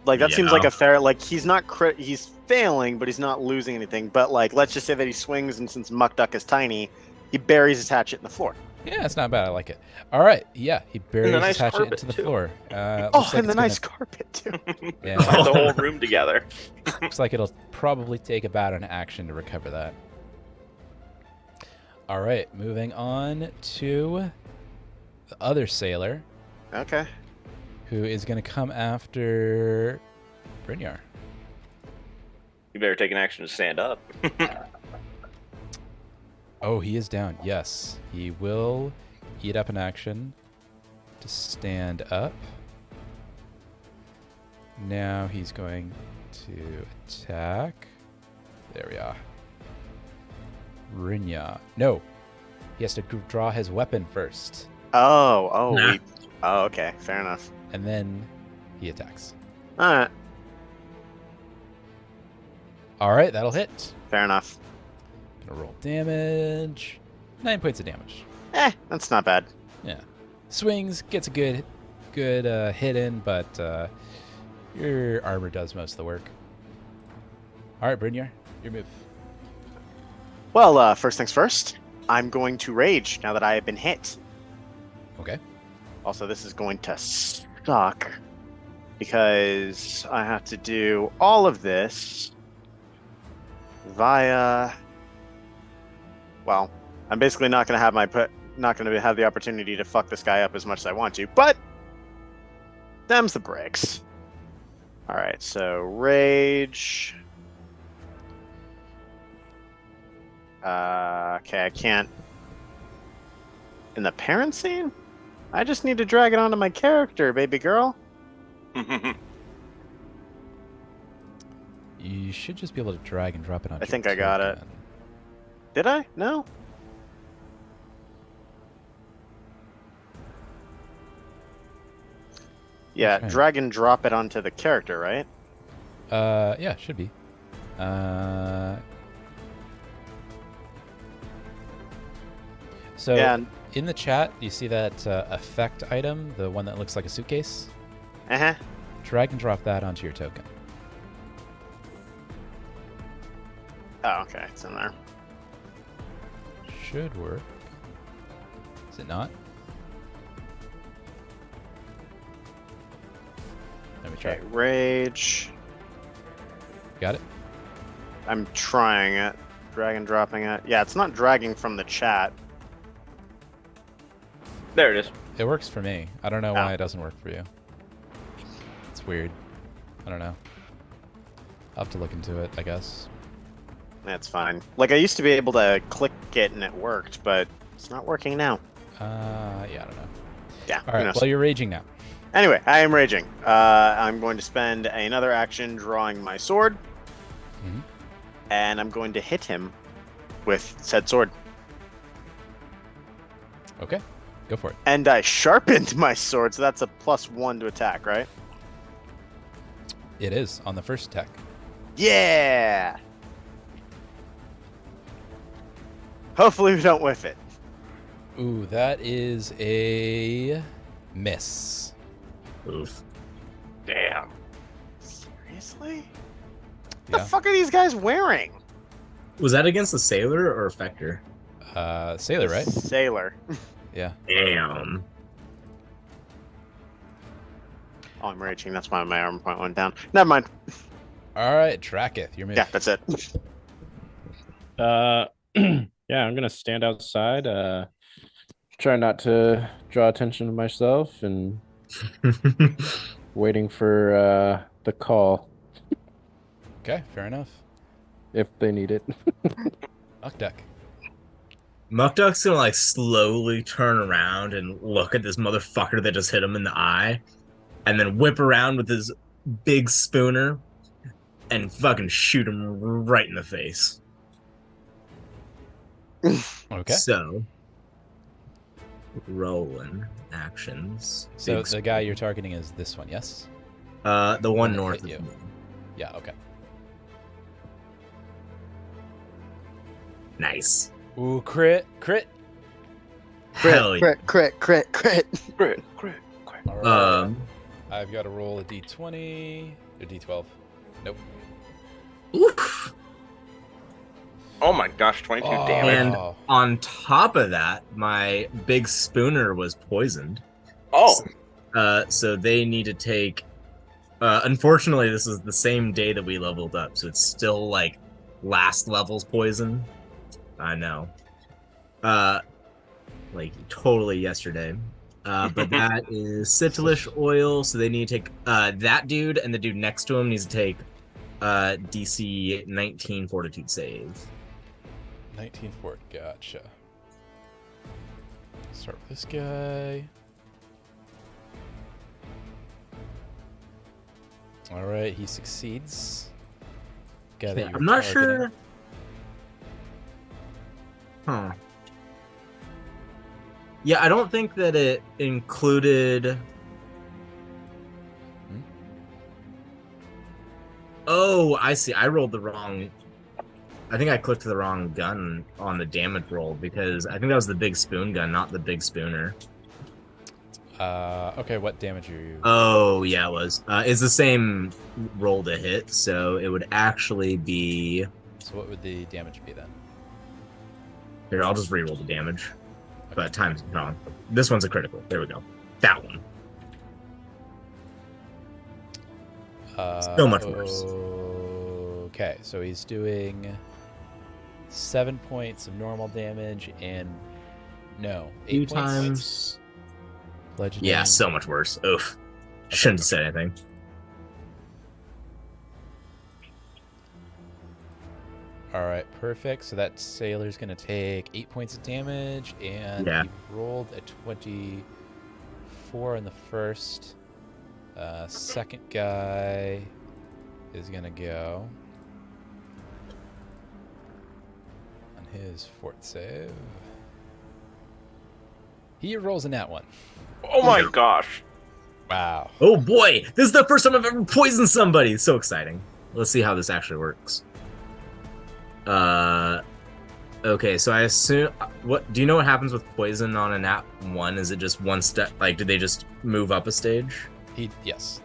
Like that seems Yeah. like a fair. Like he's not he's failing, but he's not losing anything. But like, let's just say that he swings, and since Muck Duck is tiny, he buries his hatchet in the floor. yeah, it's not bad. I like it. All right. Yeah, he buries the his nice hatchet carpet, into the too. floor. Oh, Looks like and the it's nice carpet too. Yeah. Put the whole room together. Looks like it'll probably take about an action to recover that. All right, moving on to the other sailor, Okay. who is going to come after Brynjar. You better take an action to stand up. Oh, he is down. Yes, he will eat up an action to stand up. Now he's going to attack. There we are. Brynjar. No, he has to draw his weapon first, Oh, Nah. oh, okay, fair enough. and then he attacks. All right, All right, that'll hit. fair enough. Gonna roll damage. 9 points of damage. That's not bad. Yeah. Swings, gets a good hit in, but your armor does most of the work. All right, Brynjar, your move. Well, first things first. I'm going to rage now that I have been hit. Okay. Also, this is going to suck because I have to do all of this via. Well, I'm basically not going to have not going to have the opportunity to fuck this guy up as much as I want to, but them's the breaks. All right, so rage. Okay, I can't. In the parent scene? I just need to drag it onto my character, baby girl. You should just be able to drag and drop it on. I think I got it. Did I? No? Yeah, Okay. drag and drop it onto the character, right? Yeah, should be. So Yeah. in the chat, you see that effect item, the one that looks like a suitcase. Uh-huh. Drag and drop that onto your token. Oh, okay, it's in there. Should work. Is it not? Let me try. Okay, rage. Got it? I'm trying it. Drag and dropping it. Yeah, it's not dragging from the chat. There it is. It works for me. I don't know Oh. why it doesn't work for you. It's weird. I don't know. I'll have to look into it, I guess. That's fine. Like, I used to be able to click it and it worked, but it's not working now. Yeah, I don't know. Yeah, All who right, knows? well, you're raging now. Anyway, I am raging. I'm going to spend another action drawing my sword, Mhm. and I'm going to hit him with said sword. Okay, go for it. And I sharpened my sword, so that's a +1 to attack, right? It is on the first attack. Yeah! Hopefully we don't whiff it. Ooh, that is a miss. Oof. Damn. Seriously? What Yeah. the fuck are these guys wearing? Was that against the sailor or Fector? Sailor, right? Sailor. Yeah. Damn. Oh, I'm raging. That's why my armor point went down. Never mind. All right, Tracketh, your move. Yeah, that's it. Yeah, I'm gonna stand outside. Try not to draw attention to myself, and waiting for the call Okay, fair enough. if they need it. Mukduk. Mukduk's gonna like slowly turn around and look at this motherfucker that just hit him in the eye, and then whip around with his big spooner and fucking shoot him right in the face. Okay. So, rolling actions. So Big the guy you're targeting is this one, yes? the one one that north hit of you. me. Yeah, okay. Nice. Ooh, crit. Hell yeah. Crit. Crit. All right. Um, I've got to roll a d20 or d12. Nope. oof. Oh my gosh, 22 Oh. damage. And on top of that, my big spooner was poisoned. Oh, So they need to take. Unfortunately, this is the same day that we leveled up, so it's still like last level's poison. I know. Like totally yesterday. But that is Citilish oil, so they need to take that dude, and the dude next to him needs to take DC 19 Fortitude save. 19 fort, gotcha. Start with this guy. All right, he succeeds. Guy that Yeah, you're I'm not targeting. sure. Huh. Yeah, I don't think that it included. Oh, I see. I rolled the wrong. I think I clicked the wrong gun on the damage roll because I think that was the big spoon gun, not the big spooner. Okay, what damage are you? Oh, yeah, it was. It's the same roll to hit, so it would actually be. So what would the damage be then? Here, I'll just re-roll the damage. But times no. This one's a critical. There we go. That one. So much worse. Okay, so he's doing 7 points of normal damage and no, 8 Two points. times. Legendary. Yeah, so much worse. Oof. Shouldn't have said anything. All right, perfect. So that sailor's gonna take 8 points of damage, and Yeah. he rolled a 24 in the first. Second guy is gonna go on his fort save. He rolls a nat one. oh my gosh. Wow. Oh boy, this is the first time I've ever poisoned somebody. It's so exciting. Let's see how this actually works. Okay, so I assume what do you know what happens with poison on a nat 1? Is it just one step, like did they just move up a stage? Yes.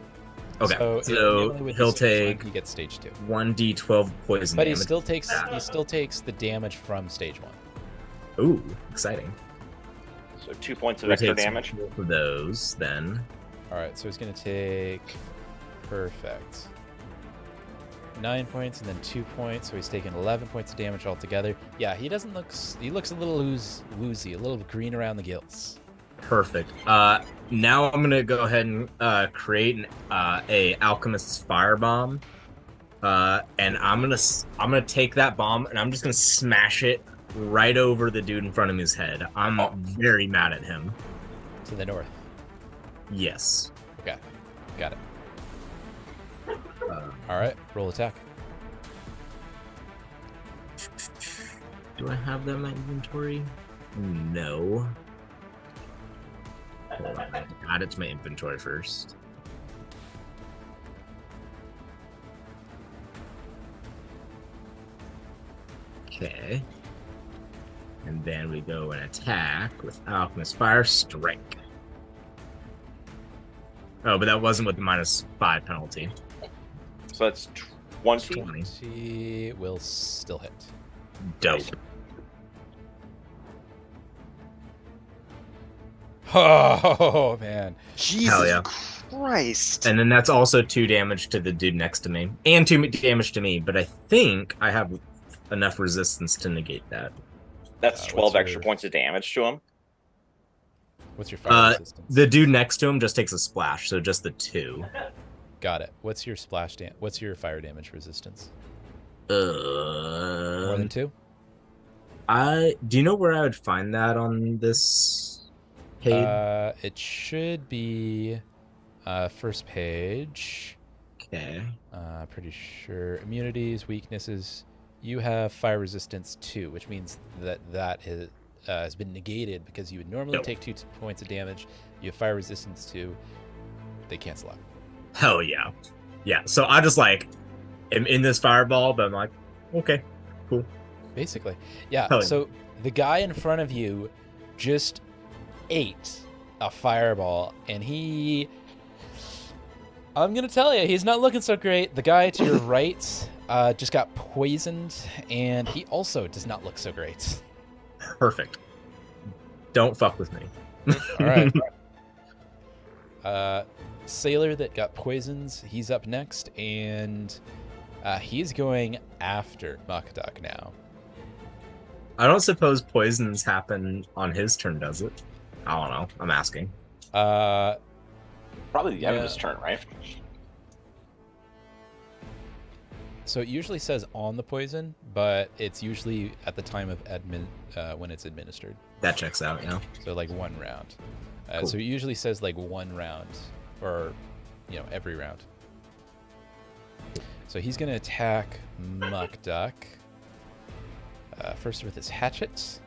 Okay. So So with he'll the stage take one, he gets stage 2. 1d12 poison But he damage. still takes the damage from stage 1. Ooh, exciting. So 2 points of He extra takes damage. both of those then. All right, so he's gonna take perfect 9 points and then 2 points, so he's taking 11 points of damage altogether. Yeah, he doesn't look. He looks a little woozy, a little green around the gills. Perfect. Now I'm gonna go ahead and create a alchemist's firebomb, and I'm gonna take that bomb and I'm just gonna smash it right over the dude in front of his head. I'm very mad at him. To the north. Yes. Okay, got it. All right, roll attack. Do I have that in my inventory? No. Hold on, I have to add it to my inventory first. Okay. And then we go and attack with Alchemist Fire Strike. Oh, but that wasn't with the -5 penalty. So that's 20. 20. He will still hit. Dope. Oh man. Jesus Hell yeah. Christ. And then that's also 2 damage to the dude next to me, and 2 damage to me. But I think I have enough resistance to negate that. That's what's 12 extra your- points of damage to him. What's your fire resistance? The dude next to him just takes a splash, so just the 2. Got it. What's your What's your fire damage resistance? More More than 2? do you know where I would find that on this page? It should be first page. Okay. Pretty sure. Immunities, weaknesses. You have fire resistance 2, which means that has been negated because you would normally take 2 points of damage. You have fire resistance 2. They cancel out. Hell yeah. Yeah. So I just like am in this fireball, but I'm like, okay, cool. Basically. Yeah. Hell yeah. So the guy in front of you just ate a fireball, and I'm going to tell you, he's not looking so great. The guy to your right just got poisoned, and he also does not look so great. Perfect. Don't fuck with me. All right. Sailor that got poisons, he's up next, and he's going after Mukduk now. I don't suppose poisons happen on his turn, does it? I don't know. I'm asking. Probably the end of Yeah. his turn, right? So it usually says on the poison, but it's usually at the time of when it's administered. That checks out, yeah. So like 1 round. Cool. So it usually says like 1 round, or every round. So he's gonna attack Mukduk. First with his hatchet.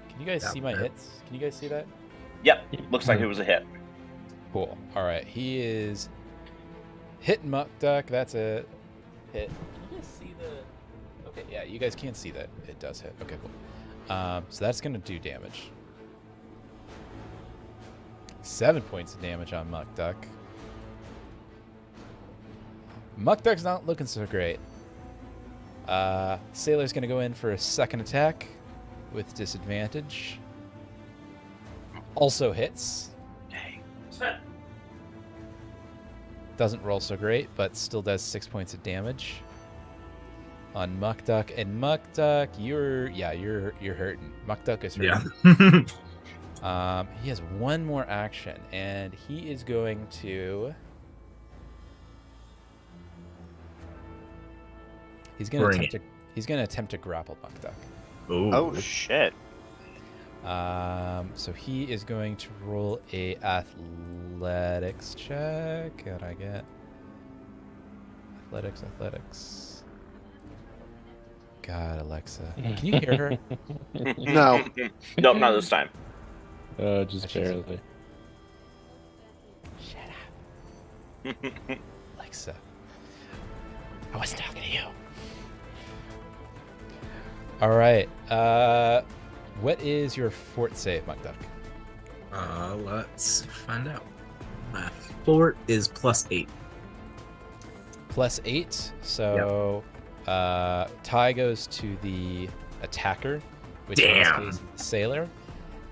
Can you guys That see my hurt. hits? Can you guys see that? Yep. Looks like it was a hit. Cool. All right, he is hitting Mukduk. That's a hit. Can you guys see the? Okay, yeah, you guys can't see that. It does hit. Okay, cool. So that's gonna do damage. 7 points of damage on Mukduk. Mukduk's not looking so great. Sailor's gonna go in for a second attack with disadvantage. Also hits. Doesn't roll so great, but still does 6 points of damage on Mukduk. And Mukduk, you're hurting. Mukduk is hurting. Yeah. He has 1 more action, and he is going to. He's gonna attempt to grapple Mukduk. Ooh. Oh shit. So he is going to roll a athletics check. How'd I get? Athletics. God, Alexa. Can you hear her? No. Nope, not this time. Just barely. Shut up. Alexa. I was talking to you. All right. What is your fort save, Mukduk? Let's find out. My fort is +8. +8. So tie goes to the attacker, which in this case is the sailor.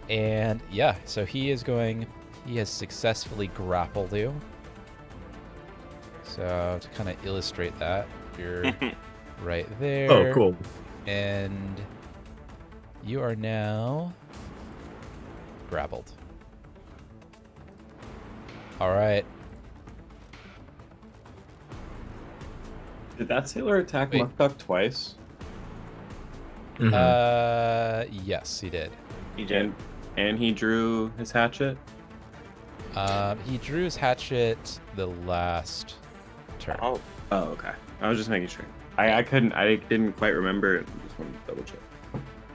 And yeah, so he has successfully grappled you. So to kind of illustrate that, you're right there. Oh, cool. And you are now grappled. All right. Did that sailor attack Wait. Mukduk twice? Mhm. Yes, he did. He did. And he drew his hatchet? He drew his hatchet the last turn. Oh, Oh, okay. I was just making sure. I didn't quite remember. Just wanted to double check.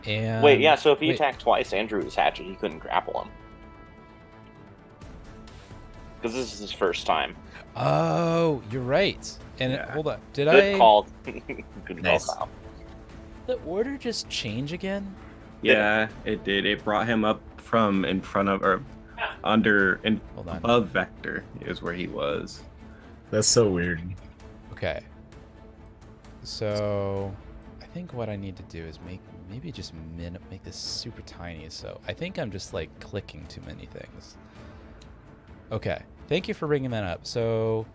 And wait, yeah. So if he wait, attacked twice and drew his hatchet, he couldn't grapple him because this is his first time. Oh, you're right. And Yeah. hold on, did Good I? call. Good Nice. call, Kyle. The order just change again? Yeah, it did. It brought him up from in front of or under and Hold on. above Vector is where he was. That's so weird. Okay. So I think what I need to do is make this super tiny. So I think I'm just like clicking too many things. Okay, thank you for bringing that up. So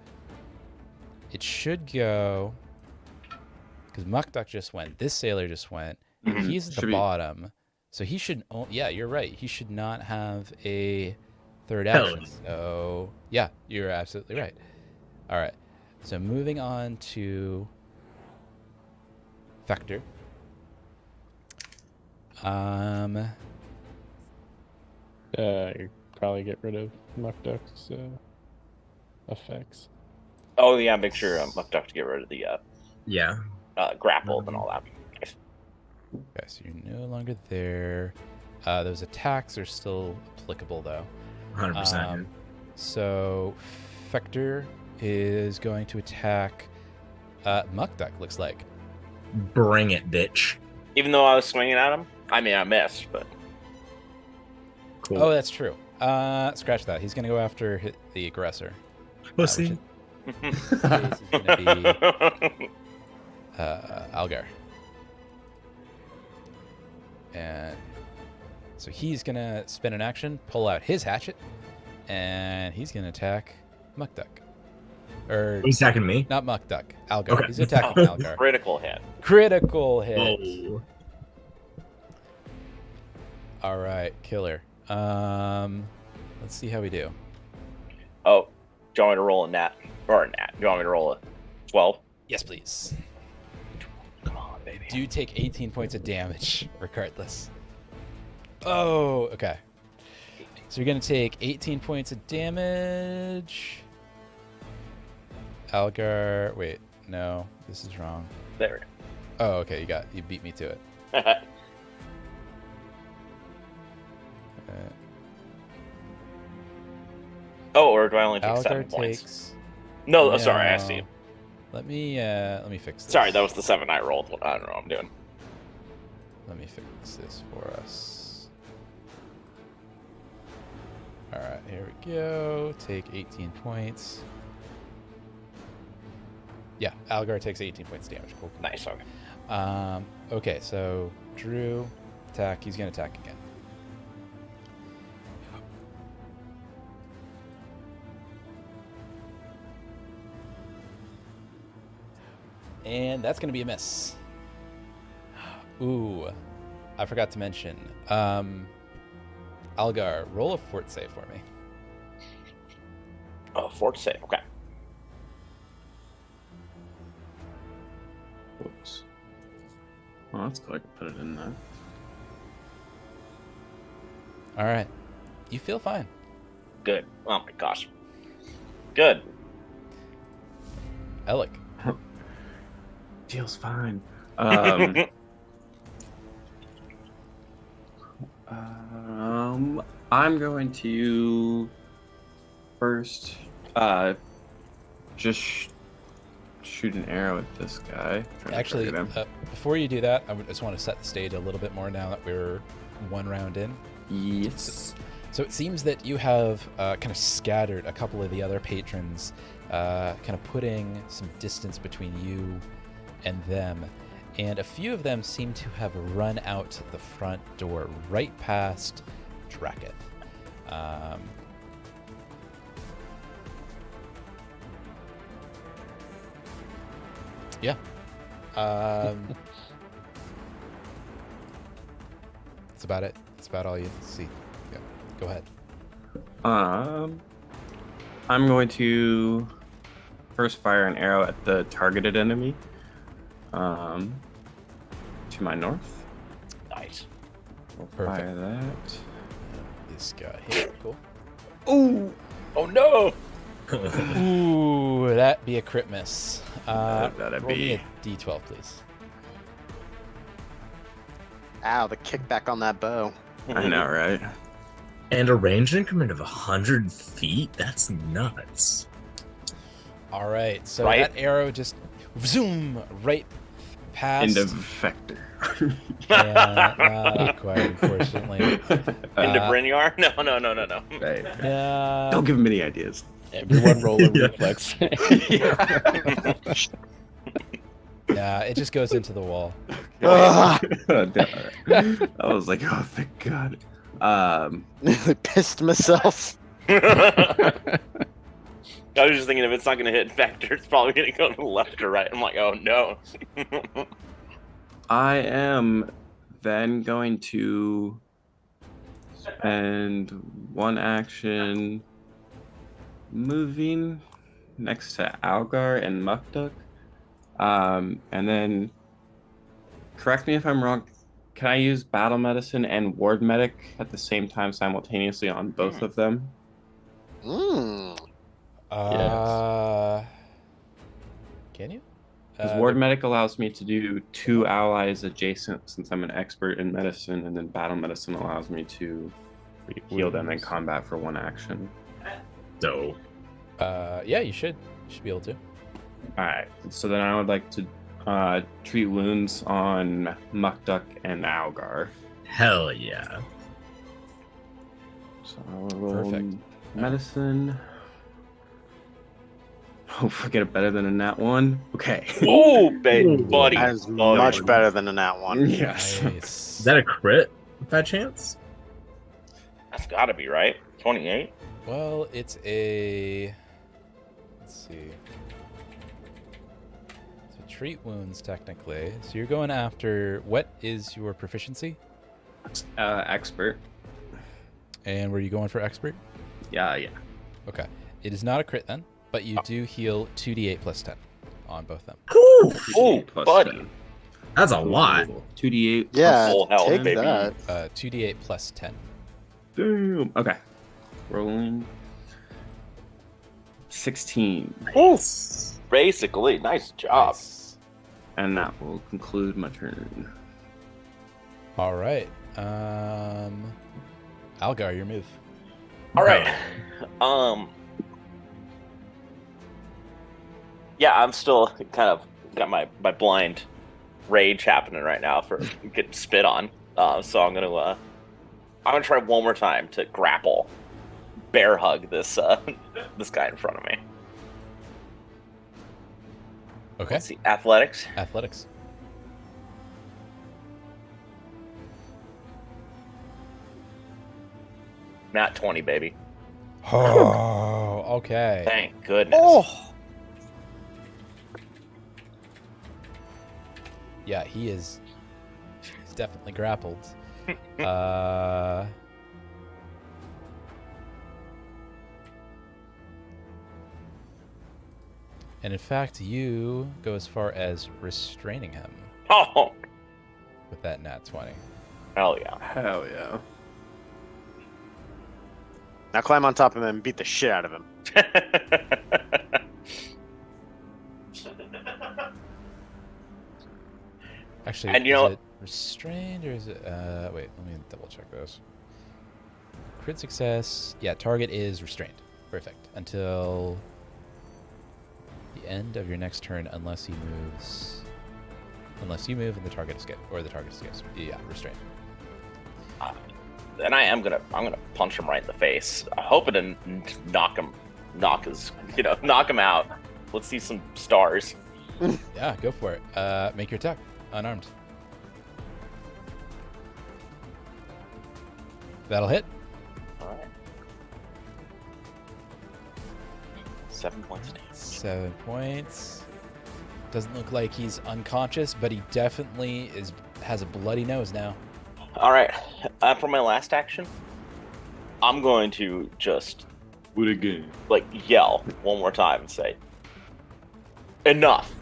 it should go, because Muck Duck just went. This sailor just went. He's at the bottom, so he should. Oh, yeah, you're right. He should not have a third action. So yeah, you're absolutely right. All right. So moving on to Vector. You probably get rid of Muck Duck's effects. Oh yeah, make sure Muck Duck to get rid of the grapple and all that. Okay, so you're no longer there. Those attacks are still applicable though. 100%. So Vector is going to attack Muck Duck, looks like. Bring it, bitch. Even though I was swinging at him, I mean I missed, but Cool. Oh, that's true. Scratch that. He's going to go after the aggressor. Pussy. Which is going to be Algar. And so he's going to spin an action, pull out his hatchet, and he's going to attack Muck Duck. Or He's attacking me. not Muck Duck, Algar. Okay. He's attacking Algar. critical hit. Critical hit. Oh. All right, killer. Let's see how we do. Oh, do you want me to roll a nat? Or a nat? Do you want me to roll a 12? Yes, please. Come on, baby. Do take 18 points of damage, regardless. Oh, okay. So you're going to take 18 points of damage. Algar, wait, no, this is wrong. There Oh, okay, you beat me to it. we go. Oh, or do I only take Algar 7 points? takes. No, sorry, I see. Let me fix this. Sorry, that was the 7 I rolled. I don't know what I'm doing. Let me fix this for us. All right, here we go. Take 18 points. Yeah, Algar takes 18 points damage. Cool. Nice, okay. Okay, so Drew, attack. He's going to attack again. And that's going to be a miss. Ooh, I forgot to mention. Algar, roll a fort save for me. Oh, fort save, okay. Whoops. Well, that's cool. I can put it in there. All right. You feel fine. Good. Oh my gosh. Good. Alec. Feels fine. I'm going to first just shoot an arrow at this guy. Trying to Actually, target him. before you do that, I just want to set the stage a little bit more now that we're one round in. Yes. So it seems that you have kind of scattered a couple of the other patrons, kind of putting some distance between you and them. And a few of them seem to have run out the front door right past Draketh. Yeah. That's about it. That's about all you see. Yeah. Go ahead. I'm going to first fire an arrow at the targeted enemy. To my north. Nice. We'll Perfect. fire that. This guy here. Cool. Ooh! Oh no! Ooh, that'd be a crit miss. That'd roll me be- a D12, please. Ow, the kickback on that bow. I know, right? And a range increment of 100 feet? That's nuts. All right, so Right? that arrow just zoom right past. End of Vector. Not quite, unfortunately. Into Brynjar? No. Right. Yeah. Don't give him any ideas. Everyone roll a Yeah. reflex. Yeah, it just goes into the wall. Ugh. I was like, oh, thank God. I pissed myself. I was just thinking if it's not going to hit Vector, it's probably going to go to the left or right. I'm like, oh no. I am then going to spend one action moving next to Algar and Mukduk. And then, correct me if I'm wrong, can I use Battle Medicine and Ward Medic at the same time simultaneously on both of them? Mm. Can you? Because Ward Medic allows me to do 2 allies adjacent since I'm an expert in medicine, and then Battle Medicine allows me to heal them in combat for 1 action. So, Yeah, you should. You should be able to. Alright, so then I would like to treat wounds on Mukduk and Algar. hell yeah. So I will roll Perfect. medicine. Hope I get it better than a nat 1. Okay. Oh, buddy. That is much better than a nat 1. Yes. Nice. Is that a crit by chance? That's got to be right. 28. Well, it's a. Let's see. So treat wounds technically. So you're going after. What is your proficiency? Expert. And were you going for expert? Yeah. Okay. It is not a crit then, but you do heal 2d8 plus 10 on both them. Ooh, Oh, plus buddy. 10. that's a lot. 2d8 Yeah, Full health, take baby. that. 2d8 plus 10. Damn. Okay. Rolling 16. Basically, nice job. Nice. And that will conclude my turn. All right. Algar, your move. All right. Yeah, I'm still kind of got my blind rage happening right now for getting spit on. So I'm gonna try one more time to grapple, bear hug this this guy in front of me. Okay. Let's see, athletics. Athletics. Nat 20, baby. Oh, okay. Thank goodness. Oh, Yeah, he's definitely grappled. And in fact, you go as far as restraining him Oh, with that nat 20. hell yeah. Hell yeah. now climb on top of him and beat the shit out of him. Actually, And you is know- it restrained or is it... wait, let me double check this. Crit success. Yeah, target is restrained. Perfect. Until the end of your next turn, unless he moves... Unless you move and the target escapes, or the target escapes. Yeah, restrained. And I'm gonna punch him right in the face, hoping to knock him out. Let's see some stars. Yeah, go for it. Make your attack. Unarmed. That'll hit. All right. 7 points of damage. 7 points. Doesn't look like he's unconscious, but he definitely has a bloody nose now. All right. For my last action, I'm going to just What again? yell one more time and say, "Enough!"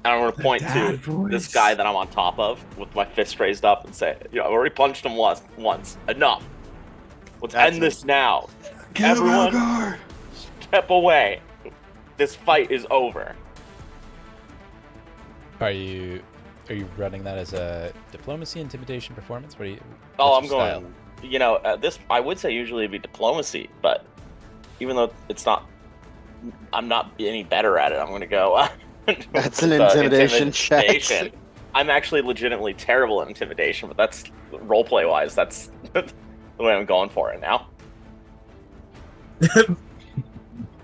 And I'm going to point to this guy that I'm on top of with my fist raised up and say, "I've already punched him once. Enough. Let's That's end this now. Everyone, step away. This fight is over." Are you running that as a diplomacy, intimidation, performance? What are you? Oh, what's I'm your style? going. This I would say usually it'd be diplomacy, but even though it's not, I'm not any better at it. I'm going to go. That's an intimidation check. intimidation. I'm actually legitimately terrible at intimidation, but that's roleplay wise. That's the way I'm going for it now.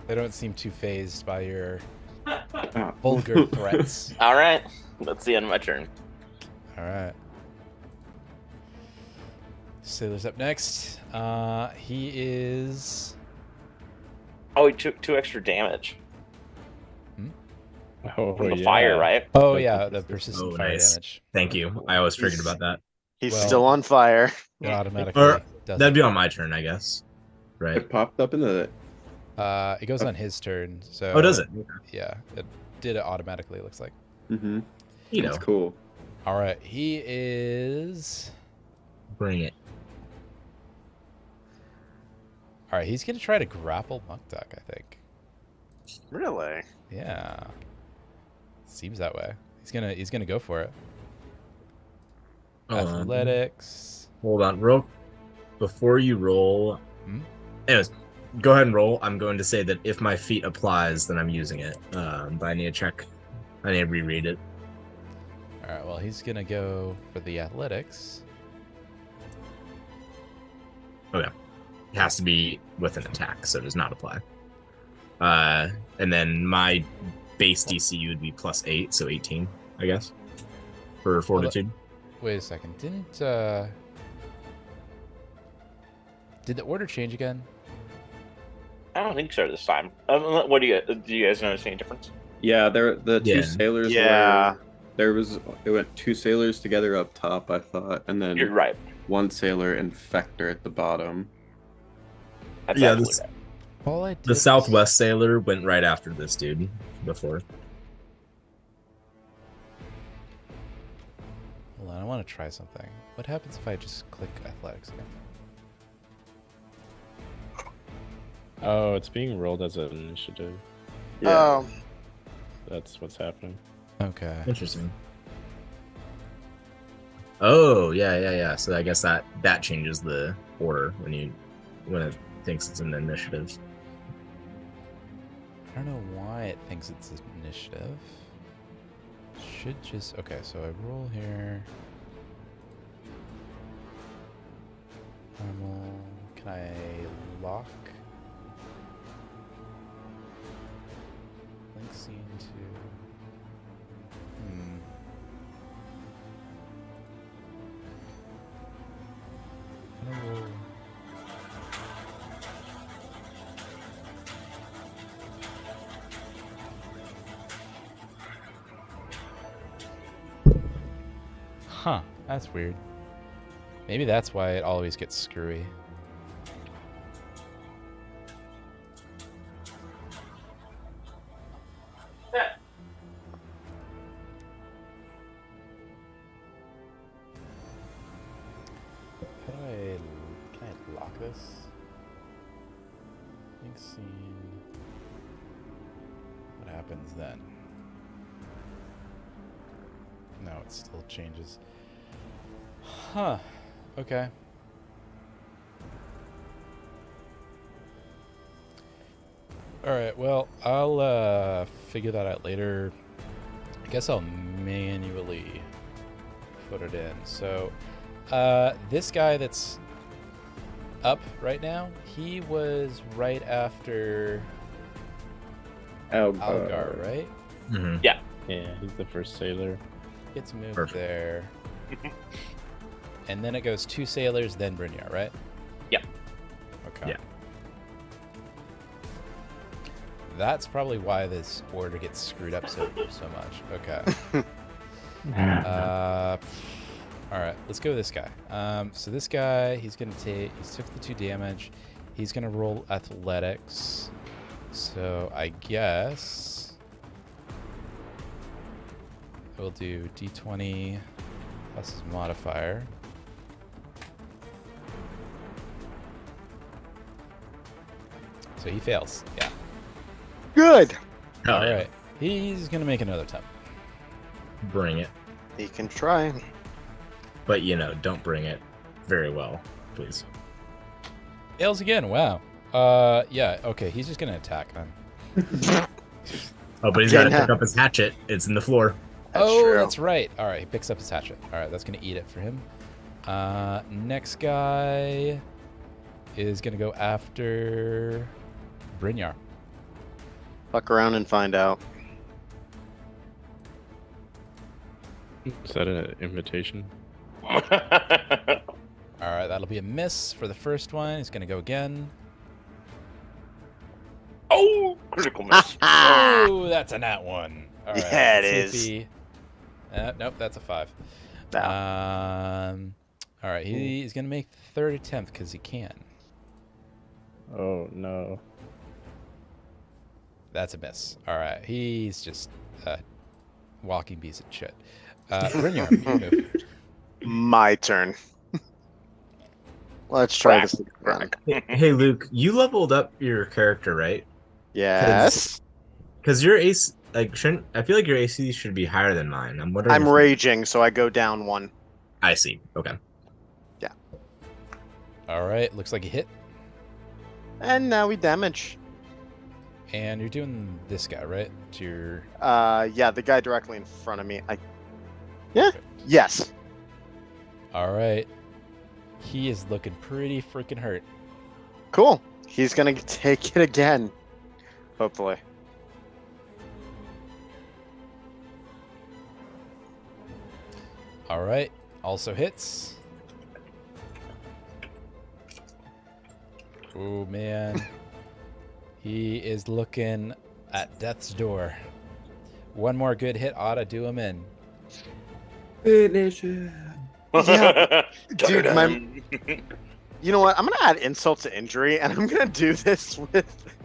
They don't seem too phased by your Oh. Vulgar threats. All right, that's the end of my turn. All right. Sailor's up next. He is. Oh, he took 2 extra damage Oh, from the yeah. fire, right? Oh Like yeah, the the persistent- persistent fire nice. damage. Thank you. I always figured about that. He's Well- still on fire. It automatically Or does. that'd It. be on my turn, I guess. Right. It popped up in the. It goes on his turn. So. Oh, does it? Yeah, it did it automatically. It looks like. Mm-hmm. You know, It's cool. All right, he is. bring it. All right, he's gonna try to grapple Mukduk, I think. Really? Yeah. Seems that way. He's gonna go for it. Athletics. Hold on, real. Before you roll. Hmm? Anyways, go ahead and roll. I'm going to say that if my feat applies, then I'm using it. But I need to check. I need to reread it. All right. Well, he's gonna go for the athletics. Okay. It has to be with an attack, so it does not apply. And then my base DC would be +8, so 18, I guess, for fortitude. Wait a second. Did the order change again? I don't think so this time. What do you guys notice any difference? Yeah, the two Yeah. sailors. Yeah. It went 2 sailors together up top, I thought, and then You're right. 1 sailor infector at the bottom. That's Yeah, absolutely this- right. All I did The Southwest sailor went right after this dude before. Hold on, I want to try something. What happens if I just click athletics again? Oh, it's being rolled as an initiative. Oh, That's what's happening. Okay. Interesting. Oh, yeah. So I guess that changes the order when it thinks it's an initiative. I don't know why it thinks it's initiative. Should just okay. So I roll here. Normal. Can I lock? Link scene to. I'm gonna roll. Huh, that's weird. Maybe that's why it always gets screwy. Can I lock this? Link scene. What happens then? No, it still changes. Huh. Okay. Alright, well, I'll figure that out later. I guess I'll manually put it in. So, this guy that's up right now, he was right after Algar, right? Mm-hmm. Yeah, he's the first sailor. Gets moved Perfect. there. And then it goes 2 sailors, then Brynjar, right? Yeah. Okay. Yeah. That's probably why this order gets screwed up so much. Okay. All right, let's go with this guy. So this guy, he's took the 2 damage. He's gonna roll athletics. So I guess we'll do d20 plus his modifier. So he fails. Yeah. good. All right. He's gonna make another attempt. Bring it. He can try. But, don't bring it very well, please. Fails again. Wow. Yeah. Okay. He's just gonna attack then. Oh, but he's got to Again, pick up his hatchet. It's in the floor. That's oh, true. that's right. All right. He picks up his hatchet. All right. That's gonna eat it for him. Next guy is gonna go after Brynjar. Fuck around and find out. Is that an invitation? All right, that'll be a miss for the first one. He's gonna go again. Oh, critical miss. Oh, that's a nat one. All right, Yeah, it let's see if is. he- nope, that's a 5. No. All right, he's gonna make the third attempt because he can. Oh no. That's a miss. All right, he's just a walking piece of shit. Brynjar, you move. My turn. Let's try Crack, this again. Hey, Luke, you leveled up your character, right? Yes. Because your AC, like, shouldn't I feel like your AC should be higher than mine? I'm wondering. I'm if- raging, so I go down 1. I see. Okay. All right, looks like a hit. And now we damage. And you're doing this guy, right? To your. Yeah, the guy directly in front of me. Yeah. Yes. All right. He is looking pretty freaking hurt. Cool. He's gonna take it again. Hopefully. All right. Also hits. Oh, man. He is looking at death's door. One more good hit ought to do him in. Finish it. Yeah. Dude, you know what? I'm gonna add insult to injury, and I'm gonna do this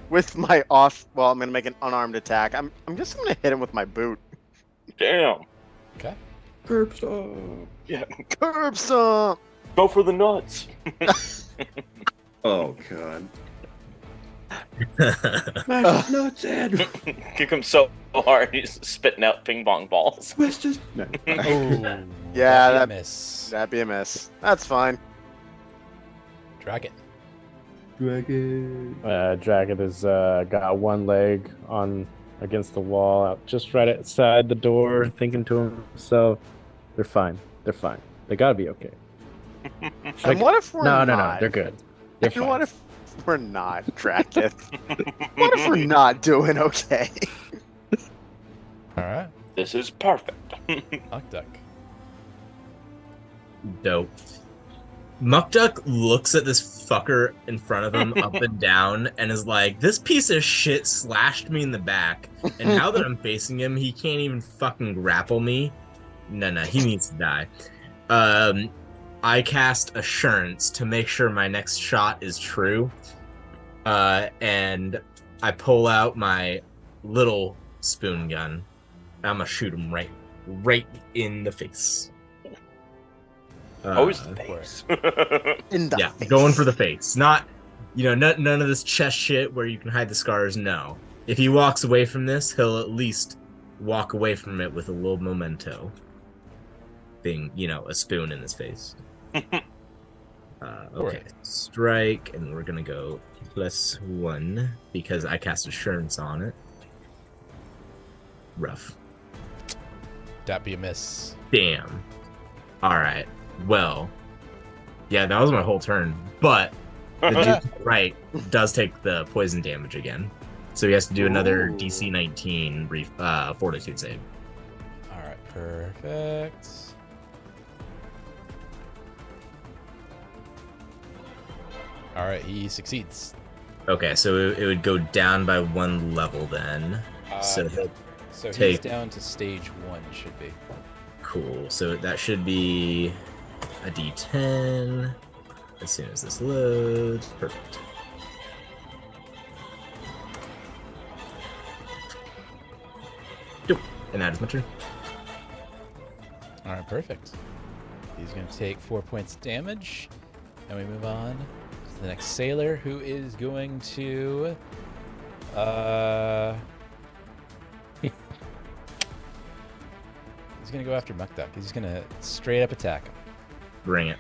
with my off. Well, I'm gonna make an unarmed attack. I'm just gonna hit him with my boot. Damn. Okay. Curb stop. Yeah. Curb stomp. Go for the nuts. Oh god. Ugh. Smash nuts in. Kick him so hard he's spitting out ping pong balls. Twist his. No. Oh, Yeah, that'd be a that- miss. That'd be a miss. That's fine. Drag it. Dragon. Dragon has got one leg on against the wall, out just right outside the door, thinking to himself, "They're fine. They're fine. They gotta be okay." And what if we're No, not? they're good. They're And what fine. if we're not, Dragon? What if we're not doing okay? All right. This is perfect. Duck. Dope. Muckduck looks at this fucker in front of him up and down and is like, this piece of shit slashed me in the back, and now that I'm facing him, he can't even fucking grapple me. No, he needs to die. I cast Assurance to make sure my next shot is true. And I pull out my little spoon gun. I'm gonna shoot him right in the face. Always the face. In the Yeah, face. going for the face. Not, none of this chest shit where you can hide the scars. No. If he walks away from this, he'll at least walk away from it with a little memento. Being, a spoon in his face. Okay, Alright. strike, and we're gonna go +1 because I cast Assurance on it. Rough. That'd be a miss. Damn. Alright. Well. Yeah, that was my whole turn. But the dude does take the poison damage again. So he has to do another Ooh. DC 19 fortitude save. All right, perfect. All right, he succeeds. Okay, so it would go down by 1 level then. So he'll So he's take- down to stage 1, should be. cool. So that should be a D10 as soon as this loads. Perfect. Dope. And that is my turn. All right, perfect. He's going to take 4 points of damage. And we move on to the next sailor, who is going to... He's going to go after Muckduck. He's going to straight up attack him. Bring it.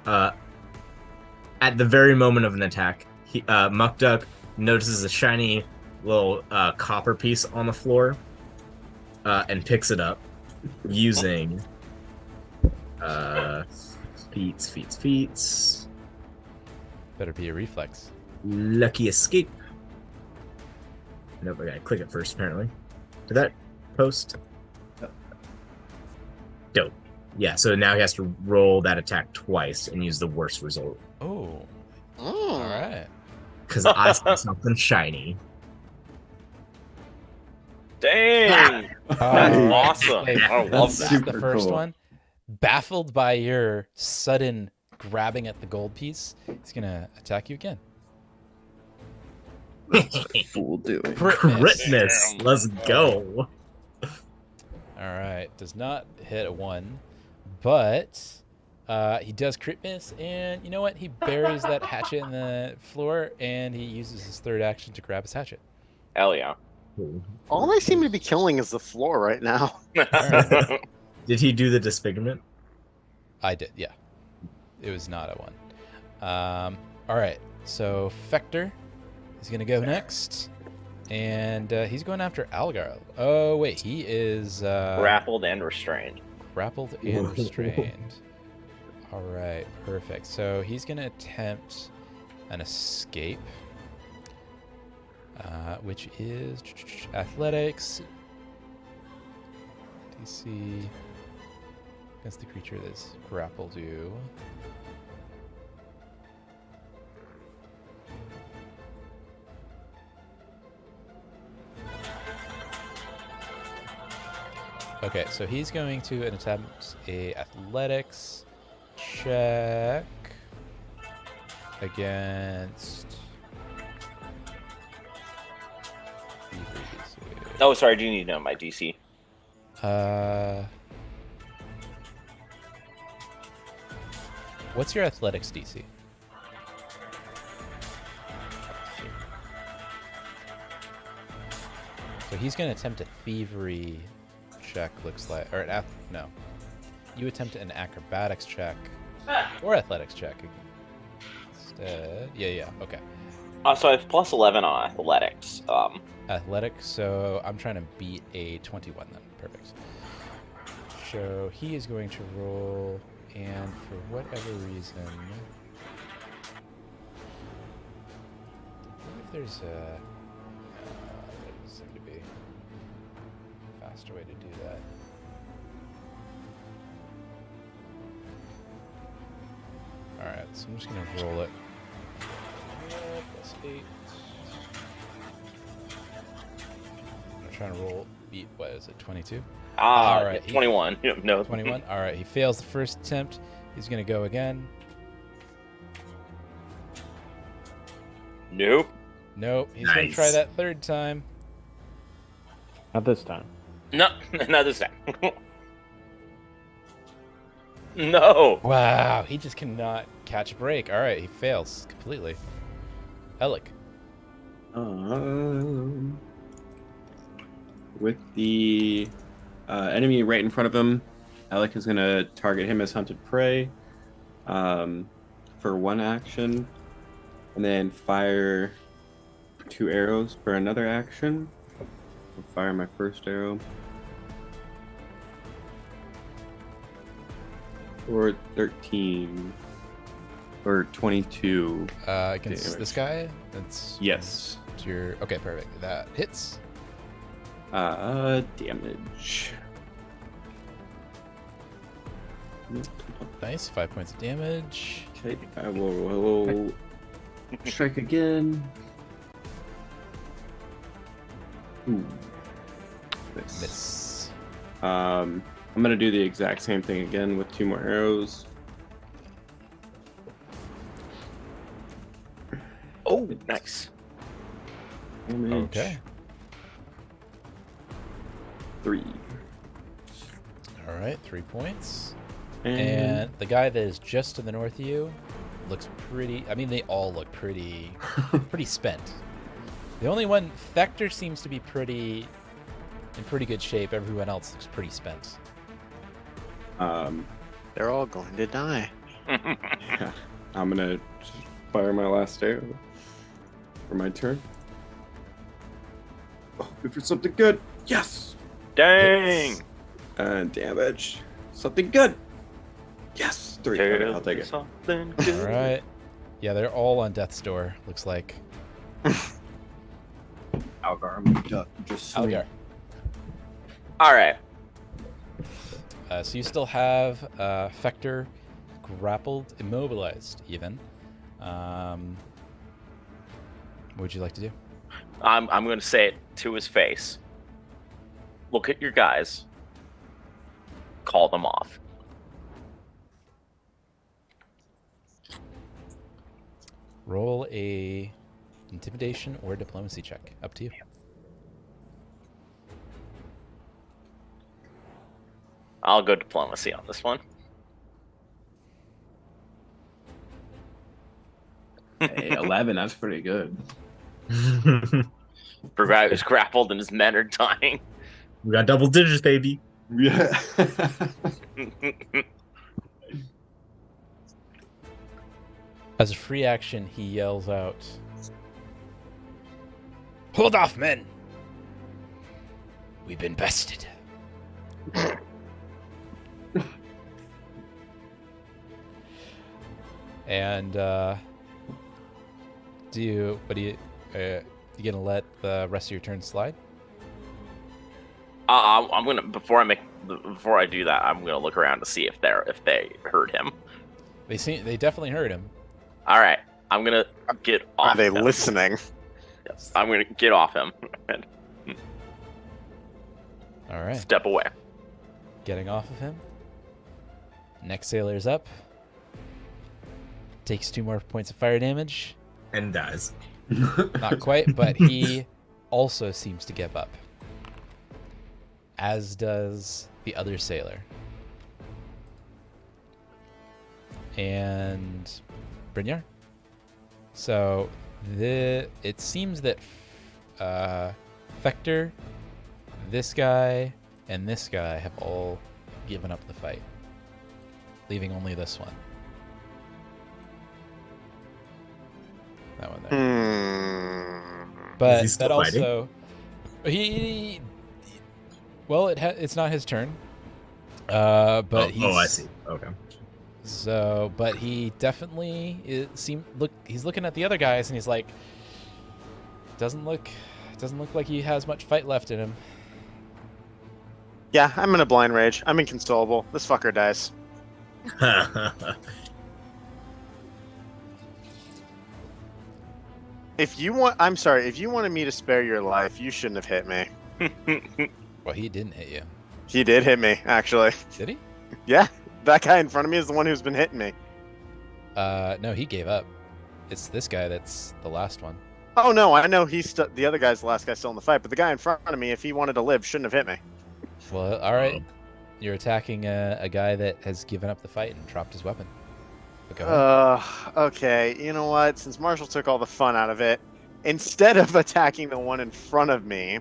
At the very moment of an attack, Muckduck notices a shiny little copper piece on the floor and picks it up using feats. Better be a reflex. Lucky escape. Nope, I gotta click it first, apparently. Did that post? Yeah, so now he has to roll that attack twice and use the worst result. Oh, Mm. all right. Because I saw something shiny. Dang! That's All right. awesome. Wait, I love That's this that. is the super first cool. one. Baffled by your sudden grabbing at the gold piece, he's gonna attack you again. Fool doing. Crit miss. Crit miss. Let's go. All right, does not hit a 1, but he does crit miss, and you know what? He buries that hatchet in the floor, and he uses his third action to grab his hatchet. Hell yeah. All I seem to be killing is the floor right now. right. Did he do the disfigurement? I did, yeah. It was not a 1. All right, so Fector is going to go next, and he's going after Algar. Oh, wait, he is... Grappled and restrained. grappled and restrained. All right, perfect. So he's going to attempt an escape, which is athletics. DC against the creature that's grappled you. Okay, so he's going to attempt a athletics check against. Oh, sorry. I do need to know my DC. What's your athletics DC? So he's going to attempt a thievery check, looks like, or no. You attempt an acrobatics check or athletics check instead. Yeah, okay. So I have plus 11 on athletics. Athletics, so I'm trying to beat a 21 then. Perfect. So he is going to roll, and for whatever reason, I wonder if there's a there doesn't seem to be a faster way to do that. Alright, so I'm just going to roll it. Plus 8. I'm trying to roll, beat, what is it, 22? All All right, right, 21. No. 21. All right, he fails the first attempt. He's going to go again. Nope. Nope. He's going to Nice. try that third time. Not this time. No, not this time. No. Wow, he just cannot catch a break. All right, he fails completely. Alec. With the enemy right in front of him, Alec is going to target him as hunted prey for one action, and then fire 2 arrows for another action. I'll fire my first arrow. Or 13. Or 22. Against Damage. this guy? That's Yes. your... Okay, perfect. That hits. Damage. Nice. 5 points of damage. Okay, I will strike again. Ooh. Miss. I'm gonna do the exact same thing again with 2 more arrows. Oh, nice. Damage. Okay. 3. All right, 3 points. And And the guy that is just to the north of you looks pretty... I mean, they all look pretty spent. The only one... Thector seems to be in pretty good shape. Everyone else looks pretty spent. They're all going to die. yeah, I'm gonna fire my last arrow for my turn. Oh, good for something good. Yes. Dang. And damage. Something good. Yes. 3. Okay, I'll take it. Something All good. right. Yeah, they're all on death's door, looks like. Algar, just Algar. All right. So you still have Fector grappled, immobilized, even. What would you like to do? I'm going to say it to his face. Look at your guys. Call them off. Roll a intimidation or diplomacy check. Up to you. I'll go diplomacy on this one. Hey, 11, that's pretty good. For a guy who's grappled and his men are dying. We got double digits, baby. Yeah. As a free action, he yells out, "Hold off, men! We've been bested." And you gonna let the rest of your turn slide? I'm gonna before I do that, I'm gonna look around to see if they heard him. They definitely heard him. All right, I'm gonna get off. Are they him. listening? Yes, I'm gonna get off him and All right, step away. getting off of him. Next sailor's up. Takes 2 more points of fire damage. And dies. Not quite, but he also seems to give up. As does the other sailor. And Brynjar. So it seems that Fector, this guy, and this guy have all given up the fight, leaving only this one. That one there. But Is he that still fighting? also well, it's not his turn. But he's, I see. Okay. So, but he definitely he's looking at the other guys and he's like, doesn't look like he has much fight left in him. Yeah, I'm in a blind rage. I'm inconsolable. This fucker dies. If you wanted me to spare your life, you shouldn't have hit me. Well, he didn't hit you. He did hit me, actually. Did he? Yeah, that guy in front of me is the one who's been hitting me. No, he gave up. It's this guy that's the last one. Oh no, I know the other guy's the last guy still in the fight, but the guy in front of me, if he wanted to live, shouldn't have hit me. Well, all right. You're attacking a guy that has given up the fight and dropped his weapon. But go ahead. Okay, you know what? Since Marshall took all the fun out of it, instead of attacking the one in front of me,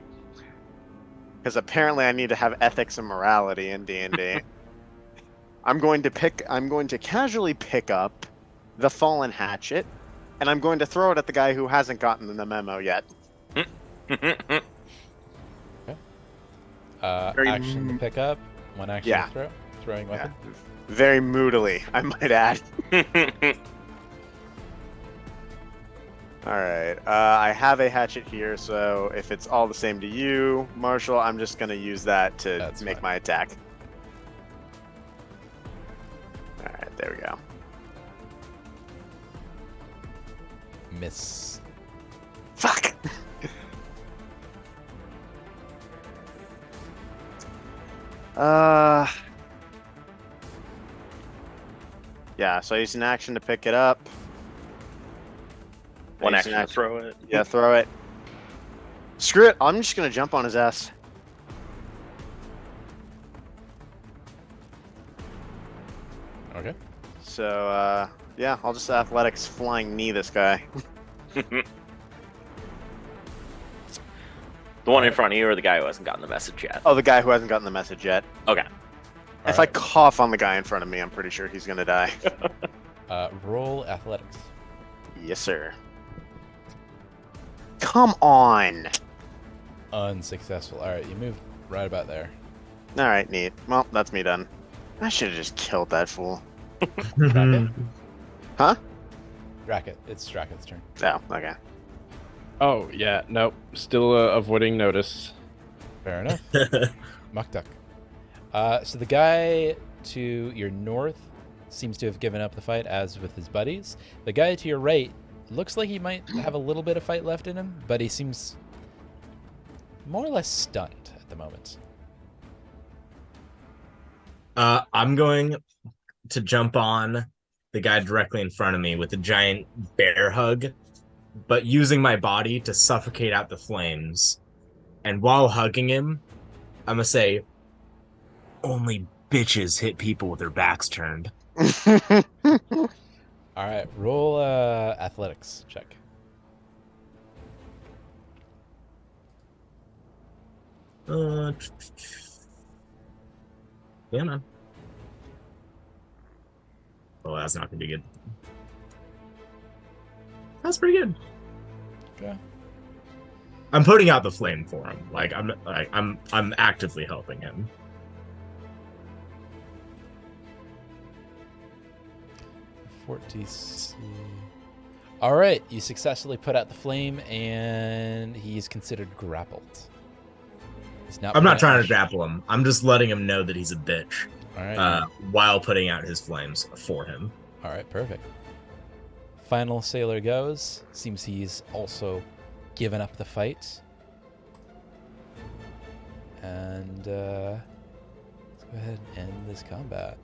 because apparently I need to have ethics and morality in D&D, I'm going to casually pick up the fallen hatchet, and I'm going to throw it at the guy who hasn't gotten the memo yet. Action to pick up. One action Yeah. to throw. Throwing weapon. Very moodily, I might add. Alright, I have a hatchet here, so if it's all the same to you, Marshall, I'm just going to use that to That's make fine. my attack. Alright, there we go. Miss. Fuck! Yeah, so I use an action to pick it up. One I use an action to throw it. Yeah, throw it. Screw it, I'm just gonna jump on his ass. Okay. So, yeah, I'll just athletics flying knee this guy. The one in front of you or the guy who hasn't gotten the message yet? Oh, the guy who hasn't gotten the message yet. Okay. If I cough on the guy in front of me, I'm pretty sure he's gonna die. Roll athletics. Yes, sir. Come on! Unsuccessful. All right, you move right about there. Alright, neat. Well, that's me done. I should have just killed that fool. Dracket? Huh? Dracket. It's Dracket's turn. Oh, okay. Oh, yeah, nope. Still avoiding notice. Fair enough. Muck Duck. So the guy to your north seems to have given up the fight, as with his buddies. The guy to your right looks like he might have a little bit of fight left in him, but he seems more or less stunned at the moment. I'm going to jump on the guy directly in front of me with a giant bear hug, but using my body to suffocate out the flames. And while hugging him, I'm gonna say, only bitches hit people with their backs turned. All right, roll athletics check. Yeah, man. Oh, that's not gonna be good. That's pretty good. Okay. I'm putting out the flame for him. I'm actively helping him. All right, you successfully put out the flame, and he's considered grappled. I'm not trying to grapple him. I'm just letting him know that he's a bitch. All right. While putting out his flames for him. All right, perfect. Final sailor goes. Seems he's also given up the fight. And let's go ahead and end this combat.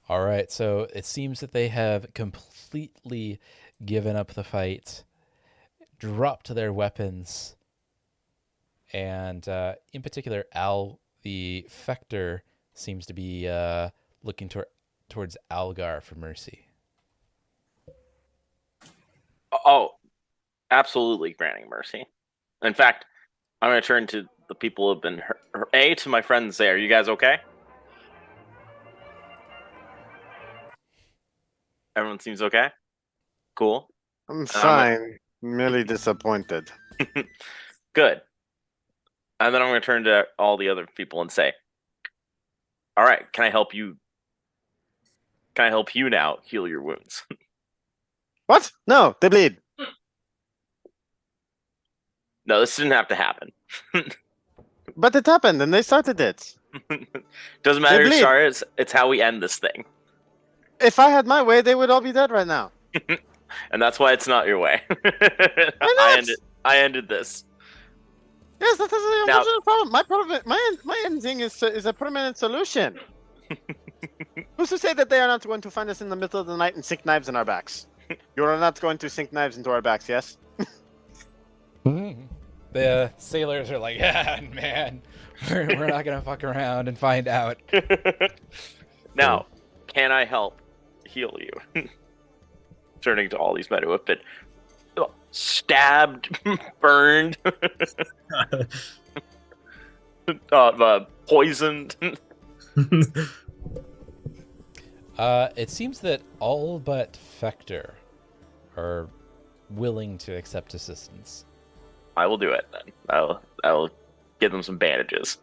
All right, so it seems that they have completely given up the fight, dropped their weapons, and in particular, Al, the Fector, seems to be looking towards Algar for mercy. Oh, absolutely granting mercy. In fact, I'm going to turn to the people who have been hurt. To my friends there. You guys okay? Everyone seems okay? Cool. I'm fine. Merely disappointed. Good. And then I'm going to turn to all the other people and say, all right, can I help you? Can I help you now heal your wounds? What? No, they bleed. No, this didn't have to happen. But it happened, and they started it. Doesn't matter who bleed. started, it's how we end this thing. If I had my way, they would all be dead right now. And that's why it's not your way. Why not? I ended this. Yes, that is the Now- original problem. My ending is a permanent solution. Who's to say that they are not going to find us in the middle of the night and sink knives in our backs? You are not going to sink knives into our backs, yes? The sailors are like, yeah, man, we're not going to fuck around and find out. Now, can I help heal you? Turning to all these men who have been stabbed, burned, poisoned. It seems that all but Fector are willing to accept assistance. I will do it then. I will give them some bandages.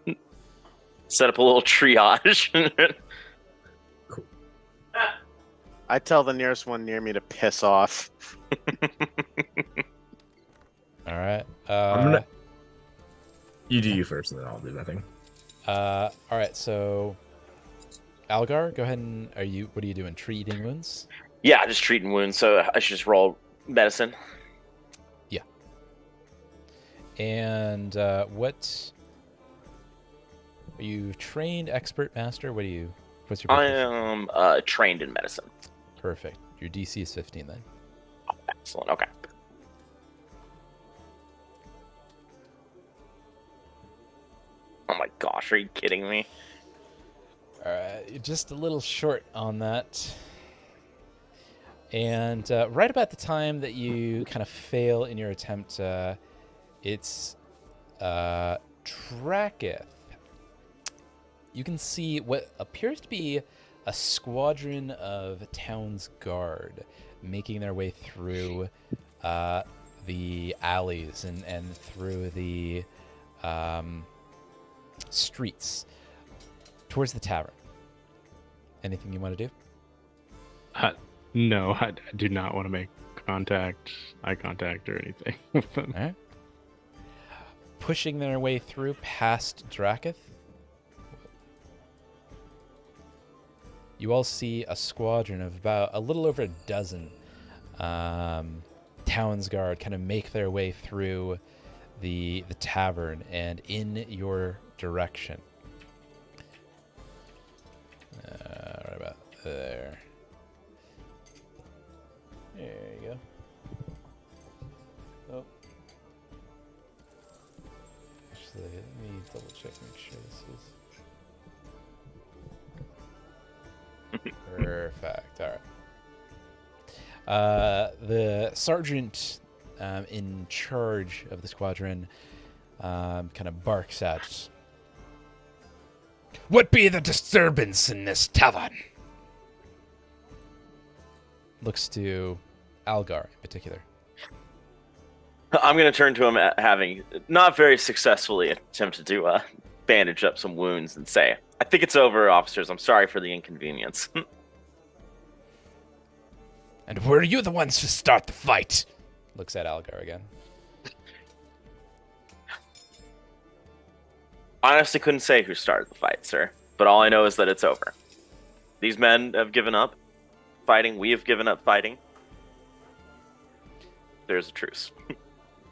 Set up a little triage. I tell the nearest one near me to piss off. All right. You do you first, and then I'll do nothing. All right. So, Algar, go ahead and what are you doing? Treating wounds? Yeah, just treating wounds. So I should just roll medicine. Yeah. And what? Are you trained expert master? What's your? I am trained in medicine. Perfect. Your DC is 15 then. Oh, excellent. Okay. Oh my gosh, are you kidding me? You're just a little short on that. And right about the time that you kind of fail in your attempt, it's Tracketh. You can see what appears to be a squadron of town's guard making their way through the alleys and through the streets towards the tavern. Anything you want to do? No, I do not want to make eye contact or anything with them. All right. Pushing their way through past Draketh, you all see a squadron of about a little over a dozen Townsguard kind of make their way through the tavern and in your direction. Right about there. There you go. Oh. Actually, let me double check, make sure this is perfect. All right. The sergeant in charge of the squadron kind of barks out. What be the disturbance in this tavern? Looks to Algar in particular. I'm going to turn to him, having not very successfully attempted to bandage up some wounds, and say, I think it's over, officers. I'm sorry for the inconvenience. And were you the ones to start the fight? Looks at Algar again. Honestly, couldn't say who started the fight, sir. But all I know is that it's over. These men have given up fighting. We have given up fighting. There's a truce.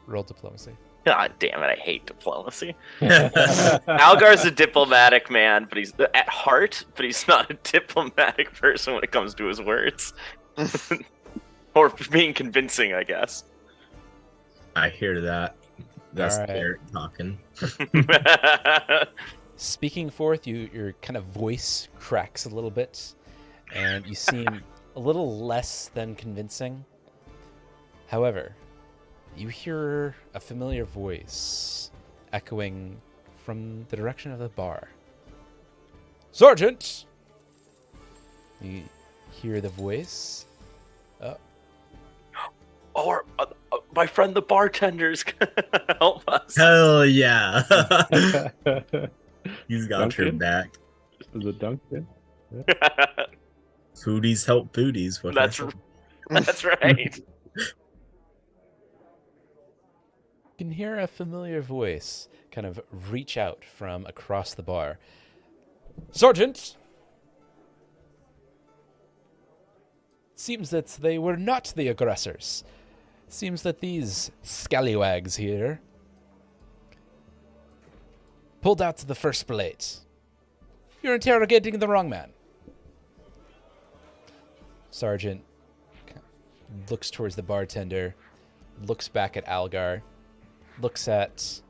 Roll diplomacy. God damn it, I hate diplomacy. Algar's a diplomatic man, but he's at heart, but he's not a diplomatic person when it comes to his words. Or being convincing, I guess. I hear that. That's All right. Barrett talking. Speaking forth, your kind of voice cracks a little bit, and you seem a little less than convincing. However, you hear a familiar voice echoing from the direction of the bar. Sergeant! You hear the voice. Or my friend the bartender's gonna help us. Hell yeah. He's got your Duncan? back. Is it Duncan? Foodies help foodies. What That's right. You can hear a familiar voice kind of reach out from across the bar. Sergeant! Seems that they were not the aggressors. Seems that these scallywags here pulled out the first plate. You're interrogating the wrong man. Sergeant looks towards the bartender, looks back at Algar, looks at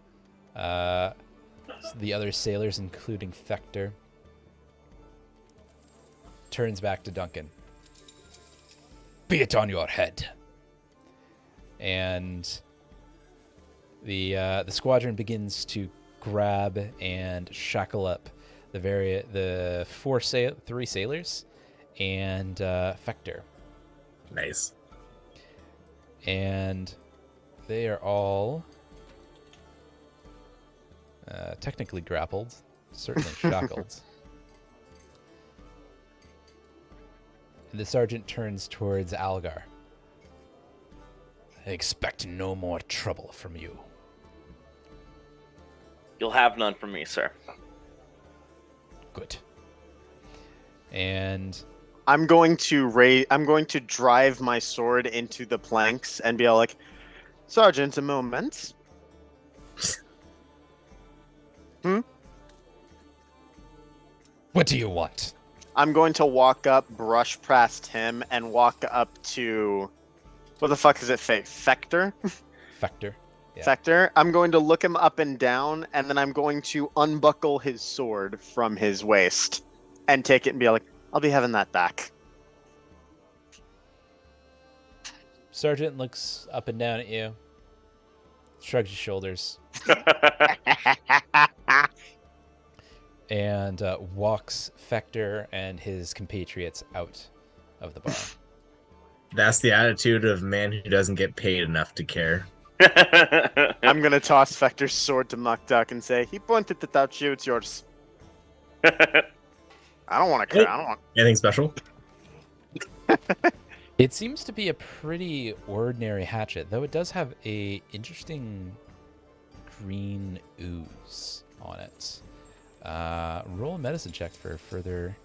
the other sailors, including Fector, turns back to Duncan. Be it on your head. And the squadron begins to grab and shackle up the three sailors and Fector. Nice. And they are all technically grappled, certainly shackled. And the sergeant turns towards Algar. I expect no more trouble from you. You'll have none from me, sir. Good. And I'm going to drive my sword into the planks and be all like, Sergeant, a moment. what do you want? I'm going to walk up, brush past him, and walk up to... What the fuck is it, Fector? Fector. Yeah. Fector. I'm going to look him up and down, and then I'm going to unbuckle his sword from his waist and take it and be like, I'll be having that back. Sergeant looks up and down at you, shrugs his shoulders, and walks Fector and his compatriots out of the bar. That's the attitude of a man who doesn't get paid enough to care. I'm going to toss Fector's sword to Mukduk and say, he pointed to touch you, it's yours. I don't want to care. I don't want... Anything special? It seems to be a pretty ordinary hatchet, though it does have a interesting green ooze on it. Roll a medicine check for further.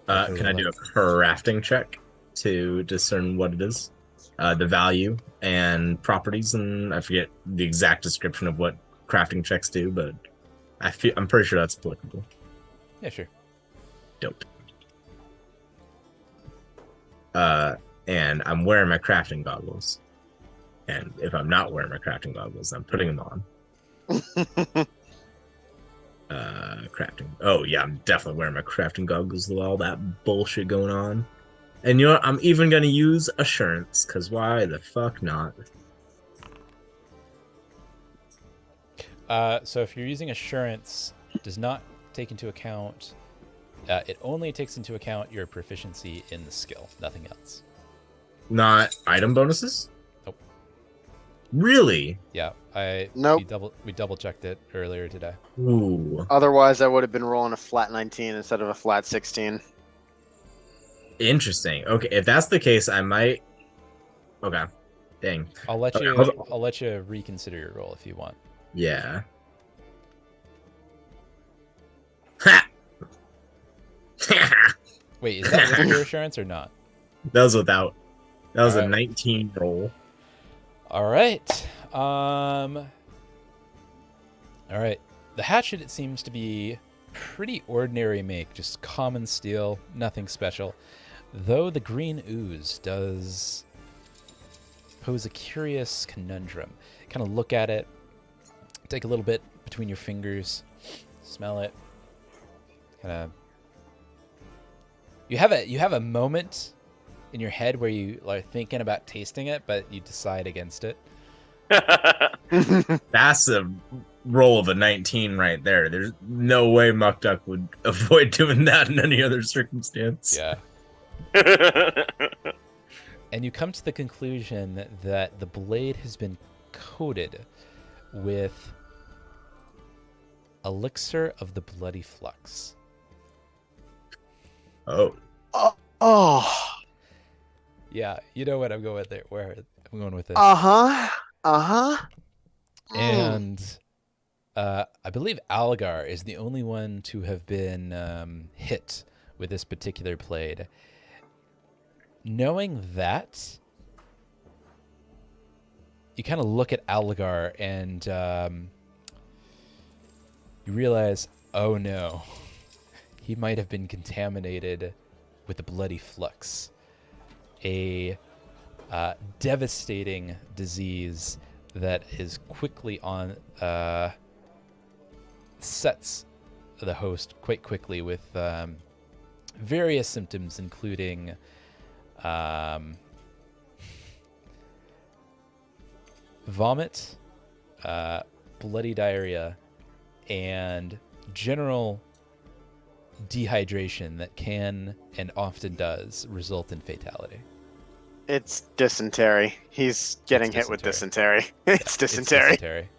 Can I do a crafting check to discern what it is? The value and properties, and I forget the exact description of what crafting checks do, but I'm pretty sure that's applicable. Yeah, sure. Dope. And I'm wearing my crafting goggles. And if I'm not wearing my crafting goggles, I'm putting them on. Crafting. Oh yeah, I'm definitely wearing my crafting goggles with all that bullshit going on. And you know what? I'm even gonna use assurance, because why the fuck not? So if you're using assurance, does not take into account. It only takes into account your proficiency in the skill, nothing else. Not item bonuses? Nope. Really? Yeah, Nope. We double checked it earlier today. Ooh. Otherwise, I would have been rolling a flat 19 instead of a flat 16. Interesting. Okay, if that's the case, I might. Okay. Dang. I'll let Okay, you. hold on. I'll let you reconsider your roll if you want. Yeah. Ha! Wait, is that with your assurance or not? That was without. That was a Alright. 19 roll. All right. All right. The hatchet, it seems to be pretty ordinary make, just common steel, nothing special. Though the green ooze does pose a curious conundrum. Kind of look at it, take a little bit between your fingers, smell it. Kind of. You have a moment in your head where you are thinking about tasting it, but you decide against it. That's a roll of a 19 right there. There's no way Muck Duck would avoid doing that in any other circumstance. Yeah. And you come to the conclusion that the blade has been coated with elixir of the bloody flux. Oh. Oh. Yeah, you know what I'm going with there. Where I'm going with this. And I believe Algar is the only one to have been hit with this particular blade. Knowing that, you kind of look at Algar and you realize, oh no, he might have been contaminated with the bloody flux. A devastating disease that is quickly on sets the host quite quickly with various symptoms, including vomit, bloody diarrhea, and general dehydration that can and often does result in fatality. It's dysentery. He's getting hit with dysentery. It's dysentery. It's dysentery.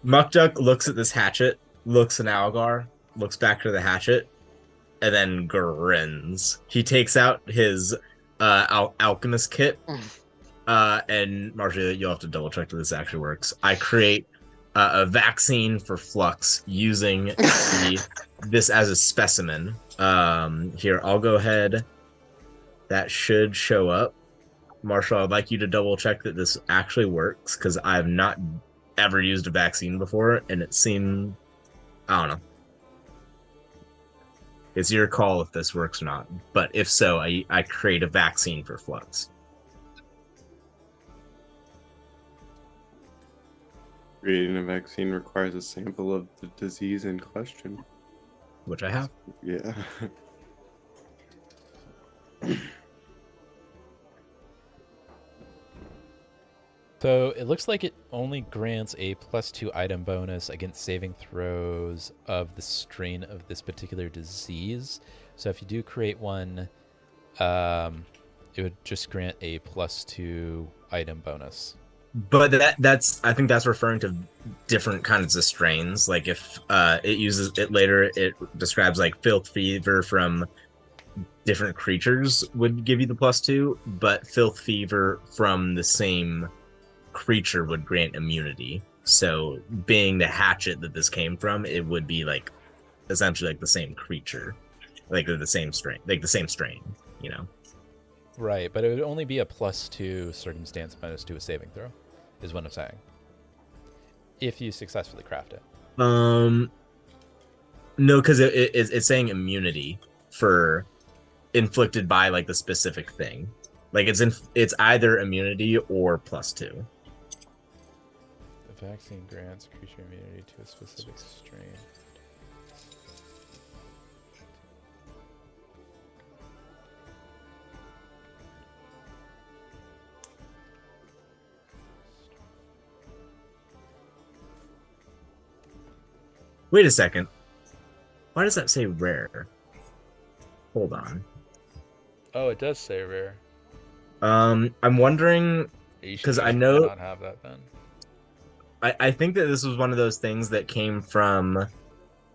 Muck Duck looks at this hatchet, looks at Algar, looks back to the hatchet, and then grins. He takes out his alchemist kit, and Marcia, you'll have to double check that this actually works. I create a vaccine for flux using this as a specimen. Here, I'll go ahead. That should show up. Marshall, I'd like you to double check that this actually works, because I've not ever used a vaccine before, and it seemed, I don't know. It's your call if this works or not. But if so, I create a vaccine for flux. Creating a vaccine requires a sample of the disease in question. Which I have. Yeah. So it looks like it only grants a +2 item bonus against saving throws of the strain of this particular disease. So if you do create one, it would just grant a +2 item bonus. But that's I think that's referring to different kinds of strains. Like if it uses it later, it describes like filth fever from different creatures would give you the +2, but filth fever from the same creature would grant immunity. So being the hatchet that this came from, it would be like essentially like the same creature, like the same strain, you know. Right, but it would only be a +2 circumstance -2 a saving throw, is what I'm saying. If you successfully craft it. No, because it's saying immunity for inflicted by like the specific thing. Like it's either immunity or +2. The vaccine grants creature immunity to a specific strain. Wait a second. Why does that say rare? Hold on. Oh, it does say rare. I'm wondering because I know not have that then. I think that this was one of those things that came from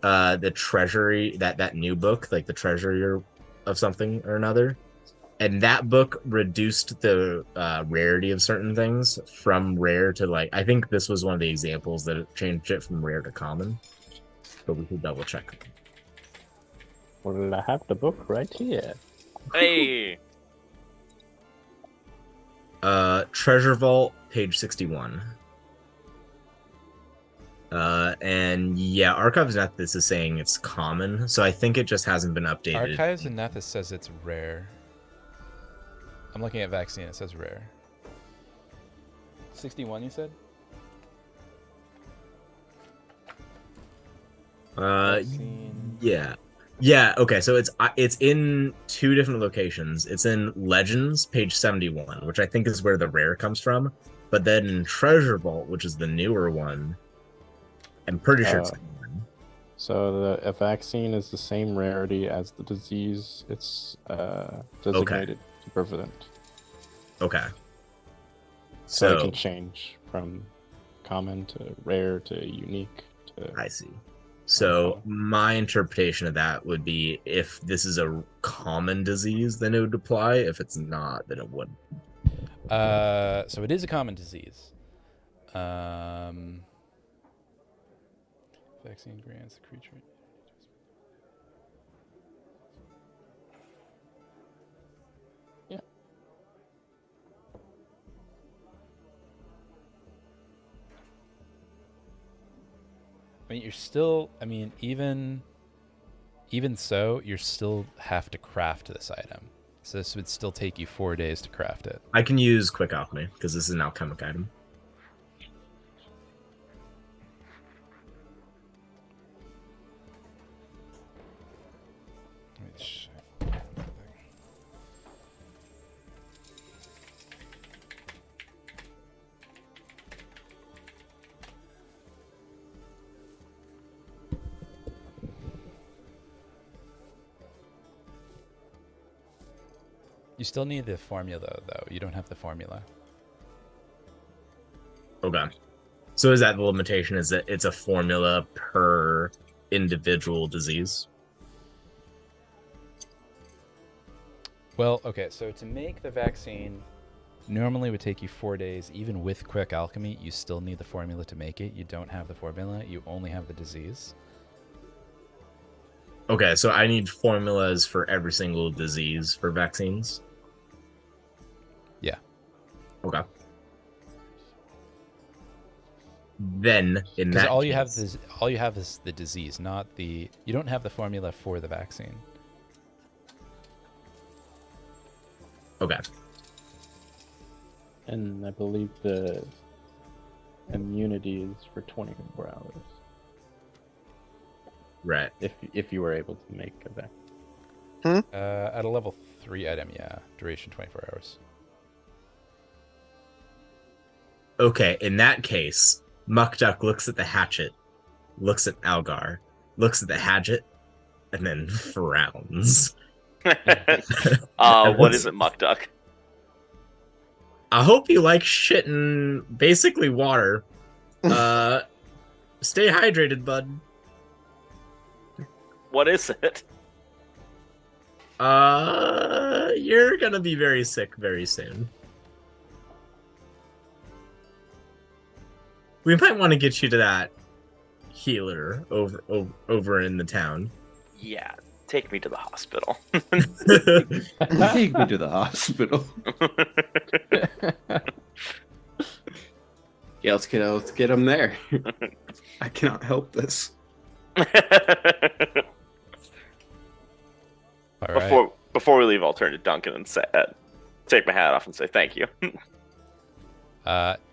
the treasury, that new book, like the treasury of something or another. And that book reduced the rarity of certain things from rare to like, I think this was one of the examples that it changed it from rare to common. But we could double check. Well, I have the book right here. Hey. Treasure Vault, page 61. And yeah, Archives of Nethys is saying it's common, so I think it just hasn't been updated. Archives of Nethys says it's rare. I'm looking at vaccine, it says rare. 61, you said? Vaccine. Yeah, okay, so it's in two different locations. It's in Legends, page 71, which I think is where the rare comes from. But then in Treasure Vault, which is the newer one, I'm pretty sure it's common. So a vaccine is the same rarity as the disease it's designated to prevent. Okay. So it can change from common to rare to unique to... I see. So my interpretation of that would be if this is a common disease, then it would apply. If it's not, then it wouldn't. So it is a common disease. Vaccine grants the creature. Yeah. I mean, you're still. I mean, even so, you still have to craft this item. So this would still take you 4 days to craft it. I can use Quick Alchemy because this is an alchemic item. Let me check. You still need the formula, though. You don't have the formula. Okay. So is that the limitation? Is that it's a formula per individual disease? Well, okay. So to make the vaccine, normally would take you 4 days. Even with Quick Alchemy, you still need the formula to make it. You don't have the formula. You only have the disease. Okay, so I need formulas for every single disease for vaccines? Yeah. Okay. Then in that all case, you have is the disease, not the. You don't have the formula for the vaccine. Okay. And I believe the immunity is for 24 hours. Right. If you were able to make a vaccine. At a level 3 item, yeah. Duration 24 hours. Okay, in that case, Muckduck looks at the hatchet, looks at Algar, looks at the hatchet, and then frowns. What is it, Muckduck? I hope you like shitting basically water. Stay hydrated, bud. What is it? You're gonna be very sick very soon. We might want to get you to that healer over in the town. Yeah, take me to the hospital. Take me to the hospital. Yeah, let's get him there. I cannot help this. All right. Before we leave, I'll turn to Duncan and say, take my hat off and say thank you.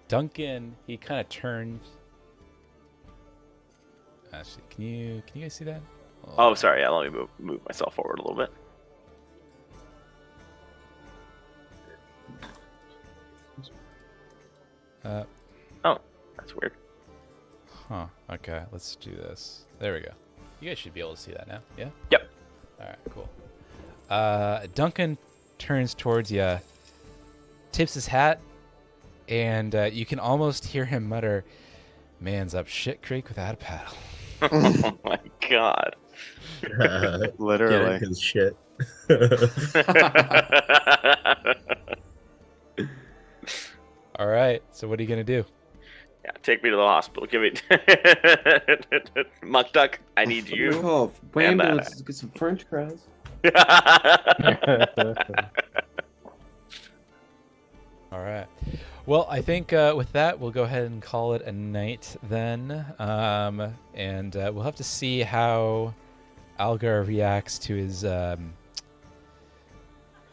Duncan, he kind of turns. Actually, can you guys see that? Oh, sorry. Yeah, let me move myself forward a little bit. Oh, that's weird. Huh. Okay, let's do this. There we go. You guys should be able to see that now. Yeah? Yep. All right, cool. Duncan turns towards you, tips his hat, and you can almost hear him mutter, "Man's up shit creek without a paddle." Oh my god. Literally. Get it, 'cause shit. All right, so what are you going to do? Yeah, take me to the hospital. Give me Muck Duck. I need you. Oh, And, ambulance, get some French fries. All right. Well, I think with that, we'll go ahead and call it a night then. And we'll have to see how Algar reacts to his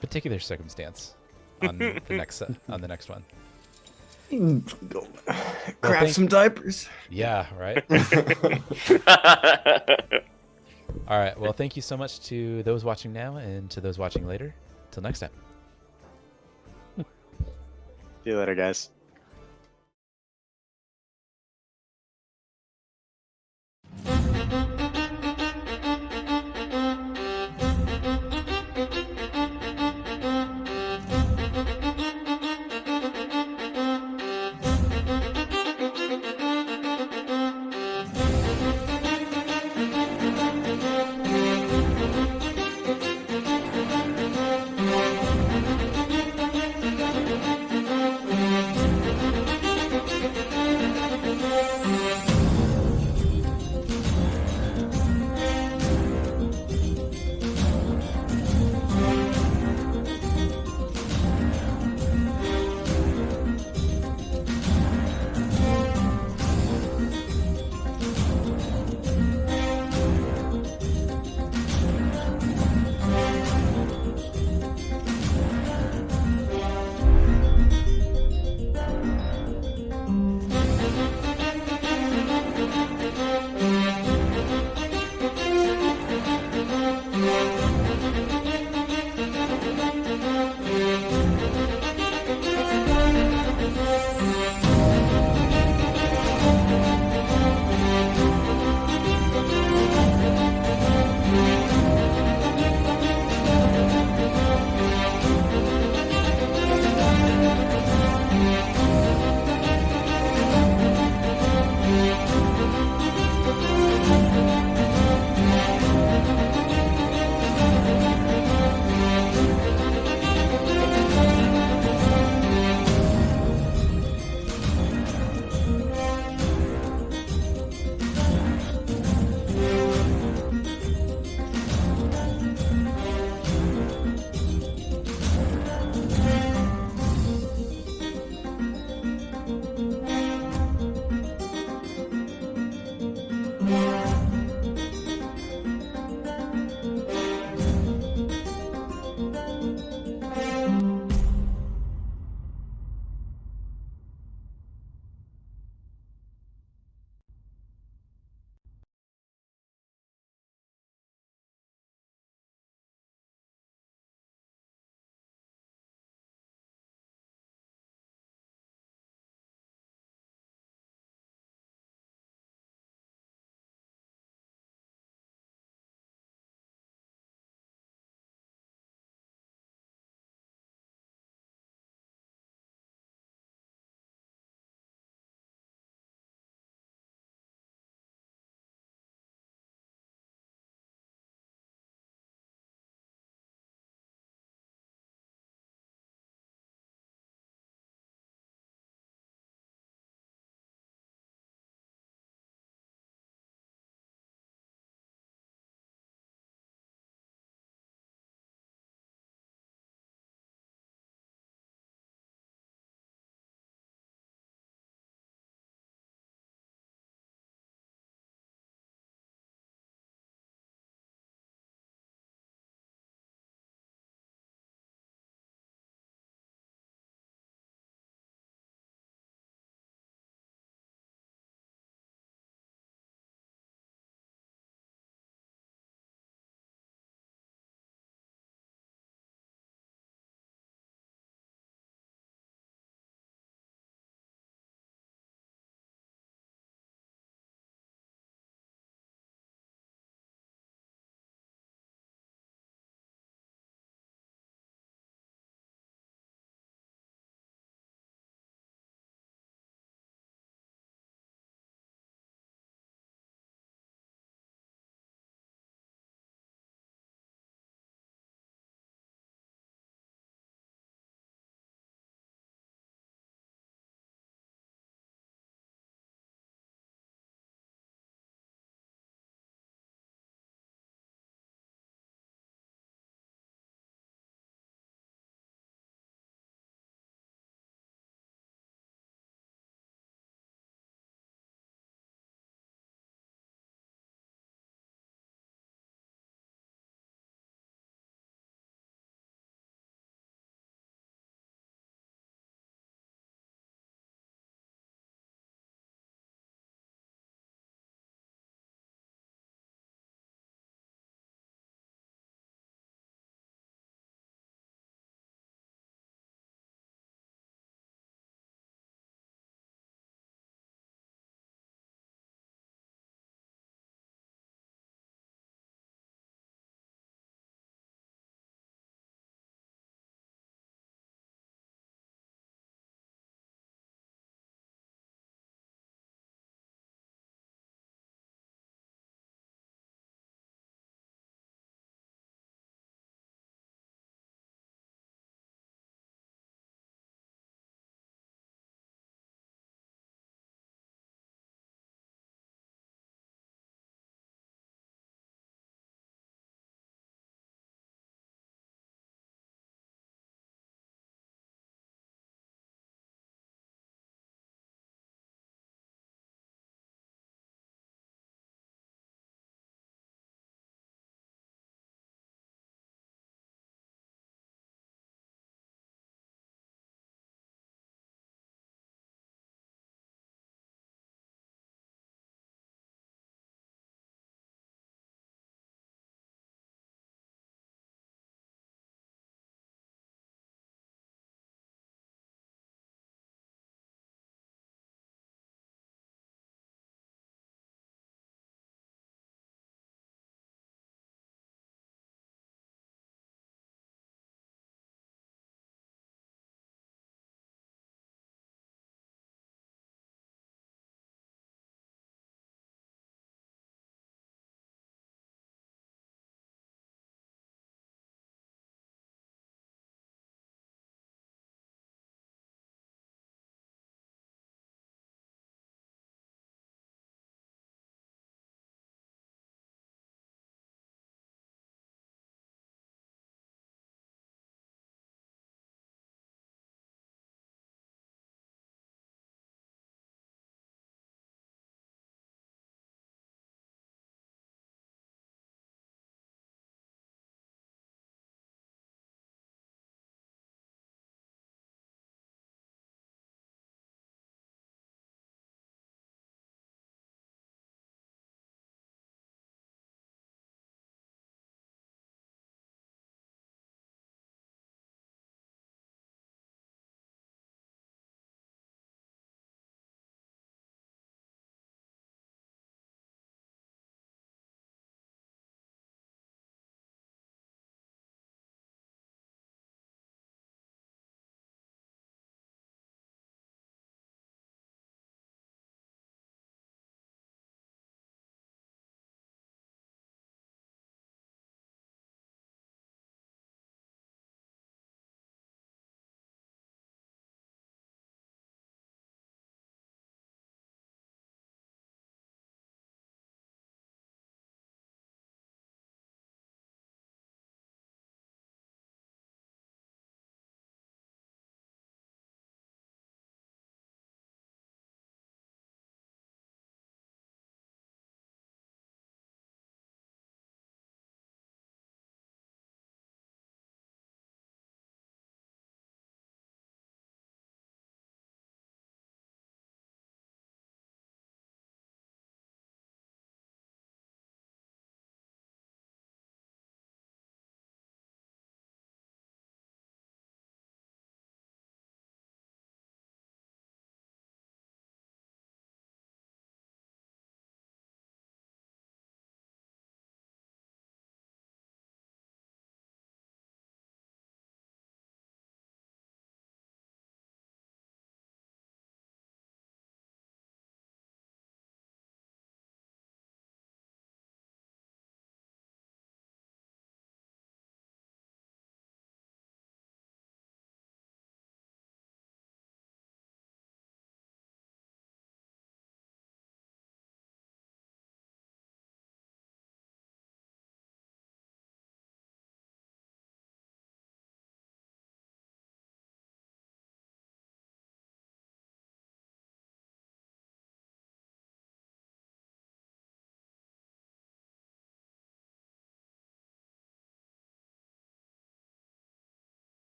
particular circumstance on the next one. Grab some diapers. Yeah, right? All right. Well, thank you so much to those watching now and to those watching later. Till next time. See you later, guys.